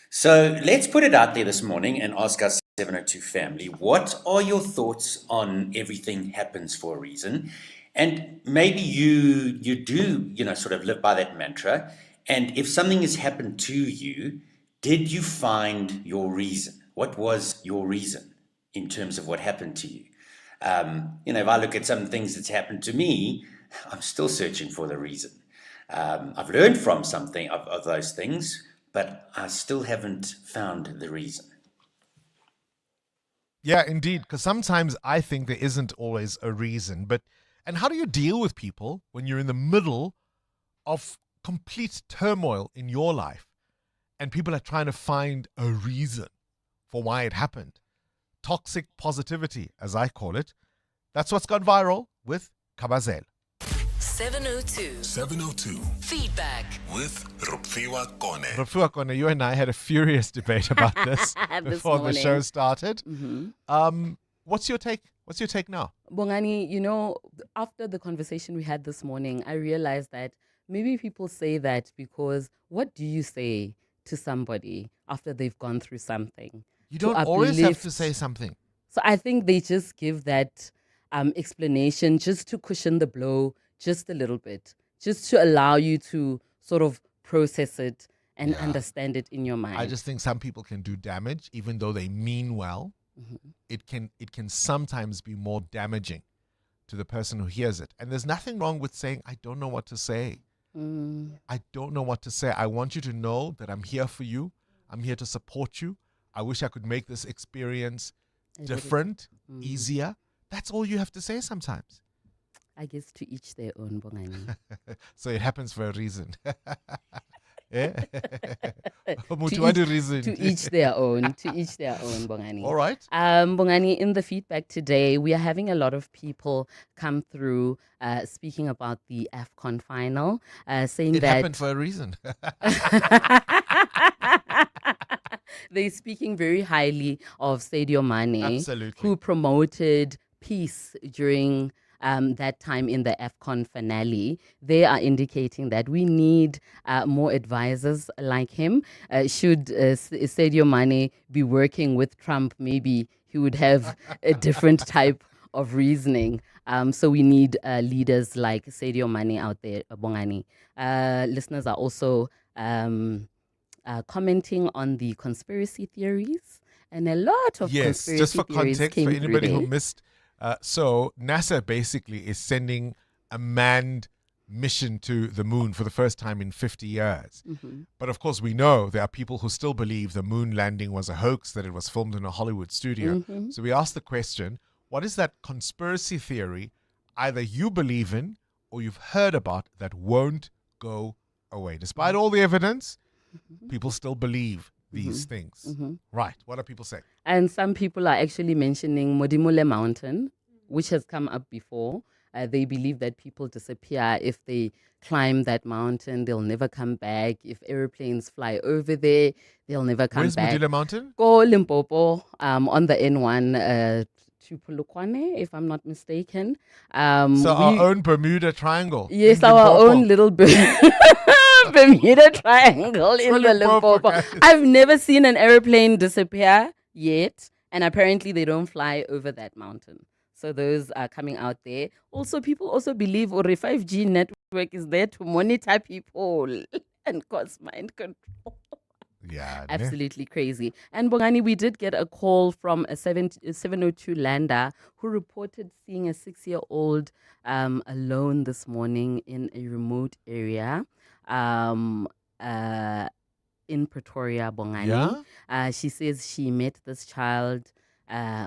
So let's put it out there this morning and ask our 702 family, what are your thoughts on everything happens for a reason? And maybe you do, you know, sort of live by that mantra. And if something has happened to you, did you find your reason? What was your reason in terms of what happened to you? You know, if I look at some things that's happened to me, I'm still searching for the reason. I've learned from something of those things, but I still haven't found the reason. Yeah, indeed, because sometimes I think there isn't always a reason. And how do you deal with people when you're in the middle of complete turmoil in your life and people are trying to find a reason for why it happened? Toxic positivity, as I call it. That's what's gone viral with Kabazela. 702. 702. Feedback. With Rupfiwa Kone. Rupfiwa Kone, you and I had a furious debate about this before the show started. What's your take? What's your take now? Bongani, you know, after the conversation we had this morning, I realized that maybe people say that because what do you say to somebody after they've gone through something? You To don't always have to uplift. say something. So I think they just give that explanation just to cushion the blow just a little bit, just to allow you to sort of process it and understand it in your mind. I just think some people can do damage, even though they mean well. It can sometimes be more damaging to the person who hears it. And there's nothing wrong with saying, I don't know what to say. I don't know what to say. I want you to know that I'm here for you. I'm here to support you. I wish I could make this experience different, easier. That's all you have to say sometimes. I guess to each their own, Bongani. So it happens for a reason. Yeah. To each their own. To each their own, Bongani. All right. Bongani, in the feedback today, we are having a lot of people come through speaking about the AFCON final, saying It that happened for a reason. they're speaking very highly of Sadio Mane, Absolutely. who promoted peace during that time in the AFCON finale. They are indicating that we need more advisors like him. Should Sadio Mane be working with Trump, maybe he would have a different type of reasoning. So we need leaders like Sadio Mane out there, Bongani. Listeners are also commenting on the conspiracy theories, and a lot of conspiracy just for theories context, came for anybody through who there. missed, so NASA basically is sending a manned mission to the moon for the first time in 50 years. But of course, we know there are people who still believe the moon landing was a hoax, that it was filmed in a Hollywood studio. So we asked the question, what is that conspiracy theory either you believe in or you've heard about that won't go away? Despite all the evidence, people still believe these things. Right. What are people saying? And some people are actually mentioning Modimo Mountain, which has come up before. They believe that people disappear if they climb that mountain. They'll never come back. If airplanes fly over there, they'll never come Where's back. Modimo Mountain? Go Limpopo, on the N1 to Polokwane, if I'm not mistaken. So our own Bermuda Triangle. Yes, in our Limpopo. own little Bermuda Triangle in the Limpopo. I've never seen an airplane disappear yet, and apparently they don't fly over that mountain. So those are coming out there. Also, people also believe or 5G network is there to monitor people and cause mind control. Yeah, Absolutely crazy. And Bongani, we did get a call from a 702 lander who reported seeing a 6-year-old alone this morning in a remote area in Pretoria, Bongani. She says she met this child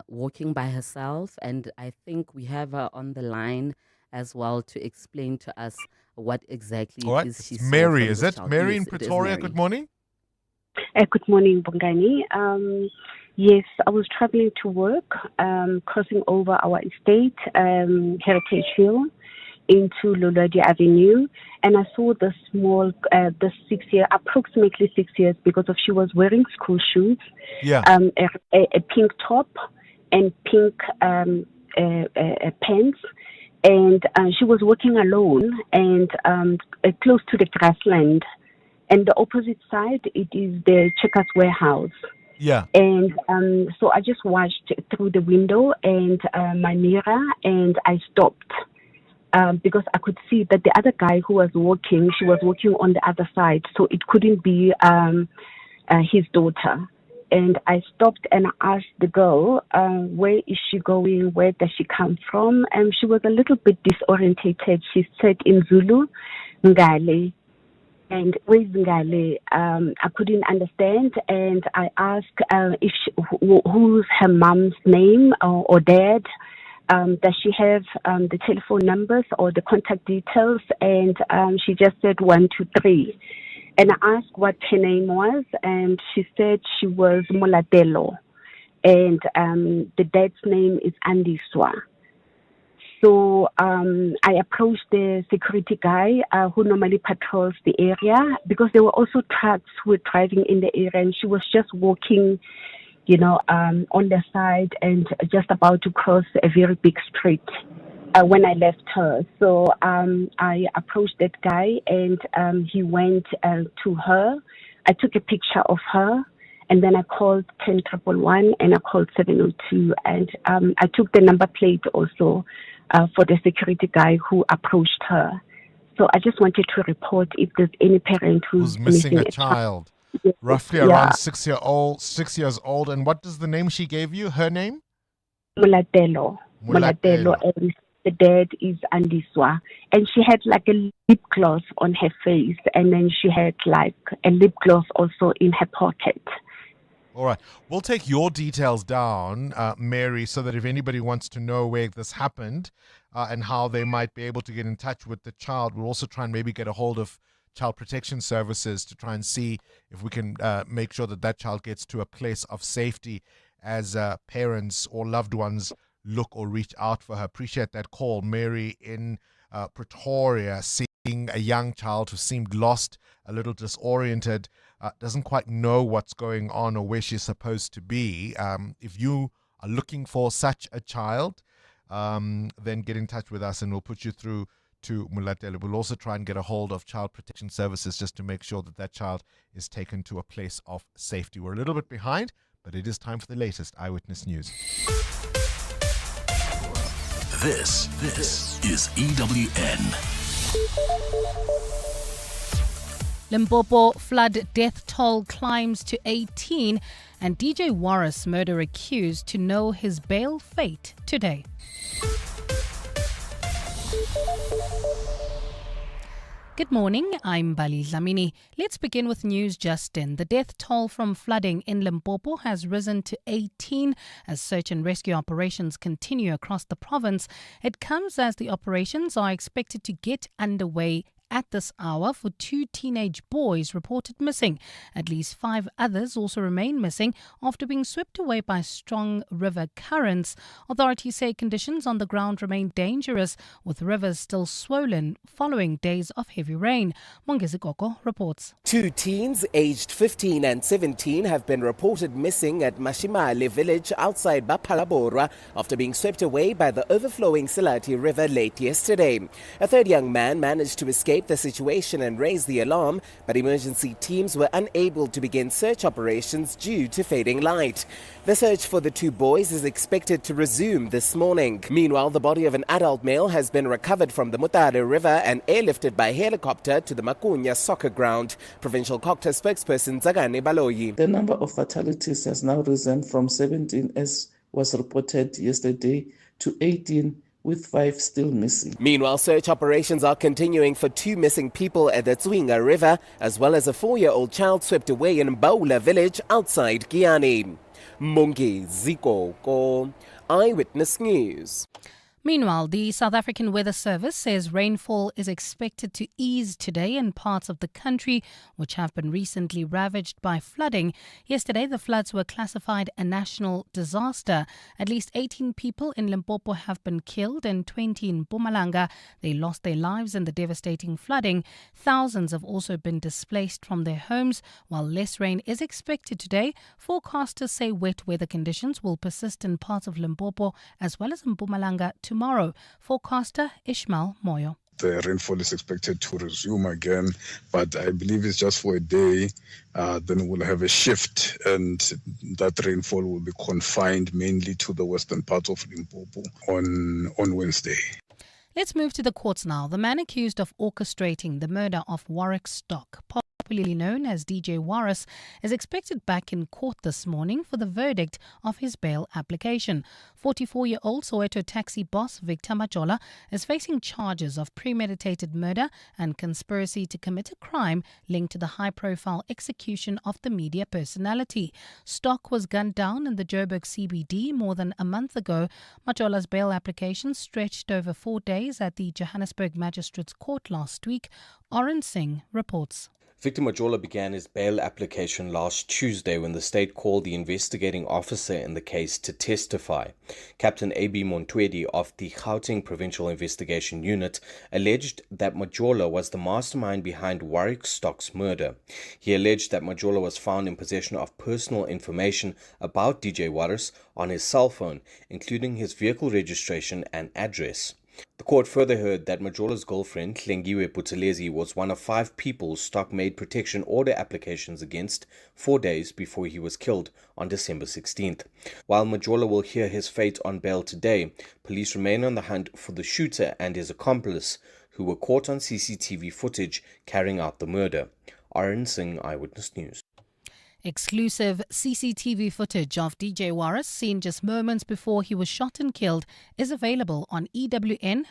walking by herself, and I think we have her on the line as well to explain to us what exactly All right. it is she It's saw Mary, from is this it? child. Mary Yes, in it is Pretoria, Mary. good morning. Good morning, Bongani. Yes, I was traveling to work, crossing over our estate, Heritage Hill, into Lolodi Avenue, and I saw the small, the 6-year, approximately 6 years, because of she was wearing school shoes, a pink top and pink pants, and she was walking alone and close to the grassland. And the opposite side, it is the Checkers warehouse. Yeah. And so I just watched through the window and my mirror, and I stopped because I could see that the other guy who was walking, she was walking on the other side, so it couldn't be his daughter. And I stopped and I asked the girl, where is she going? Where does she come from? And she was a little bit disorientated. She said in Zulu, Ngale. And where's Ngale? I couldn't understand, and I asked if who's her mom's name or dad. Does she have the telephone numbers or the contact details? And she just said 1, 2, 3. And I asked what her name was, and she said she was Molatelo, and the dad's name is Andiswa. So I approached the security guy who normally patrols the area, because there were also trucks who were driving in the area, and she was just walking on the side and just about to cross a very big street when I left her. So I approached that guy and he went to her. I took a picture of her and then I called 10111 and I called 702 and I took the number plate also for the security guy who approached her. So I just wanted to report if there's any parent who's missing a child. Roughly Yeah. around 6 years old. And what is the name she gave you? Her name? Mulatelo. And the dad is Andiswa. And she had like a lip gloss on her face. And then she had like a lip gloss also in her pocket. All right. We'll take your details down, Mary, so that if anybody wants to know where this happened and how they might be able to get in touch with the child, we'll also try and maybe get a hold of Child Protection Services to try and see if we can make sure that that child gets to a place of safety as parents or loved ones look or reach out for her. Appreciate that call. Mary in Pretoria, seeing a young child who seemed lost, a little disoriented, doesn't quite know what's going on or where she's supposed to be. If you are looking for such a child, then get in touch with us and we'll put you through to Mulatelo. We'll also try and get a hold of Child Protection Services just to make sure that that child is taken to a place of safety. We're a little bit behind, but it is time for the latest Eyewitness News. This is EWN. Limpopo flood death toll climbs to 18 and DJ Warris murder accused to know his bail fate today. Good morning, I'm Bali Dlamini. Let's begin with news just in. The death toll from flooding in Limpopo has risen to 18 as search and rescue operations continue across the province. It comes as the operations are expected to get underway at this hour for 2 teenage boys reported missing. At least 5 others also remain missing after being swept away by strong river currents. Authorities say conditions on the ground remain dangerous, with rivers still swollen following days of heavy rain. Mongezi Koko reports. 2 teens aged 15 and 17 have been reported missing at Mashimale village outside Bapalaborwa after being swept away by the overflowing Silati River late yesterday. A third young man managed to escape the situation and raise the alarm, but emergency teams were unable to begin search operations due to fading light. The search for the 2 boys is expected to resume this morning. Meanwhile, the body of an adult male has been recovered from the Mutare River and airlifted by helicopter to the Makunya soccer ground. Provincial Cocta spokesperson Zagane Baloyi. The number of fatalities has now risen from 17 as was reported yesterday to 18, with 5 still missing. Meanwhile, search operations are continuing for 2 missing people at the Zwinga River, as well as a 4-year-old child swept away in Mbaula village outside Giani. Mongezi Koko, Eyewitness News. Meanwhile, the South African Weather Service says rainfall is expected to ease today in parts of the country which have been recently ravaged by flooding. Yesterday, the floods were classified a national disaster. At least 18 people in Limpopo have been killed and 20 in Mpumalanga. They lost their lives in the devastating flooding. Thousands have also been displaced from their homes. While less rain is expected today, forecasters say wet weather conditions will persist in parts of Limpopo as well as in Mpumalanga tomorrow. Forecaster Ishmael Moyo. The rainfall is expected to resume again, but I believe it's just for a day. Then we'll have a shift, and that rainfall will be confined mainly to the western part of Limpopo on Wednesday. Let's move to the courts now. The man accused of orchestrating the murder of Warwick Stock, popularly known as DJ Warris, is expected back in court this morning for the verdict of his bail application. 44-year-old Soweto taxi boss Victor Majola is facing charges of premeditated murder and conspiracy to commit a crime linked to the high-profile execution of the media personality. Stock was gunned down in the Joburg CBD more than a month ago. Majola's bail application stretched over 4 days at the Johannesburg Magistrates Court last week. Oren Singh reports. Victor Majola began his bail application last Tuesday when the state called the investigating officer in the case to testify. Captain A.B. Montwedi of the Gauteng Provincial Investigation Unit alleged that Majola was the mastermind behind Warwick Stock's murder. He alleged that Majola was found in possession of personal information about DJ Wallace on his cell phone, including his vehicle registration and address. The court further heard that Majola's girlfriend, Hlengiwe Buthelezi, was one of 5 people Stock made protection order applications against 4 days before he was killed on December 16th. While Majola will hear his fate on bail today, police remain on the hunt for the shooter and his accomplice, who were caught on CCTV footage carrying out the murder. Arun Singh, Eyewitness News. Exclusive CCTV footage of DJ Wallace, seen just moments before he was shot and killed, is available on ewn.co.za.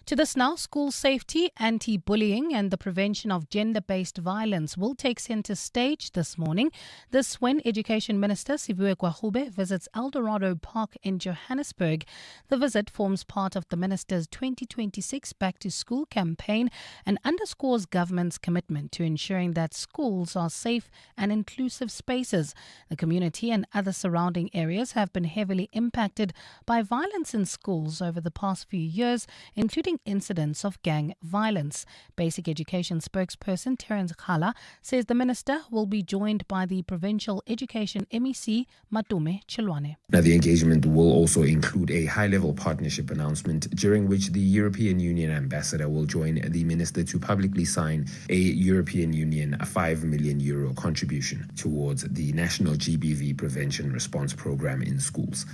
To this now, school safety, anti-bullying and the prevention of gender-based violence will take centre stage this morning. This when Education Minister Siviwe Gwarube visits Eldorado Park in Johannesburg. The visit forms part of the Minister's 2026 Back to School campaign and underscores government's commitment to ensuring that schools are safe and inclusive spaces. The community and other surrounding areas have been heavily impacted by violence in schools over the past few years, including incidents of gang violence. Basic Education spokesperson Terence Khala says the minister will be joined by the Provincial Education MEC Matume Chilwane. Now, the engagement will also include a high-level partnership announcement during which the European Union ambassador will join the minister to publicly sign a European Union €5 million contribution towards the National GBV Prevention Response Program in schools.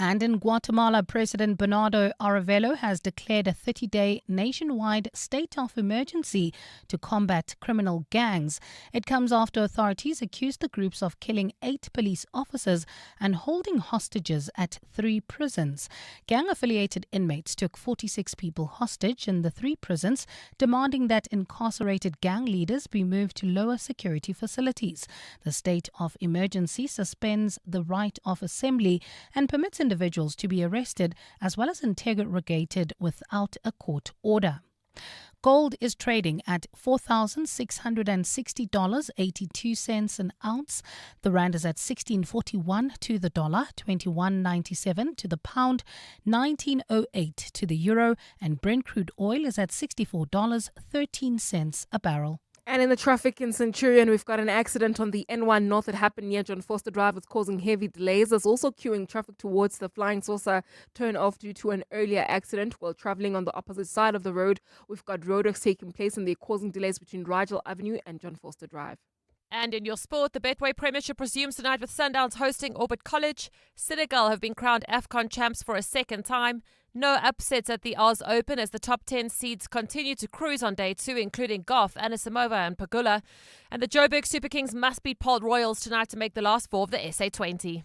And in Guatemala, President Bernardo Arévalo has declared a 30-day nationwide state of emergency to combat criminal gangs. It comes after authorities accused the groups of killing 8 police officers and holding hostages at 3 prisons. Gang-affiliated inmates took 46 people hostage in the 3 prisons, demanding that incarcerated gang leaders be moved to lower security facilities. The state of emergency suspends the right of assembly and permits individuals to be arrested as well as interrogated without a court order. Gold is trading at $4,660.82 an ounce. The rand is at 16.41 to the dollar, 21.97 to the pound, 19.08 to the euro, and Brent crude oil is at $64.13 a barrel. And in the traffic in Centurion, we've got an accident on the N1 North that happened near John Foster Drive. It's causing heavy delays. There's also queuing traffic towards the Flying Saucer turn off due to an earlier accident while traveling on the opposite side of the road. We've got roadworks taking place and they're causing delays between Rigel Avenue and John Foster Drive. And in your sport, the Betway Premiership resumes tonight with Sundowns hosting Orbit College. Senegal have been crowned AFCON champs for a second time. No upsets at the Oz Open as the top 10 seeds continue to cruise on day 2, including Goff, Anisimova and Pagula. And the Joburg Super Kings must beat Paul Royals tonight to make the last 4 of the SA20.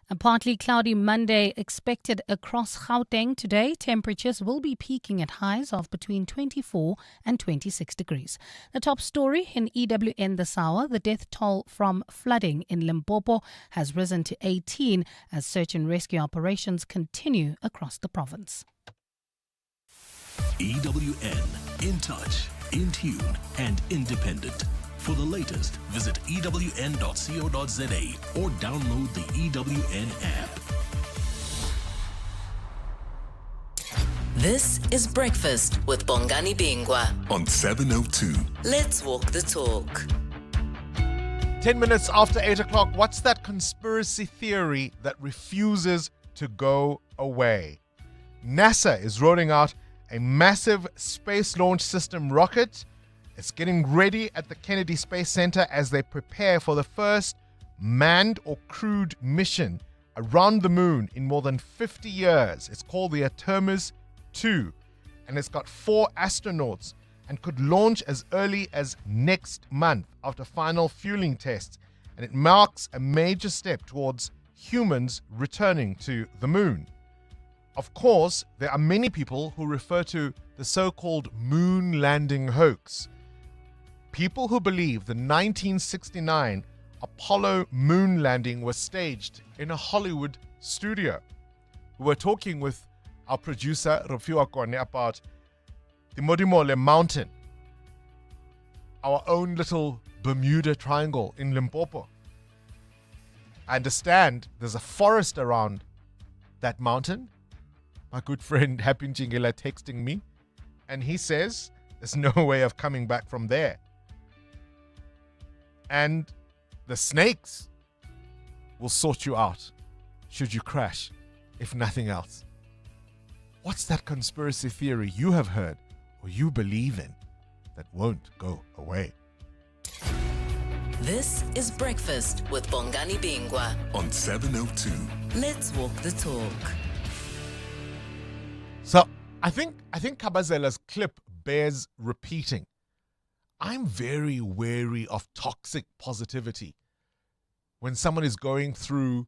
A partly cloudy Monday expected across Gauteng today. Temperatures will be peaking at highs of between 24 and 26 degrees. The top story in EWN this hour, the death toll from flooding in Limpopo has risen to 18 as search and rescue operations continue across the province. EWN, in touch, in tune and independent. For the latest, visit ewn.co.za or download the EWN app. This is Breakfast with Bongani Bingwa on 702. Let's walk the talk. 10 minutes after 8 o'clock, what's that conspiracy theory that refuses to go away? NASA is rolling out a massive space launch system rocket. It's getting ready at the Kennedy Space Center as they prepare for the first manned or crewed mission around the moon in more than 50 years. It's called the Artemis 2, and it's got 4 astronauts and could launch as early as next month after final fueling tests. And it marks a major step towards humans returning to the moon. Of course, there are many people who refer to the so-called moon landing hoax. People who believe the 1969 Apollo moon landing was staged in a Hollywood studio. We were talking with our producer, Rofiwa Kone, about the Modimo mountain. our own little Bermuda Triangle in Limpopo. I understand there's a forest around that mountain. My good friend Happy Njingela texting me, and he says there's no way of coming back from there. And the snakes will sort you out should you crash, if nothing else. What's that conspiracy theory you have heard or you believe in that won't go away? This is Breakfast with Bongani Bingwa on 702. Let's walk the talk. So I think Kabazela's clip bears repeating. I'm very wary of toxic positivity. When someone is going through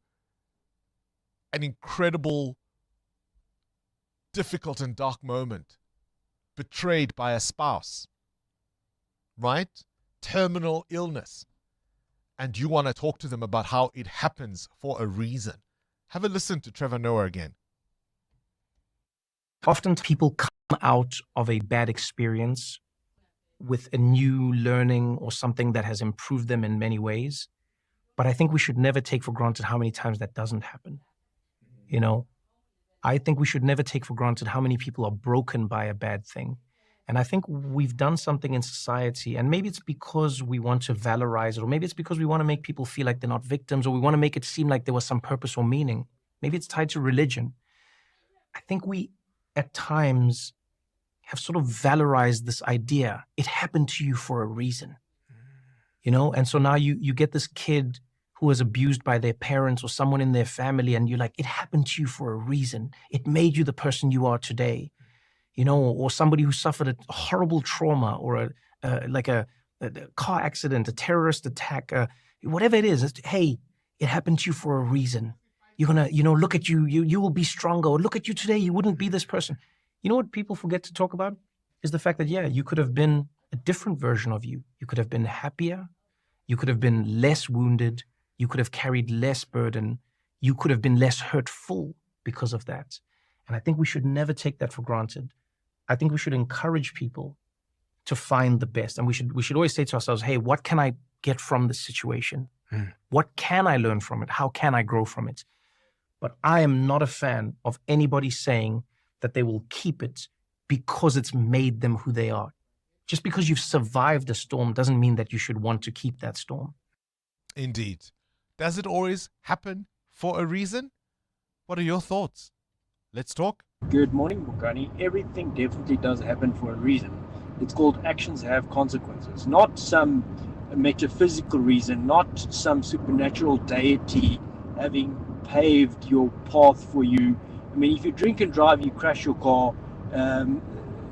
an incredible, difficult and dark moment, betrayed by a spouse, right? Terminal illness. And you want to talk to them about how it happens for a reason. Have a listen to Trevor Noah again. Often people come out of a bad experience with a new learning or something that has improved them in many ways. But I think we should never take for granted how many times that doesn't happen. You know, I think we should never take for granted how many people are broken by a bad thing. And I think we've done something in society, and maybe it's because we want to valorize it, or maybe it's because we want to make people feel like they're not victims, or we want to make it seem like there was some purpose or meaning. Maybe it's tied to religion. I think we, at times, have sort of valorized this idea. It happened to you for a reason. You know, and so now you get this kid who was abused by their parents or someone in their family, and you're like, it happened to you for a reason. It made you the person you are today. You know, or somebody who suffered a horrible trauma, or a car accident, a terrorist attack, whatever it is. Hey, it happened to you for a reason. You're gonna, look at you. You will be stronger. Or look at you today. You wouldn't be this person. You know what people forget to talk about is the fact that, you could have been a different version of you. You could have been happier. You could have been less wounded. You could have carried less burden. You could have been less hurtful because of that. And I think we should never take that for granted. I think we should encourage people to find the best. And we should always say to ourselves, hey, what can I get from this situation? What can I learn from it? How can I grow from it? But I am not a fan of anybody saying that they will keep it because it's made them who they are. Just because you've survived a storm doesn't mean that you should want to keep that storm. Indeed. Does it always happen for a reason? What are your thoughts? Let's talk. Good morning, Bongani. Everything definitely does happen for a reason. It's called actions have consequences, not some metaphysical reason, not some supernatural deity having paved your path for you. I mean, if you drink and drive, you crash your car,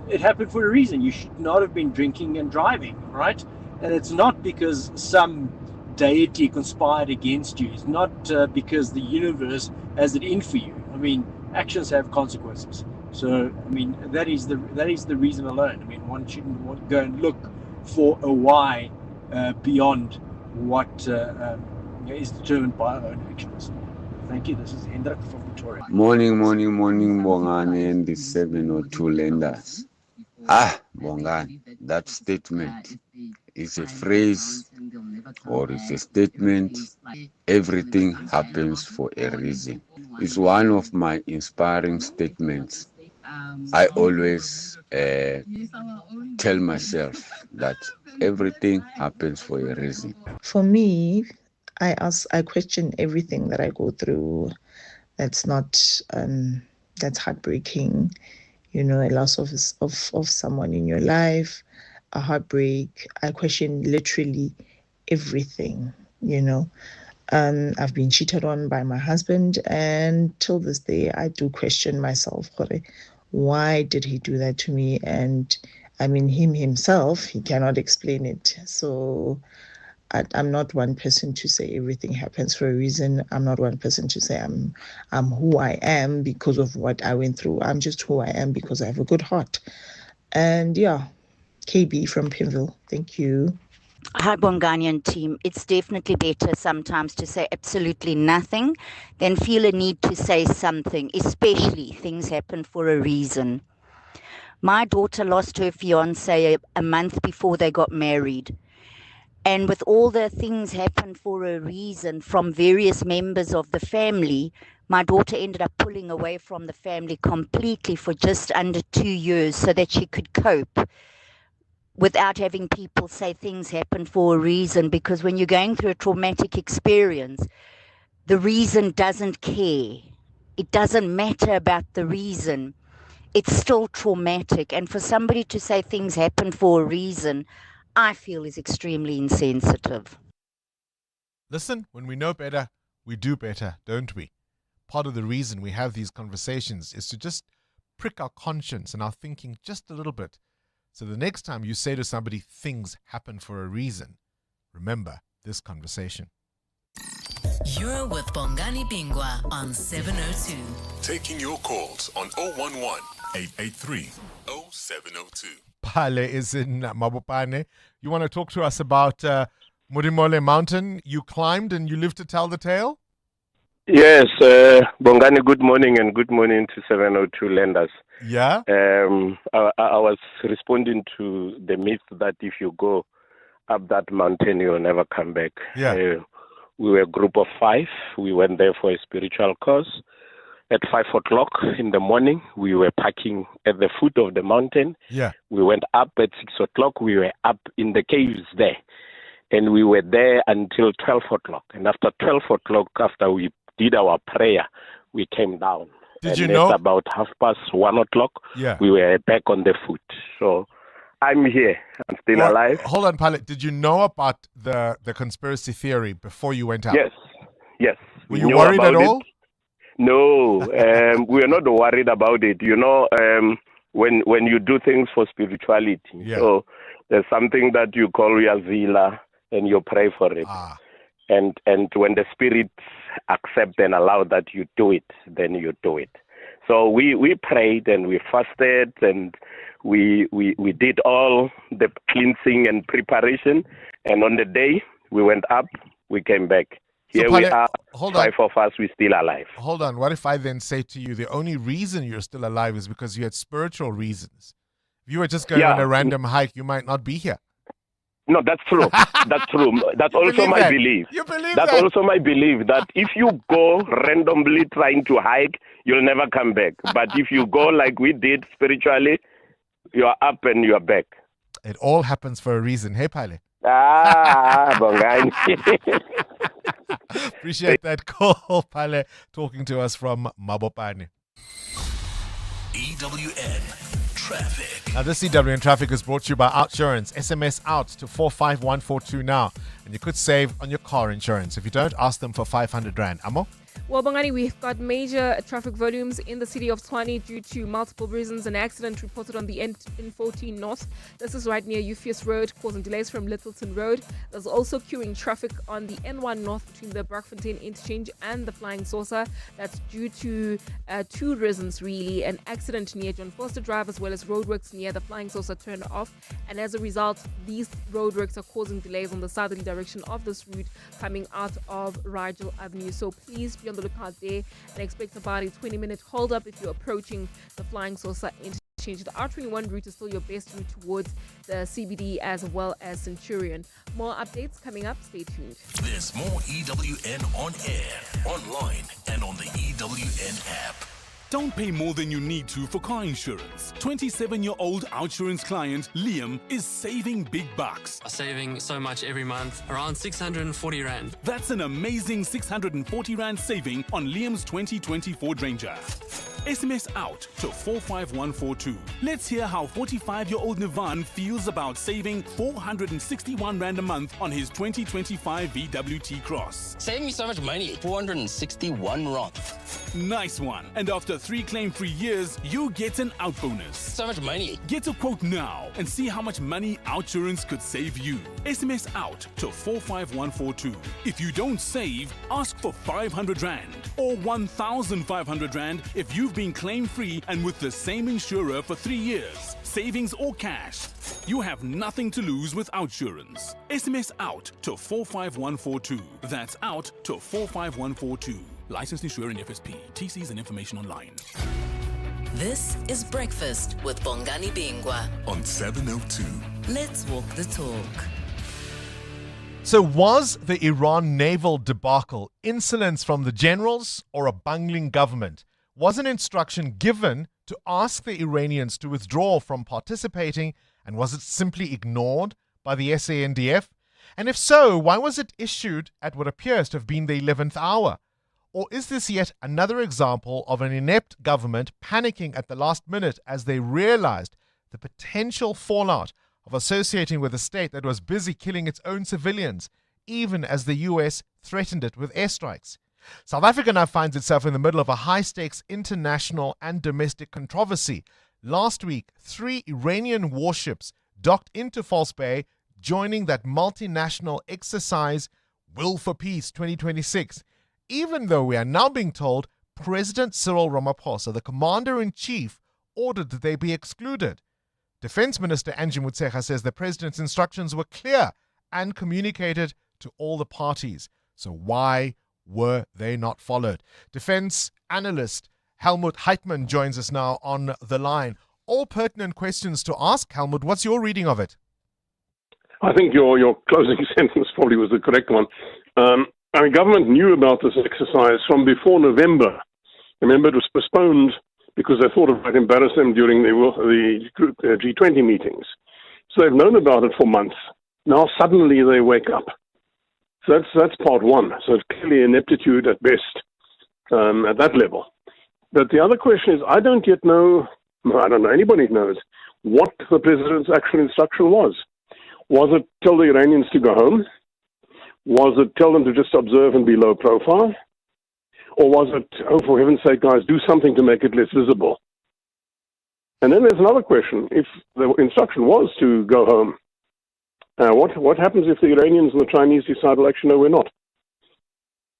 it happened for a reason. You should not have been drinking and driving, right? And it's not because some deity conspired against you. It's not because the universe has it in for you. I mean, actions have consequences. So, I mean, that is the reason alone. I mean, one shouldn't go and look for a why beyond what is determined by our own actions. Thank you. This is Hendrik from Victoria. Morning, Bongani and the 702 lenders. Bongani, that statement is a phrase or it's a statement. Everything happens for a reason. It's one of my inspiring statements. I always tell myself that everything happens for a reason. For me, I question everything that I go through. That's not that's heartbreaking. A loss of someone in your life, a heartbreak. I question literally everything. I've been cheated on by my husband, and till this day I do question myself. Why did he do that to me? And I mean, him himself, he cannot explain it. So I'm not one person to say everything happens for a reason. I'm not one person to say I'm who I am because of what I went through. I'm just who I am because I have a good heart. And KB from Pimville. Thank you. Hi, Bongani team. It's definitely better sometimes to say absolutely nothing than feel a need to say something, especially things happen for a reason. My daughter lost her fiance a month before they got married. And with all the things happened for a reason from various members of the family, my daughter ended up pulling away from the family completely for just under 2 years so that she could cope without having people say things happen for a reason. Because when you're going through a traumatic experience, the reason doesn't care. It doesn't matter about the reason. It's still traumatic. And for somebody to say things happen for a reason, I feel is extremely insensitive. Listen, when we know better, we do better, don't we? Part of the reason we have these conversations is to just prick our conscience and our thinking just a little bit. So the next time you say to somebody, things happen for a reason, remember this conversation. You're with Bongani Bingwa on 702. Taking your calls on 011 883 0702. Pale is in Mabopane. You want to talk to us about Modimo Mountain you climbed and you live to tell the tale? Yes, Bongani, good morning and good morning to 702 lenders. Yeah? I was responding to the myth that if you go up that mountain, you'll never come back. Yeah. We were a group of 5. We went there for a spiritual course. At 5 o'clock in the morning, we were parking at the foot of the mountain. Yeah. We went up at 6 o'clock. We were up in the caves there. And we were there until 12 o'clock. And after 12 o'clock, after we did our prayer, we came down. Did you and know? At about 1:30 o'clock, Yeah. we were back on the foot. So I'm here. I'm still alive. Hold on, Pilot. Did you know about the conspiracy theory before you went out? Yes. Yes. Were We you knew worried about at it. all? No, we are not worried about it. You know, when you do things for spirituality, Yeah. so there's something that you call your zila, and you pray for it. And when the spirits accept and allow that you do it, then you do it. So we prayed and we fasted and we did all the cleansing and preparation. And on the day we went up, we came back. Here we Pale, are, hold on. 5 of us, we're still alive. Hold on. What if I then say to you, the only reason you're still alive is because you had spiritual reasons? If you were just going on a random hike, you might not be here. No, that's true. That's true. That's You also believe my that? belief. You believe That's that? also my belief that if you go randomly trying to hike, you'll never come back. But if you go like we did spiritually, you're up and you're back. It all happens for a reason. Hey, Pale. Bongani. Appreciate that call, Pale, talking to us from Mabopane. EWN Traffic. Now, this EWN Traffic is brought to you by Outsurance. SMS out to 45142 now, and you could save on your car insurance. If you don't, ask them for 500 Rand. Amo? Well, Bongani, we've got major traffic volumes in the city of Tshwane due to multiple reasons. An accident reported on the N14 North. This is right near Euphus Road, causing delays from Littleton Road. There's also queuing traffic on the N1 North between the Brakfontein Interchange and the Flying Saucer. That's due to 2 reasons, really. An accident near John Foster Drive, as well as roadworks near the Flying Saucer turned off. And as a result, these roadworks are causing delays on the southerly direction of this route coming out of Rigel Avenue. So please be on the lookout there and expect about a 20-minute hold up if you're approaching the Flying Saucer Interchange. The R21 route is still your best route towards the CBD as well as Centurion. More updates coming up. Stay tuned. There's more EWN on air, online, and on the EWN app. Don't pay more than you need to for car insurance. 27-year-old Outsurance client Liam is saving big bucks. Saving so much every month, around 640 Rand. That's an amazing 640 Rand saving on Liam's 2024 Ranger. SMS out to 45142. Let's hear how 45-year-old Naval feels about saving 461 Rand a month on his 2025 VWT Cross. Saving me so much money, 461 Rand. Nice one. And after 3 claim-free years, you get an out bonus. So much money. Get a quote now and see how much money Outsurance could save you. SMS out to 45142. If you don't save, ask for 500 Rand or 1,500 Rand if you've been claim-free and with the same insurer for 3 years. Savings or cash. You have nothing to lose with Outsurance. SMS out to 45142. That's out to 45142. Licensed insurer in FSP. TCs and information online. This is Breakfast with Bongani Bingwa on 702. Let's walk the talk. So was the Iran naval debacle insolence from the generals or a bungling government? Was an instruction given to ask the Iranians to withdraw from participating, and was it simply ignored by the SANDF? And if so, why was it issued at what appears to have been the 11th hour? Or is this yet another example of an inept government panicking at the last minute as they realized the potential fallout of associating with a state that was busy killing its own civilians, even as the US threatened it with airstrikes? South Africa now finds itself in the middle of a high-stakes international and domestic controversy. Last week, 3 Iranian warships docked into False Bay, joining that multinational exercise, Will for Peace 2026, even though we are now being told President Cyril Ramaphosa, the commander-in-chief, ordered that they be excluded. Defense Minister Angie Motshekga says the president's instructions were clear and communicated to all the parties. So why were they not followed? Defense analyst Helmut Heitmann joins us now on the line. All pertinent questions to ask. Helmut, what's your reading of it? I think your closing sentence probably was the correct one. Government knew about this exercise from before November. Remember, it was postponed because they thought it might embarrass them during the G20 meetings. So they've known about it for months. Now suddenly they wake up. So that's part one. So it's clearly ineptitude at best at that level. But the other question is, I don't yet know, I don't know, anybody knows, what the president's actual instruction was. Was it tell the Iranians to go home? Was it tell them to just observe and be low profile? Or was it, oh, for heaven's sake, guys, do something to make it less visible? And then there's another question. If the instruction was to go home, what happens if the Iranians and the Chinese decide, well, actually, no, we're not?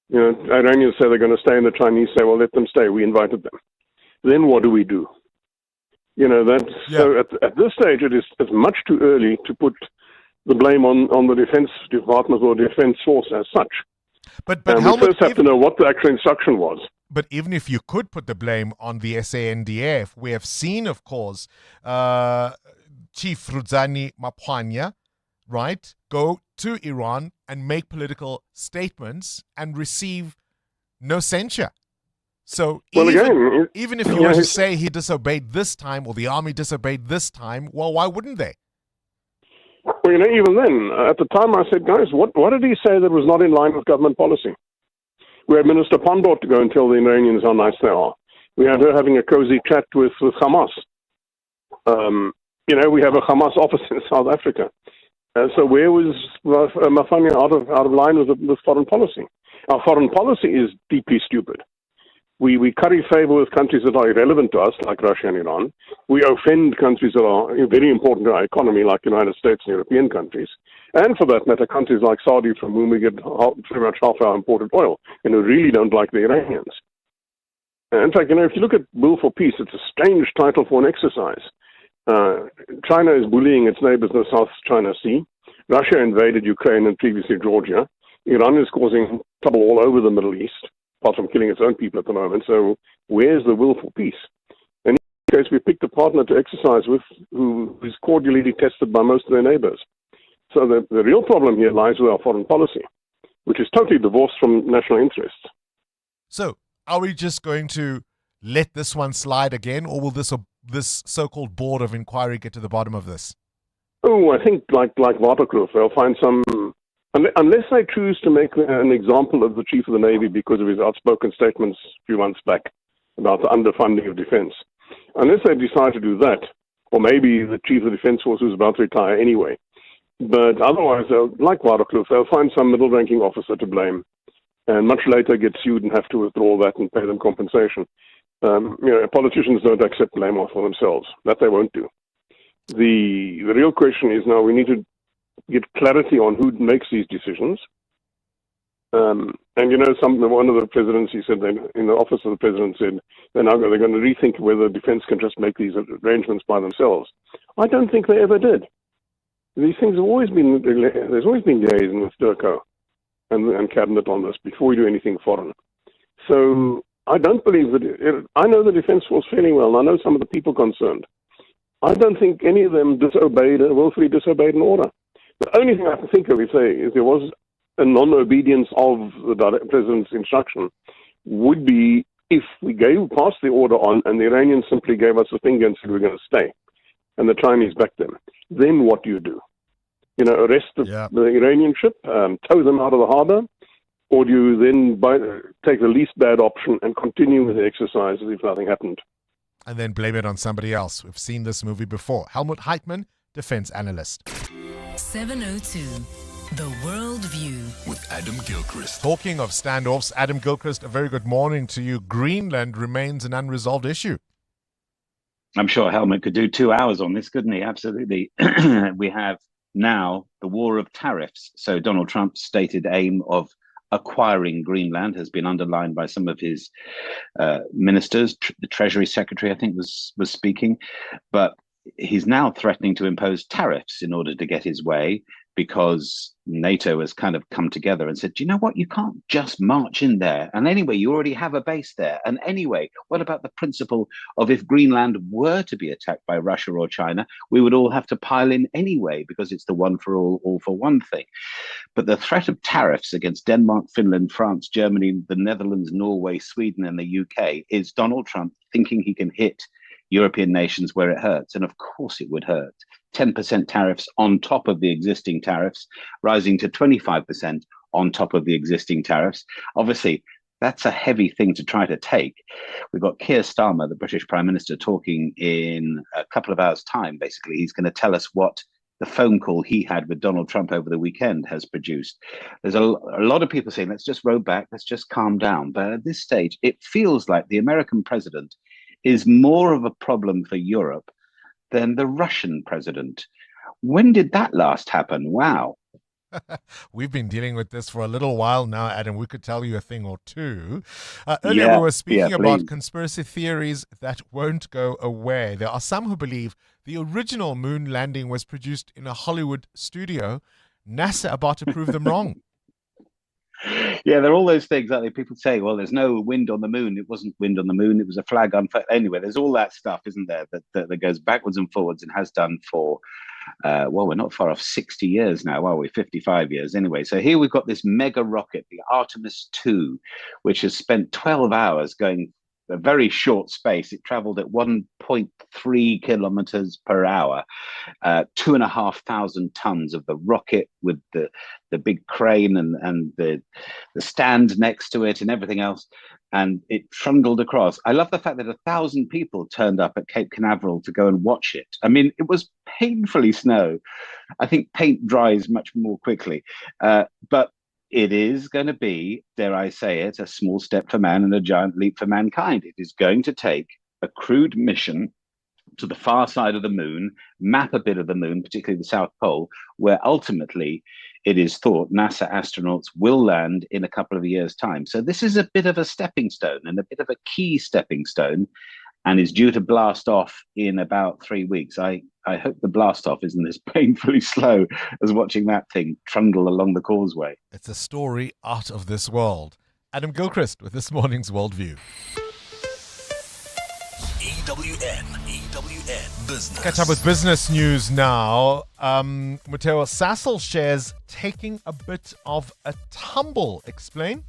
You know, Iranians say they're going to stay, and the Chinese say, well, let them stay. We invited them. Then what do we do? You know, so at this stage, it's much too early to put the blame on the Defense Department or Defense Force as such. But we first have to know what the actual instruction was. But even if you could put the blame on the SANDF, we have seen, of course, Chief Rudzani Mapwanya, right, go to Iran and make political statements and receive no censure. So even if you were to say he disobeyed this time or the army disobeyed this time, well, why wouldn't they? Well, you know, even then, at the time I said, guys, what did he say that was not in line with government policy? We had Minister Pandor to go and tell the Iranians how nice they are. We had her having a cozy chat with Hamas. You know, we have a Hamas office in South Africa. So where was Mafanya out of line with foreign policy? Our foreign policy is deeply stupid. We curry favor with countries that are irrelevant to us, like Russia and Iran. We offend countries that are very important to our economy, like the United States and European countries. And for that matter, countries like Saudi, from whom we get pretty much half our imported oil, and who really don't like the Iranians. In fact, you know, if you look at Will for Peace, it's a strange title for an exercise. China is bullying its neighbors in the South China Sea. Russia invaded Ukraine and previously Georgia. Iran is causing trouble all over the Middle East, apart from killing its own people at the moment. So where's the will for peace? In this case, we picked a partner to exercise with who is cordially detested by most of their neighbors. So the real problem here lies with our foreign policy, which is totally divorced from national interests. So are we just going to let this one slide again, or will this so-called board of inquiry get to the bottom of this? Oh, I think like Waterkloof, they'll find some... Unless they choose to make an example of the Chief of the Navy because of his outspoken statements a few months back about the underfunding of defense. Unless they decide to do that, or maybe the Chief of the Defense Force who's about to retire anyway. But otherwise, like Waterkloof, they'll find some middle-ranking officer to blame and much later get sued and have to withdraw that and pay them compensation. You know, politicians don't accept blame for themselves. That they won't do. The real question is now we need to get clarity on who makes these decisions. And you know, one of the presidents, he said, in the office of the president said, they're going to rethink whether defense can just make these arrangements by themselves. I don't think they ever did. These things have always been, there's always been liaison with Durko and cabinet on this before we do anything foreign. So I don't believe that. I know the Defence Force fairly well, and I know some of the people concerned. I don't think any of them willfully disobeyed an order. The only thing I can think of if there was a non-obedience of the president's instruction would be if we passed the order on and the Iranians simply gave us a finger and said we're going to stay, and the Chinese backed them. Then what do you do? Arrest the Iranian ship, tow them out of the harbor, or do you then take the least bad option and continue with the exercise as if nothing happened? And then blame it on somebody else. We've seen this movie before. Helmut Heitmann, defense analyst. 702, The World View. With Adam Gilchrist. Talking of standoffs, Adam Gilchrist, a very good morning to you. Greenland remains an unresolved issue. I'm sure Helmut could do 2 hours on this, couldn't he? Absolutely. We have now the war of tariffs. So Donald Trump's stated aim of acquiring Greenland has been underlined by some of his ministers. The Treasury Secretary, I think, was speaking. But he's now threatening to impose tariffs in order to get his way, because NATO has kind of come together and said, do you know what? You can't just march in there. And anyway, you already have a base there. And anyway, what about the principle of if Greenland were to be attacked by Russia or China, we would all have to pile in anyway, because it's the one for all for one thing. But the threat of tariffs against Denmark, Finland, France, Germany, the Netherlands, Norway, Sweden, and the UK is Donald Trump thinking he can hit European nations where it hurts. And of course it would hurt. 10% tariffs on top of the existing tariffs, rising to 25% on top of the existing tariffs. Obviously, that's a heavy thing to try to take. We've got Keir Starmer, the British Prime Minister, talking in a couple of hours' time, basically. He's going to tell us what the phone call he had with Donald Trump over the weekend has produced. There's a lot of people saying, let's just roll back, let's just calm down. But at this stage, it feels like the American president is more of a problem for Europe than the Russian president. When did that last happen? Wow. We've been dealing with this for a little while now, Adam. We could tell you a thing or two. Earlier we were speaking about conspiracy theories that won't go away. There are some who believe the original moon landing was produced in a Hollywood studio. NASA about to prove them wrong. Yeah, there are all those things that people say, well, there's no wind on the moon. It wasn't wind on the moon. It was a flag on. Anyway, there's all that stuff, isn't there, that goes backwards and forwards and has done for, well, we're not far off 60 years now, are we? 55 years anyway. So here we've got this mega rocket, the Artemis 2, which has spent 12 hours going a very short space. It traveled at 1.3 kilometers per hour, 2,500 tons of the rocket with the big crane and the stand next to it and everything else. And it trundled across. I love the fact that 1,000 people turned up at Cape Canaveral to go and watch it. I mean, it was painfully snow. I think paint dries much more quickly. But it is going to be, dare I say it, a small step for man and a giant leap for mankind. It is going to take a crewed mission to the far side of the moon, map a bit of the moon, particularly the South Pole, where ultimately it is thought NASA astronauts will land in a couple of years' time. So this is a bit of a stepping stone and a bit of a key stepping stone, and is due to blast off in about 3 weeks. I hope the blast off isn't as painfully slow as watching that thing trundle along the causeway. It's a story out of this world. Adam Gilchrist with this morning's Worldview. EWN Business. Catch up with business news now. Matteo, Sasol shares taking a bit of a tumble. Explain?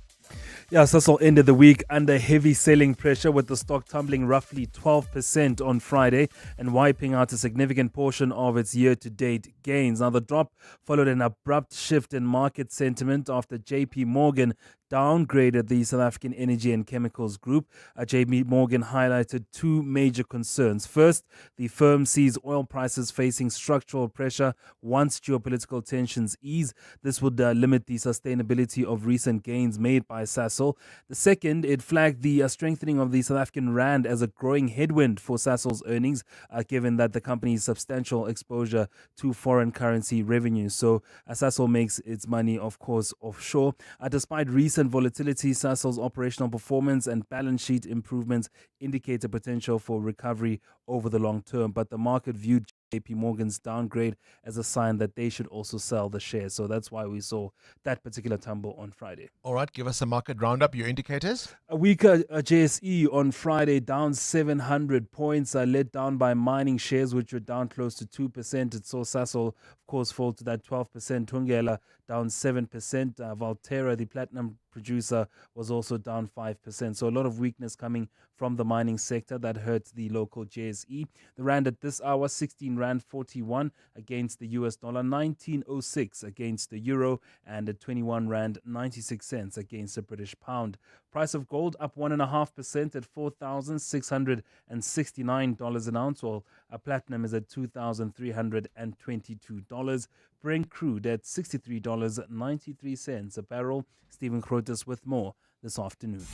Yeah, Sasol ended the week under heavy selling pressure, with the stock tumbling roughly 12% on Friday and wiping out a significant portion of its year-to-date gains. Now, the drop followed an abrupt shift in market sentiment after JP Morgan downgraded the South African Energy and Chemicals Group. JP Morgan highlighted two major concerns. First, the firm sees oil prices facing structural pressure once geopolitical tensions ease. This would limit the sustainability of recent gains made by Sasol. The second, it flagged the strengthening of the South African rand as a growing headwind for Sasol's earnings, given that the company's substantial exposure to foreign currency revenues. So Sasol makes its money, of course, offshore. Despite recent volatility, Sasol's operational performance and balance sheet improvements indicate a potential for recovery over the long term, but the market viewed JP Morgan's downgrade as a sign that they should also sell the shares. So that's why we saw that particular tumble on Friday. All right, give us a market roundup, your indicators. A weaker JSE on Friday, down 700 points, led down by mining shares, which were down close to 2%. It saw Sasol, of course, fall to that 12%. Thungela down 7%. Valterra, the platinum producer, was also down 5%. So a lot of weakness coming from the mining sector that hurt the local JSE. The rand at this hour, 16 rand 41 against the US dollar, 19.06 against the euro, and at 21 rand 96 cents against the British pound. Price of gold up 1.5% at $4,669 an ounce, while platinum is at $2,322. Brent crude at $63.93 a barrel. Stephen Krotis with more this afternoon.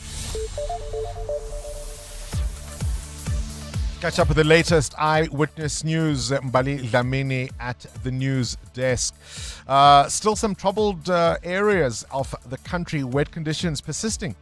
Catch up with the latest eyewitness news. Mbali Dlamini at the news desk. Still some troubled areas of the country, wet conditions persisting.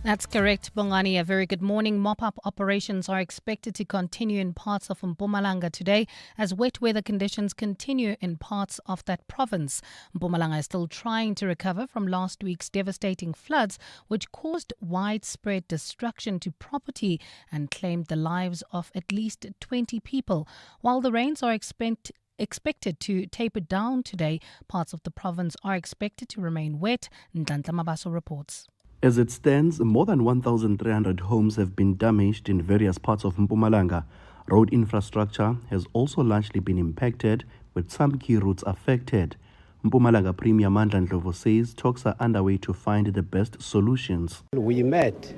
That's correct, Bongani. A very good morning. Mop-up operations are expected to continue in parts of Mpumalanga today as wet weather conditions continue in parts of that province. Mpumalanga is still trying to recover from last week's devastating floods, which caused widespread destruction to property and claimed the lives of at least 20 people. While the rains are expected to taper down today, parts of the province are expected to remain wet. Nhlanhla Mabaso reports. As it stands, more than 1,300 homes have been damaged in various parts of Mpumalanga. Road infrastructure has also largely been impacted, with some key routes affected. Mpumalanga Premier Mandla Ndlovu says talks are underway to find the best solutions. We met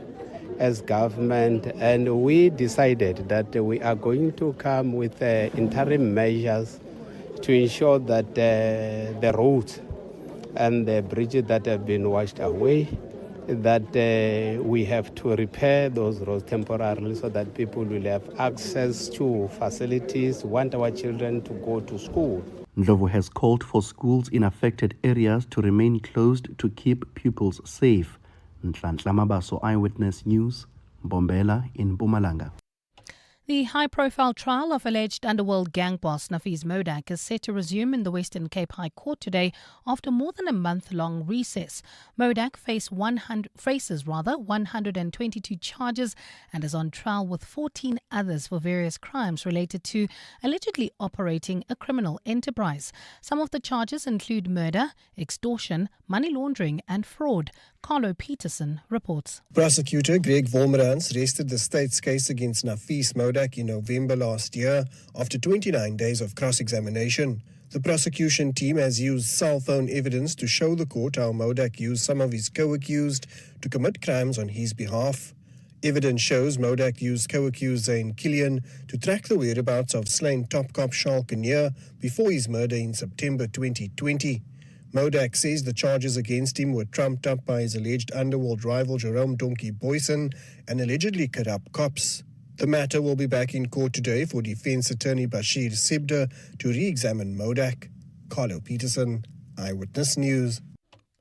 as government and we decided that we are going to come with interim measures to ensure that the roads and the bridges that have been washed away, that we have to repair those roads temporarily so that people will have access to facilities, want our children to go to school. Ndlovu has called for schools in affected areas to remain closed to keep pupils safe. Nhlanhla Mabaso, Eyewitness News, Bombela in Mpumalanga. The high-profile trial of alleged underworld gang boss Nafees Modak is set to resume in the Western Cape High Court today after more than a month-long recess. Modak faces 122 charges and is on trial with 14 others for various crimes related to allegedly operating a criminal enterprise. Some of the charges include murder, extortion, money laundering and fraud. Carlo Peterson reports. Prosecutor Greg Wolmerans rested the state's case against Nafees Modak in November last year after 29 days of cross-examination. The prosecution team has used cell phone evidence to show the court how Modak used some of his co-accused to commit crimes on his behalf. Evidence shows Modak used co-accused Zane Killian to track the whereabouts of slain top cop Charles Kinnear before his murder in September 2020. Modak says the charges against him were trumped up by his alleged underworld rival Jerome Donkey Boyson and allegedly corrupt cops. The matter will be back in court today for defense attorney Bashir Sibda to re-examine Modak. Carlo Peterson, Eyewitness News.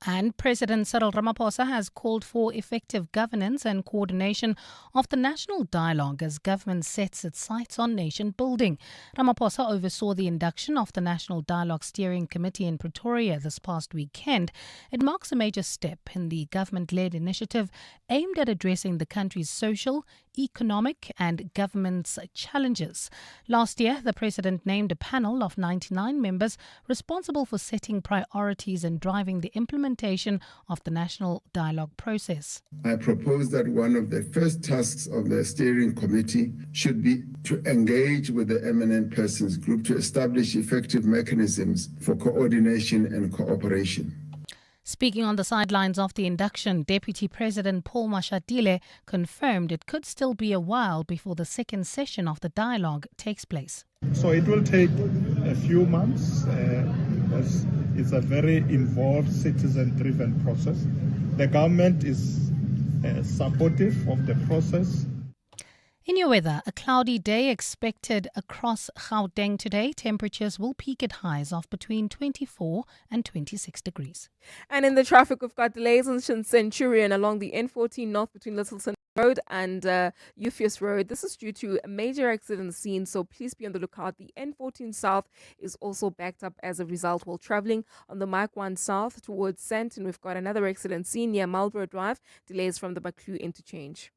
And President Cyril Ramaphosa has called for effective governance and coordination of the national dialogue as government sets its sights on nation building. Ramaphosa oversaw the induction of the National Dialogue Steering Committee in Pretoria this past weekend. It marks a major step in the government-led initiative aimed at addressing the country's social, economic and governance challenges. Last year, the president named a panel of 99 members responsible for setting priorities and driving the implementation of the national dialogue process. I propose that one of the first tasks of the steering committee should be to engage with the eminent persons group to establish effective mechanisms for coordination and cooperation. Speaking on the sidelines of the induction, Deputy President Paul Mashatile confirmed it could still be a while before the second session of the dialogue takes place. So it will take a few months because it's a very involved, citizen-driven process. The government is supportive of the process. In your weather, a cloudy day expected across Gauteng today. Temperatures will peak at highs of between 24 and 26 degrees. And in the traffic, we've got delays on Centurion along the N14 north between Little Road and Euphus Road. This is due to a major accident scene, so please be on the lookout. The N14 South is also backed up as a result while traveling on the Mike 1 South towards Sandton. We've got another accident scene near Marlborough Drive. Delays from the Maclew interchange.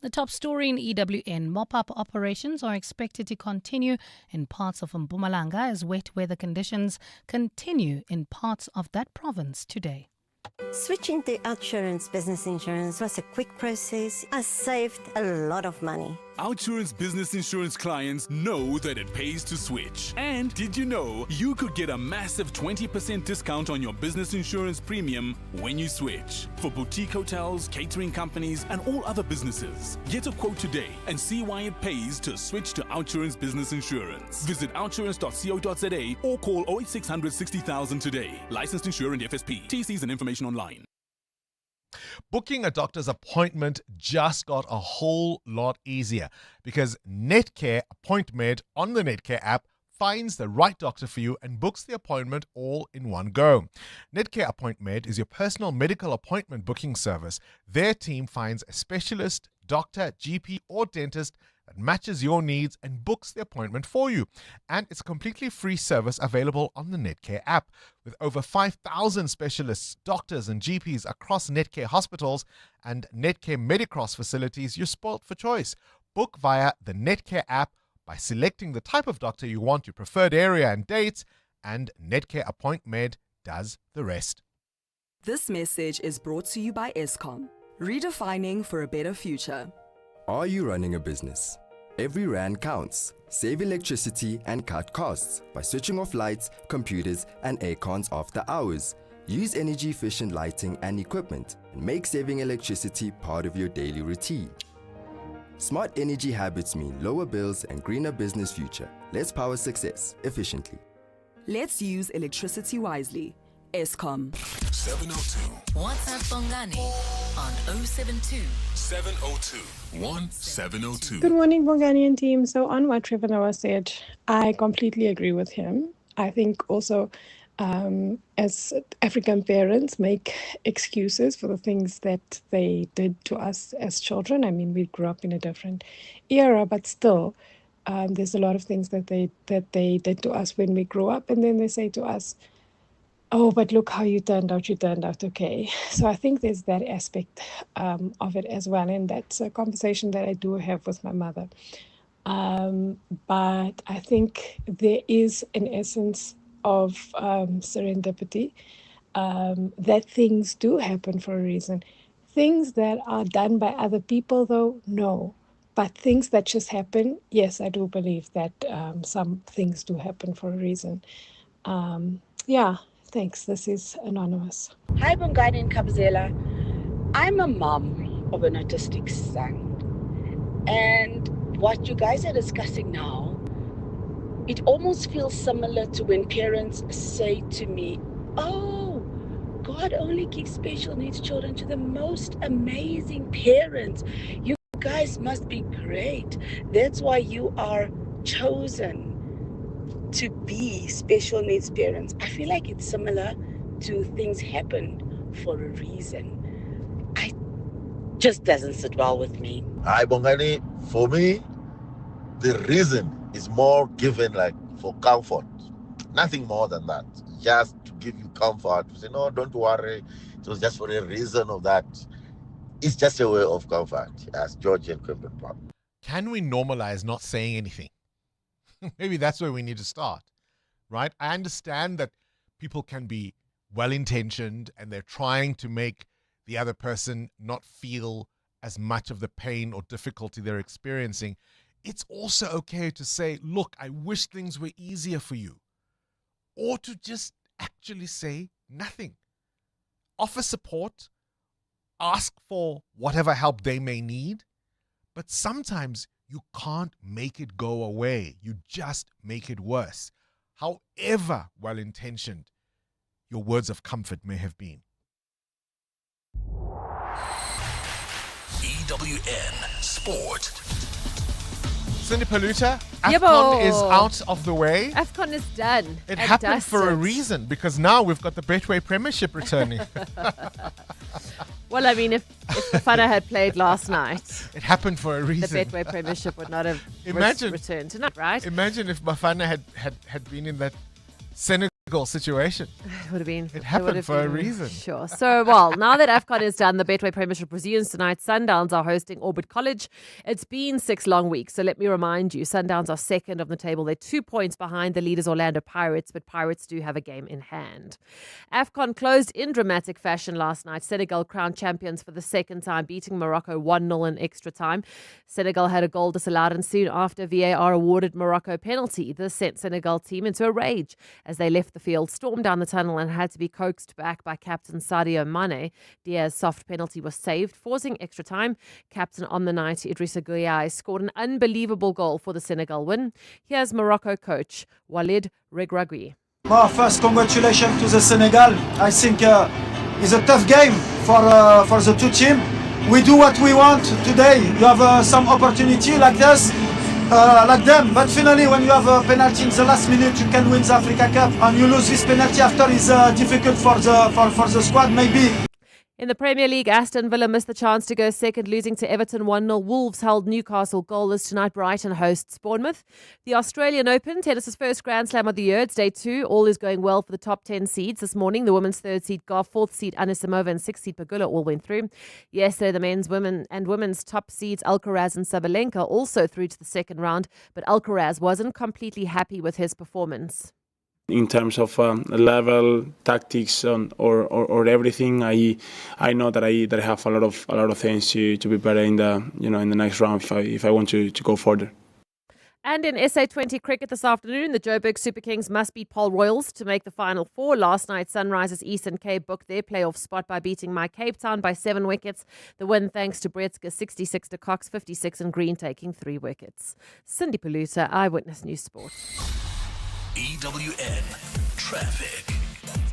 The top story in EWN, mop-up operations are expected to continue in parts of Mpumalanga as wet weather conditions continue in parts of that province today. Switching to OUTsurance Business Insurance was a quick process. I saved a lot of money. OUTsurance Business Insurance clients know that it pays to switch. And did you know you could get a massive 20% discount on your business insurance premium when you switch? For boutique hotels, catering companies, and all other businesses. Get a quote today and see why it pays to switch to OUTsurance Business Insurance. Visit outsurance.co.za or call 08600 60,000 today. Licensed insurer and FSP. TCs and information online. Booking a doctor's appointment just got a whole lot easier because Netcare AppointMed on the Netcare app finds the right doctor for you and books the appointment all in one go. Netcare AppointMed is your personal medical appointment booking service. Their team finds a specialist, doctor, GP, or dentist that matches your needs and books the appointment for you. And it's a completely free service available on the Netcare app. With over 5,000 specialists, doctors, and GPs across Netcare hospitals and Netcare Medicross facilities, you're spoilt for choice. Book via the Netcare app by selecting the type of doctor you want, your preferred area and dates, and Netcare AppointMed does the rest. This message is brought to you by AFCON, redefining for a better future. Are you running a business? Every rand counts. Save electricity and cut costs by switching off lights, computers, and aircons after hours. Use energy-efficient lighting and equipment and make saving electricity part of your daily routine. Smart energy habits mean lower bills and greener business future. Let's power success efficiently. Let's use electricity wisely. AFCON. 702. WhatsApp Bongani on 072 702 1702. Good morning, Bongani and team. So on what Trevor Noah said, I completely agree with him. I think also as African parents make excuses for the things that they did to us as children. I mean, we grew up in a different era, but still there's a lot of things that they did to us when we grew up, and then they say to us, oh, but look how you turned out okay. So I think there's that aspect of it as well, and that's a conversation that I do have with my mother. But I think there is an essence of serendipity, that things do happen for a reason. Things that are done by other people, though, no. But things that just happen, yes, I do believe that some things do happen for a reason. Yeah. Thanks. This is anonymous. Hi, Bongani and Kabzela. I'm a mom of an autistic son. And what you guys are discussing now, it almost feels similar to when parents say to me, oh, God only gives special needs children to the most amazing parents. You guys must be great. That's why you are chosen to be special needs parents. I feel like it's similar to things happen for a reason. I just doesn't sit well with me. Hi, Bongani. For me, the reason is more given like for comfort. Nothing more than that. Just to give you comfort. To say, no, don't worry. It was just for a reason of that. It's just a way of comfort, as George and Quimble Park. Can we normalize not saying anything? Maybe that's where we need to start, right? I understand that people can be well-intentioned and they're trying to make the other person not feel as much of the pain or difficulty they're experiencing. It's also okay to say, look, I wish things were easier for you. Or to just actually say nothing. Offer support, ask for whatever help they may need, but sometimes you can't make it go away. You just make it worse. However well-intentioned your words of comfort may have been. EWN Sport. Cindy Paluta, AFCON is out of the way. AFCON is done. It happened for a reason, because now we've got the Betway Premiership returning. Well, I mean, if Bafana had played last night, it happened for a the reason. Betway Premiership would not have Imagine- returned tonight, right? Imagine if Bafana had been in that Senegal situation. It would have been. It happened for a reason. Sure. So, well, now that AFCON is done, the Betway Premiership resumes tonight. Sundowns are hosting Orbit College. It's been 6 long weeks, so let me remind you, Sundowns are second of the table. They're 2 points behind the leaders Orlando Pirates, but Pirates do have a game in hand. AFCON closed in dramatic fashion last night. Senegal crowned champions for the second time, beating Morocco 1-0 in extra time. Senegal had a goal disallowed, and soon after, VAR awarded Morocco a penalty. This sent Senegal team into a rage as they left the field, stormed down the tunnel, and had to be coaxed back by captain Sadio Mane. Diaz's soft penalty was saved, forcing extra time. Captain on the night, Idrissa Gueye, scored an unbelievable goal for the Senegal win. Here's Morocco coach Walid Regragui. Well, first, congratulations to the Senegal. I think it's a tough game for the two teams. We do what we want today. You have some opportunity like this. Like them, but finally when you have a penalty in the last minute, you can win the Africa Cup, and you lose this penalty after is difficult for the squad maybe. In the Premier League, Aston Villa missed the chance to go second, losing to Everton 1-0. Wolves held Newcastle goalless tonight. Brighton hosts Bournemouth. The Australian Open, tennis's first Grand Slam of the year. It's day 2. All is going well for the top 10 seeds. This morning, the women's 3rd seed Goff, 4th seed Anisimova, and 6th seed Pegula all went through. Yesterday, the men's, women's top seeds Alcaraz and Sabalenka also through to the second round, but Alcaraz wasn't completely happy with his performance. In terms of level, tactics, or everything, I know that I have a lot of things to be better in the in the next round if I want to go further. And in SA20 cricket this afternoon, the Joburg Super Kings must beat Paul Royals to make the Final Four. Last night, Sunrisers Eastern Cape booked their playoff spot by beating My Cape Town by 7 wickets. The win thanks to Bretzke 66 to Cox 56 and Green taking 3 wickets. Cindy Paluta, Eyewitness News Sport. EWN Traffic.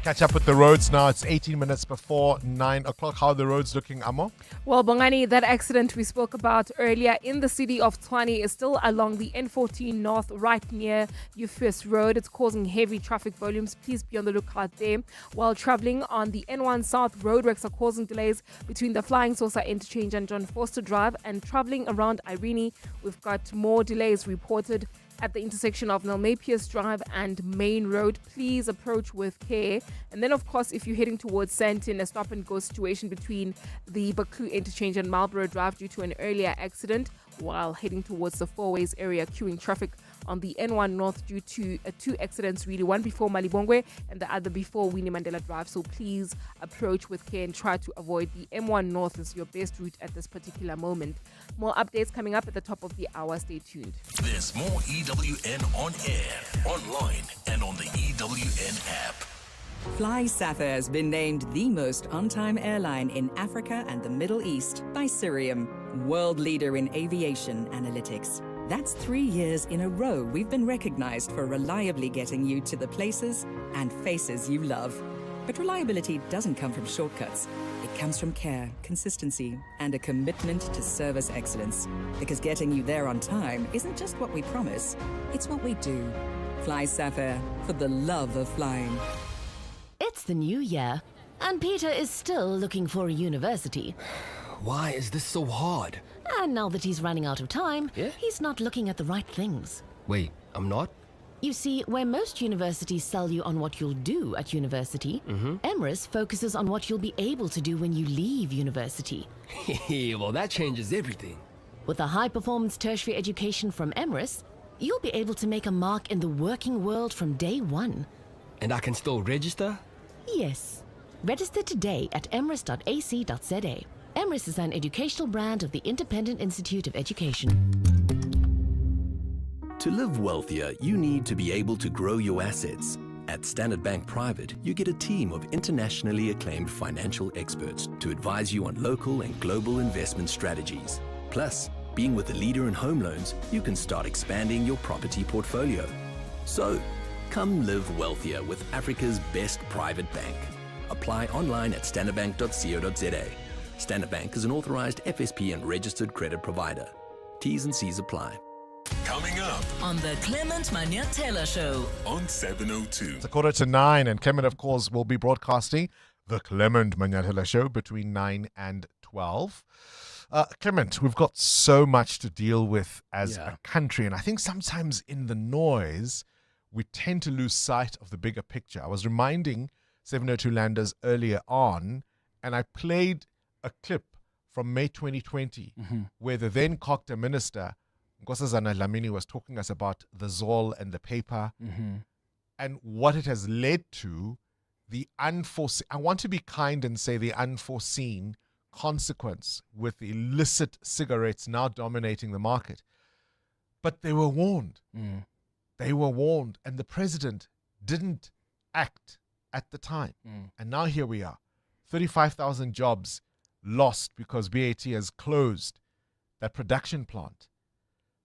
Catch up with the roads now. It's 18 minutes before 9 o'clock. How are the roads looking, Amo? Well, Bongani, that accident we spoke about earlier in the city of Tshwane is still along the N14 North, right near Ufis Road. It's causing heavy traffic volumes. Please be on the lookout there. While traveling on the N1 South, roadworks are causing delays between the Flying Saucer Interchange and John Forster Drive. And traveling around Irene, we've got more delays reported at the intersection of Nelmapius Drive and Main Road. Please approach with care. And then, of course, if you're heading towards Sandton, a stop-and-go situation between the Baku Interchange and Marlborough Drive due to an earlier accident, while heading towards the Four Ways area, queuing traffic on the N1 North due to 2 accidents, really. One before Malibongwe and the other before Winnie Mandela Drive. So please approach with care and try to avoid the M1 North is your best route at this particular moment. More updates coming up at the top of the hour. Stay tuned. There's more EWN on air, online, and on the EWN app. Fly Sapphire has been named the most on-time airline in Africa and the Middle East by Cirium, world leader in aviation analytics. That's 3 years in a row we've been recognized for reliably getting you to the places and faces you love. But reliability doesn't come from shortcuts. It comes from care, consistency, and a commitment to service excellence. Because getting you there on time isn't just what we promise, it's what we do. Fly Sapphire, for the love of flying. It's the new year, and Peter is still looking for a university. Why is this so hard? And now that he's running out of time, he's not looking at the right things. Wait, I'm not? You see, where most universities sell you on what you'll do at university, Emrys focuses on what you'll be able to do when you leave university. Well, that changes everything. With a high-performance tertiary education from Emrys, you'll be able to make a mark in the working world from day one. And I can still register? Yes. Register today at emrys.ac.za. Emrys is an educational brand of the Independent Institute of Education. To live wealthier, you need to be able to grow your assets. At Standard Bank Private, you get a team of internationally acclaimed financial experts to advise you on local and global investment strategies. Plus, being with a leader in home loans, you can start expanding your property portfolio. So, come live wealthier with Africa's best private bank. Apply online at standardbank.co.za. Standard Bank is an authorized FSP and registered credit provider. T's and C's apply. Coming up on the Clement Manya-Taylor Show on 702. It's 8:45, and Clement, of course, will be broadcasting The Clement Manyathela Show between 9 and 12. Clement, we've got so much to deal with as a country, and I think sometimes in the noise, we tend to lose sight of the bigger picture. I was reminding 702 Landers earlier on, and I played a clip from May 2020, where the then Cocta minister, Nkosazana Dlamini, was talking us about the ZOL and the paper and what it has led to, the unforeseen, I want to be kind and say the unforeseen consequence with the illicit cigarettes now dominating the market. But they were warned. They were warned, and the president didn't act at the time. And now here we are. 35,000 jobs lost because BAT has closed that production plant.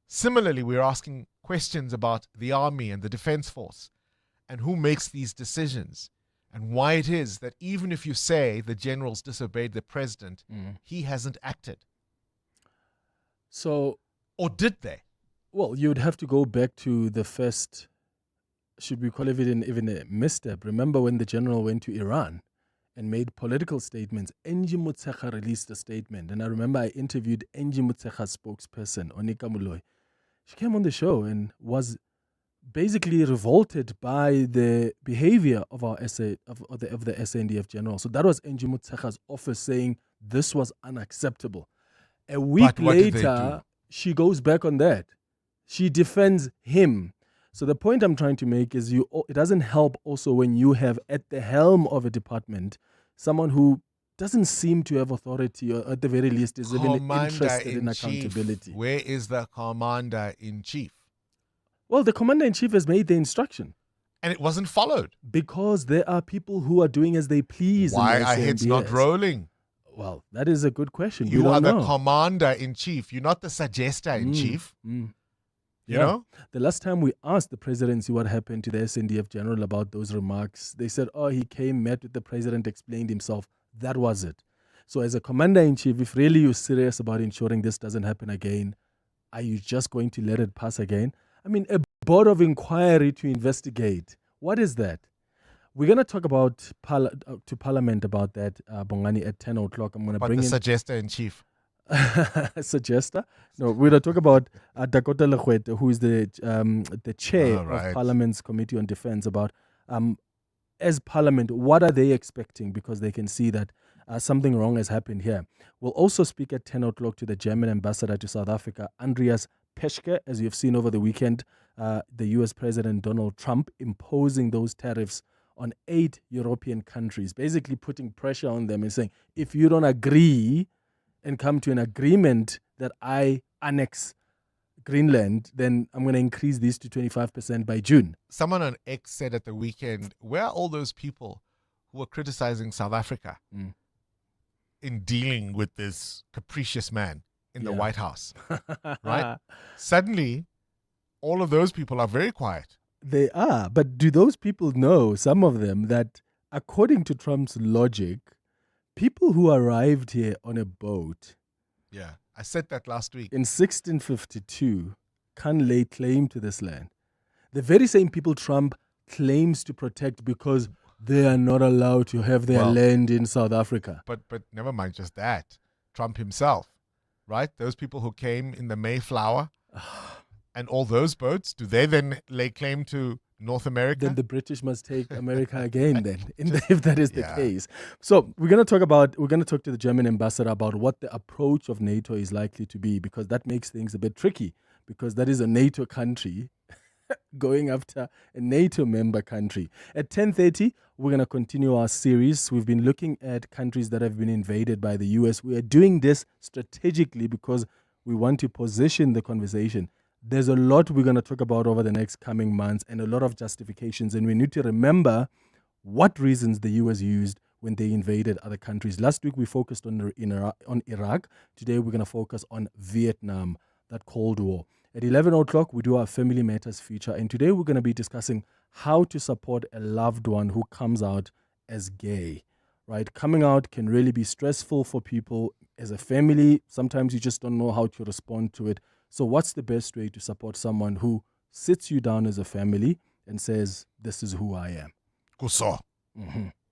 Similarly, we're asking questions about the army and the defense force and who makes these decisions and why it is that even if you say the generals disobeyed the president, he hasn't acted. So, or did they? Well, you'd have to go back to the first, should we call it even a misstep? Remember when the general went to Iran and made political statements? Enji Motshekga released a statement, and I remember I interviewed Enji Motshekga's spokesperson, Onika Moloi. She came on the show and was basically revolted by the behavior of our SA, of the SANDF general. So that was Enji Motshekga's office saying this was unacceptable. A week later, she goes back on that. She defends him. So the point I'm trying to make is it doesn't help also when you have at the helm of a department someone who doesn't seem to have authority, or at the very least is even interested in accountability. Where is the commander-in-chief? Well, the commander-in-chief has made the instruction. And it wasn't followed. Because there are people who are doing as they please. Why are heads not rolling? Well, that is a good question. You are the commander-in-chief. You're not the suggester-in-chief. You know? The last time we asked the presidency what happened to the SNDF general about those remarks, they said, he came, met with the president, explained himself. That was it. So as a commander-in-chief, if really you're serious about ensuring this doesn't happen again, are you just going to let it pass again? I mean, a board of inquiry to investigate. What is that? We're going to talk about to Parliament about that, Bongani, at 10 o'clock. I'm going to bring in... the suggester-in-chief. Suggester? No, we're going to talk about Dakota Lekwete, who is the chair of Parliament's Committee on Defense, about as Parliament, what are they expecting? Because they can see that something wrong has happened here. We'll also speak at 10 o'clock to the German ambassador to South Africa, Andreas Peschke. As you've seen over the weekend, the US President Donald Trump imposing those tariffs on 8 European countries, basically putting pressure on them and saying, if you don't agree and come to an agreement that I annex Greenland, then I'm going to increase these to 25% by June. Someone on X said at the weekend, where are all those people who were criticizing South Africa in dealing with this capricious man in the White House? Right? Suddenly, all of those people are very quiet. They are. But do those people know, some of them, that according to Trump's logic, people who arrived here on a boat... Yeah, I said that last week. In 1652, can lay claim to this land. The very same people Trump claims to protect because they are not allowed to have their land in South Africa. But never mind just that. Trump himself, right? Those people who came in the Mayflower and all those boats, do they then lay claim to North America? Then the British must take America again then, if that is the case. So we're going to talk to the German ambassador about what the approach of NATO is likely to be, because that makes things a bit tricky, because that is a NATO country going after a NATO member country. At 10:30, we're going to continue our series. We've been looking at countries that have been invaded by the US. We are doing this strategically because we want to position the conversation. There's a lot we're going to talk about over the next coming months and a lot of justifications. And we need to remember what reasons the US used when they invaded other countries. Last week, we focused on Iraq. Today, we're going to focus on Vietnam, that Cold War. At 11 o'clock, we do our Family Matters feature. And today, we're going to be discussing how to support a loved one who comes out as gay. Right? Coming out can really be stressful for people as a family. Sometimes you just don't know how to respond to it. So what's the best way to support someone who sits you down as a family and says, this is who I am? Kuso.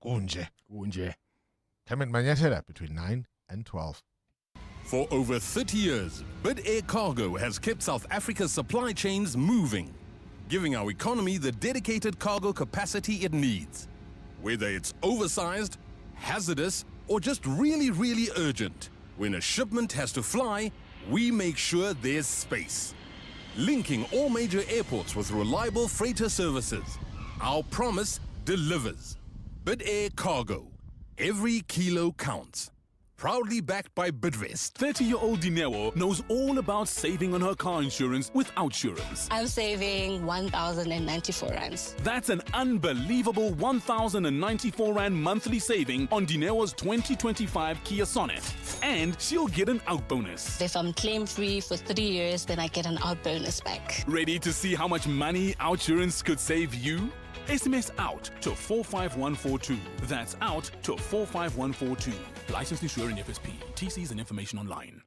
Unje. Unje. Clement Manyatela between 9 and 12. For over 30 years, Bid-Air Cargo has kept South Africa's supply chains moving, giving our economy the dedicated cargo capacity it needs. Whether it's oversized, hazardous, or just really, really urgent, when a shipment has to fly, we make sure there's space. Linking all major airports with reliable freighter services. Our promise delivers. Bid-Air Cargo. Every kilo counts. Proudly backed by Bidvest. 30-year-old Dineo knows all about saving on her car insurance with Outsurance. I'm saving 1,094 rands. That's an unbelievable 1,094 rand monthly saving on Dineo's 2025 Kia Sonet. And she'll get an out bonus. If I'm claim-free for 3 years, then I get an out bonus back. Ready to see how much money Outsurance could save you? SMS out to 45142. That's out to 45142. Licensed insurer in FSP. TCs and information online.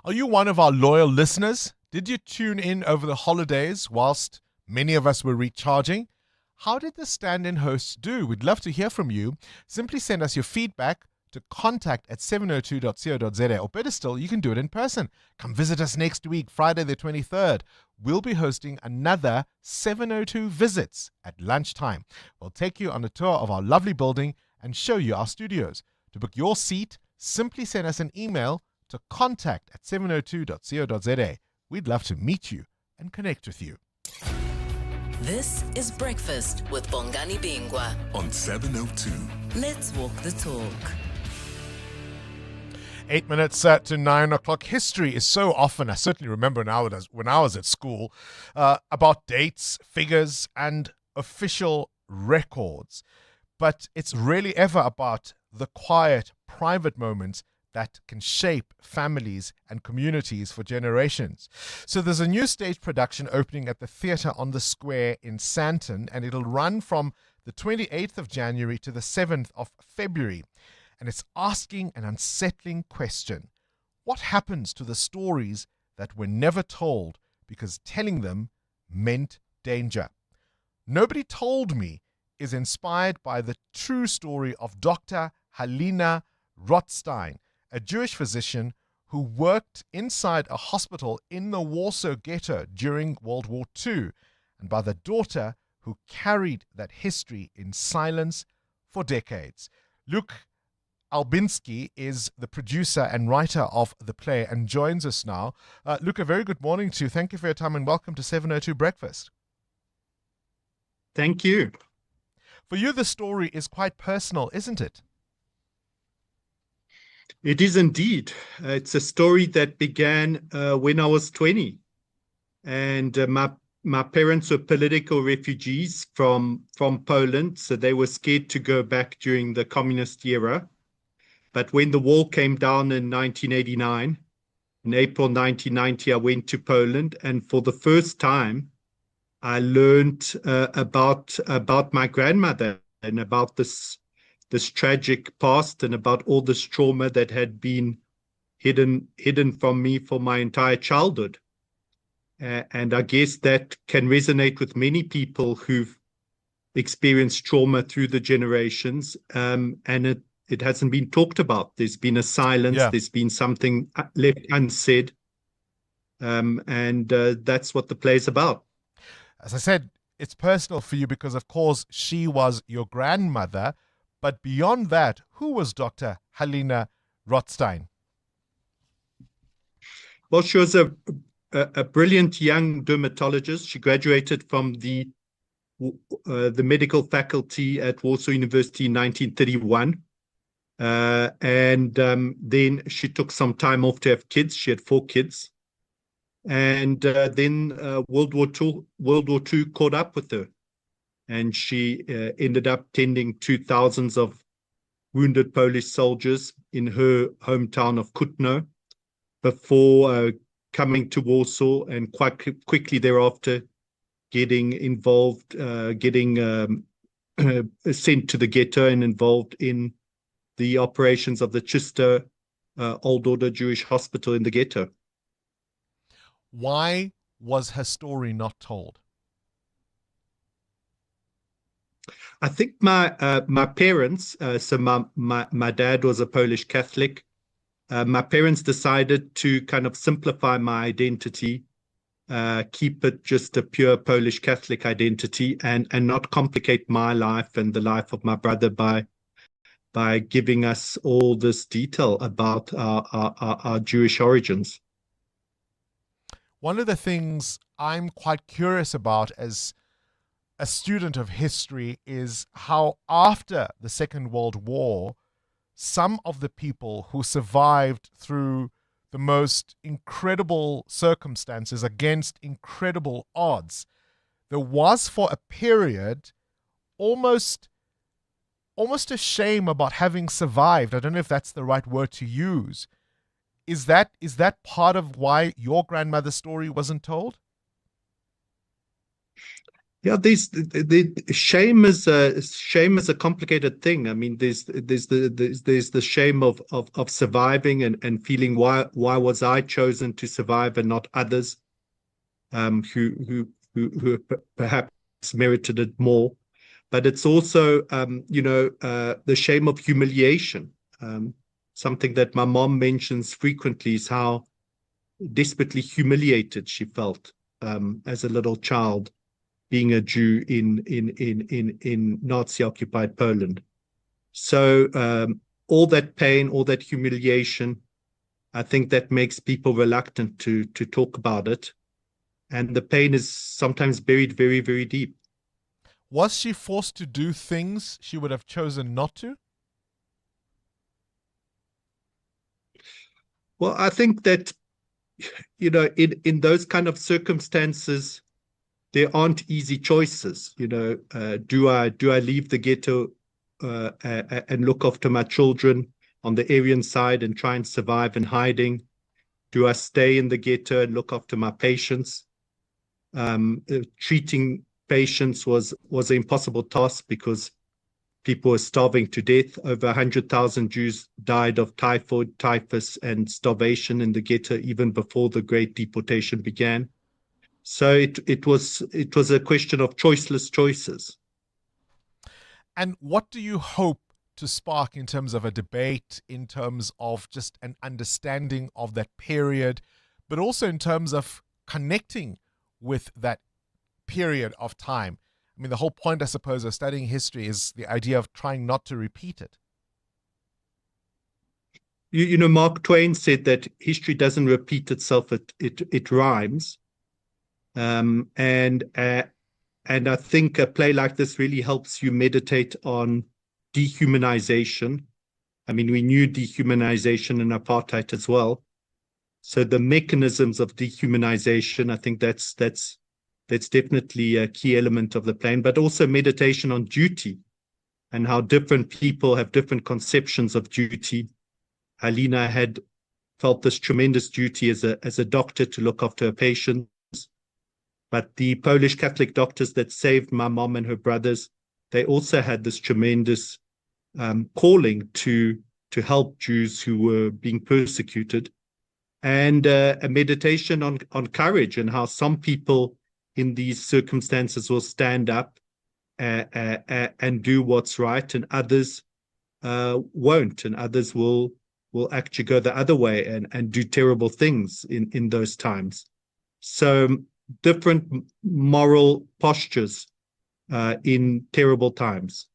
Are you one of our loyal listeners? Did you tune in over the holidays whilst many of us were recharging? How did the stand-in hosts do? We'd love to hear from you. Simply send us your feedback to contact@702.co.za, or better still, you can do it in person. Come visit us next week, Friday the 23rd. We'll be hosting another 702 visits at lunchtime. We'll take you on a tour of our lovely building and show you our studios. To book your seat, simply send us an email to contact@702.co.za. We'd love to meet you and connect with you. This is Breakfast with Bongani Bingwa on 702. Let's walk the talk. 8 minutes to 9 o'clock. History is so often, I certainly remember when I was at school, about dates, figures, and official records. But it's rarely ever about the quiet, private moments that can shape families and communities for generations. So there's a new stage production opening at the Theatre on the Square in Sandton, and it'll run from the 28th of January to the 7th of February. And it's asking an unsettling question. What happens to the stories that were never told because telling them meant danger? Nobody Told Me is inspired by the true story of Dr. Helena Rothstein, a Jewish physician who worked inside a hospital in the Warsaw Ghetto during World War II, and by the daughter who carried that history in silence for decades. Luke Albinski is the producer and writer of the play and joins us now. Luke, a very good morning to you. Thank you for your time and welcome to 702 Breakfast. Thank you. For you, the story is quite personal, isn't it? It is indeed. It's a story that began when I was 20. And my parents were political refugees from Poland, so they were scared to go back during the communist era. But when the wall came down in 1989, in April 1990, I went to Poland, and for the first time, I learned about my grandmother and about this tragic past and about all this trauma that had been hidden from me for my entire childhood. And I guess that can resonate with many people who've experienced trauma through the generations, and it hasn't been talked about. There's been a silence. Yeah. There's been something left unsaid, and that's what the play's about. As I said, it's personal for you because, of course, she was your grandmother. But beyond that, who was Dr. Helena Rothstein? Well, she was a brilliant young dermatologist. She graduated from the medical faculty at Warsaw University in 1931. And then she took some time off to have kids. She had 4 kids. And then World War II caught up with her. And she ended up tending to thousands of wounded Polish soldiers in her hometown of Kutno before coming to Warsaw, and quite quickly thereafter getting involved, getting sent to the ghetto and involved in the operations of the Chiste Old Order Jewish Hospital in the ghetto. Why was her story not told? I think my parents, so my dad was a Polish Catholic. My parents decided to kind of simplify my identity, keep it just a pure Polish Catholic identity, and not complicate my life and the life of my brother by giving us all this detail about our Jewish origins. One of the things I'm quite curious about as a student of history is how after the Second World War, some of the people who survived through the most incredible circumstances against incredible odds, there was for a period almost a shame about having survived. I don't know if that's the right word to use. Is that part of why your grandmother's story wasn't told? Yeah, the shame is a complicated thing. I mean, there's the shame of surviving and feeling why was I chosen to survive and not others, who perhaps merited it more. But it's also the shame of humiliation. Something that my mom mentions frequently is how desperately humiliated she felt as a little child, being a Jew in Nazi-occupied Poland. So all that pain, all that humiliation, I think that makes people reluctant to talk about it. And the pain is sometimes buried very, very deep. Was she forced to do things she would have chosen not to? Well, I think that, in those kind of circumstances, there aren't easy choices. Do I leave the ghetto and look after my children on the Aryan side and try and survive in hiding? Do I stay in the ghetto and look after my patients? Treating patients was an impossible task because people were starving to death. Over 100,000 Jews died of typhoid, typhus, and starvation in the ghetto even before the Great Deportation began. So it was a question of choiceless choices. And what do you hope to spark in terms of a debate, in terms of just an understanding of that period, but also in terms of connecting with that period of time? I mean, the whole point, I suppose, of studying history is the idea of trying not to repeat it. Mark Twain said that history doesn't repeat itself, it rhymes. And I think a play like this really helps you meditate on dehumanization. I mean, we knew dehumanization in apartheid as well. So the mechanisms of dehumanization, I think that's definitely a key element of the plan, but also meditation on duty and how different people have different conceptions of duty. Alina had felt this tremendous duty as a doctor to look after her patients. But the Polish Catholic doctors that saved my mom and her brothers, they also had this tremendous calling to help Jews who were being persecuted, and a meditation on courage and how some people in these circumstances will stand up and do what's right, and others won't, and others will actually go the other way and do terrible things in those times. So different moral postures in terrible times.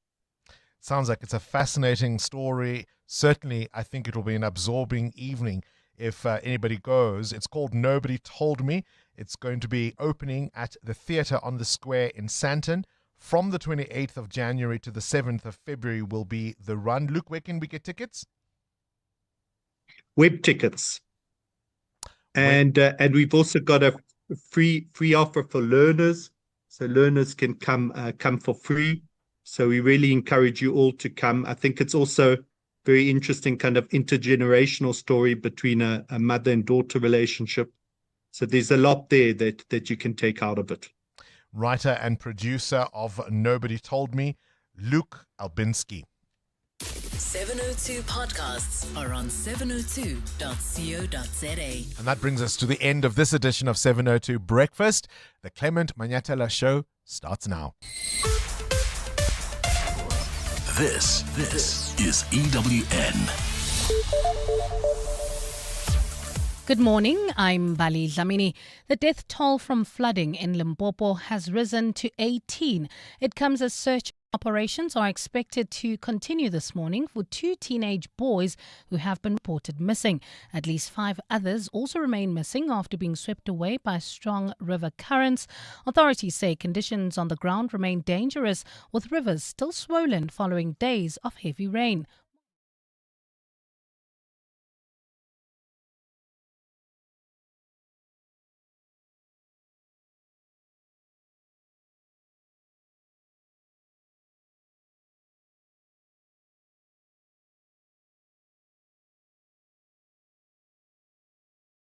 Sounds like it's a fascinating story. Certainly, I think it will be an absorbing evening if anybody goes. It's called Nobody Told Me. It's going to be opening at the Theatre on the Square in Sandton. From the 28th of January to the 7th of February will be the run. Luke, where can we get tickets? Web tickets. And we've also got a free offer for learners. So learners can come for free. So we really encourage you all to come. I think it's also very interesting kind of intergenerational story between a mother and daughter relationship. So there's a lot there that you can take out of it. Writer and producer of Nobody Told Me, Luke Albinski. 702 podcasts are on 702.co.za. And that brings us to the end of this edition of 702 Breakfast. The Clement Manyatela Show starts now. This is EWN. Good morning, I'm Bali Dlamini. The death toll from flooding in Limpopo has risen to 18. It comes as search operations are expected to continue this morning for 2 teenage boys who have been reported missing. At least 5 others also remain missing after being swept away by strong river currents. Authorities say conditions on the ground remain dangerous, with rivers still swollen following days of heavy rain.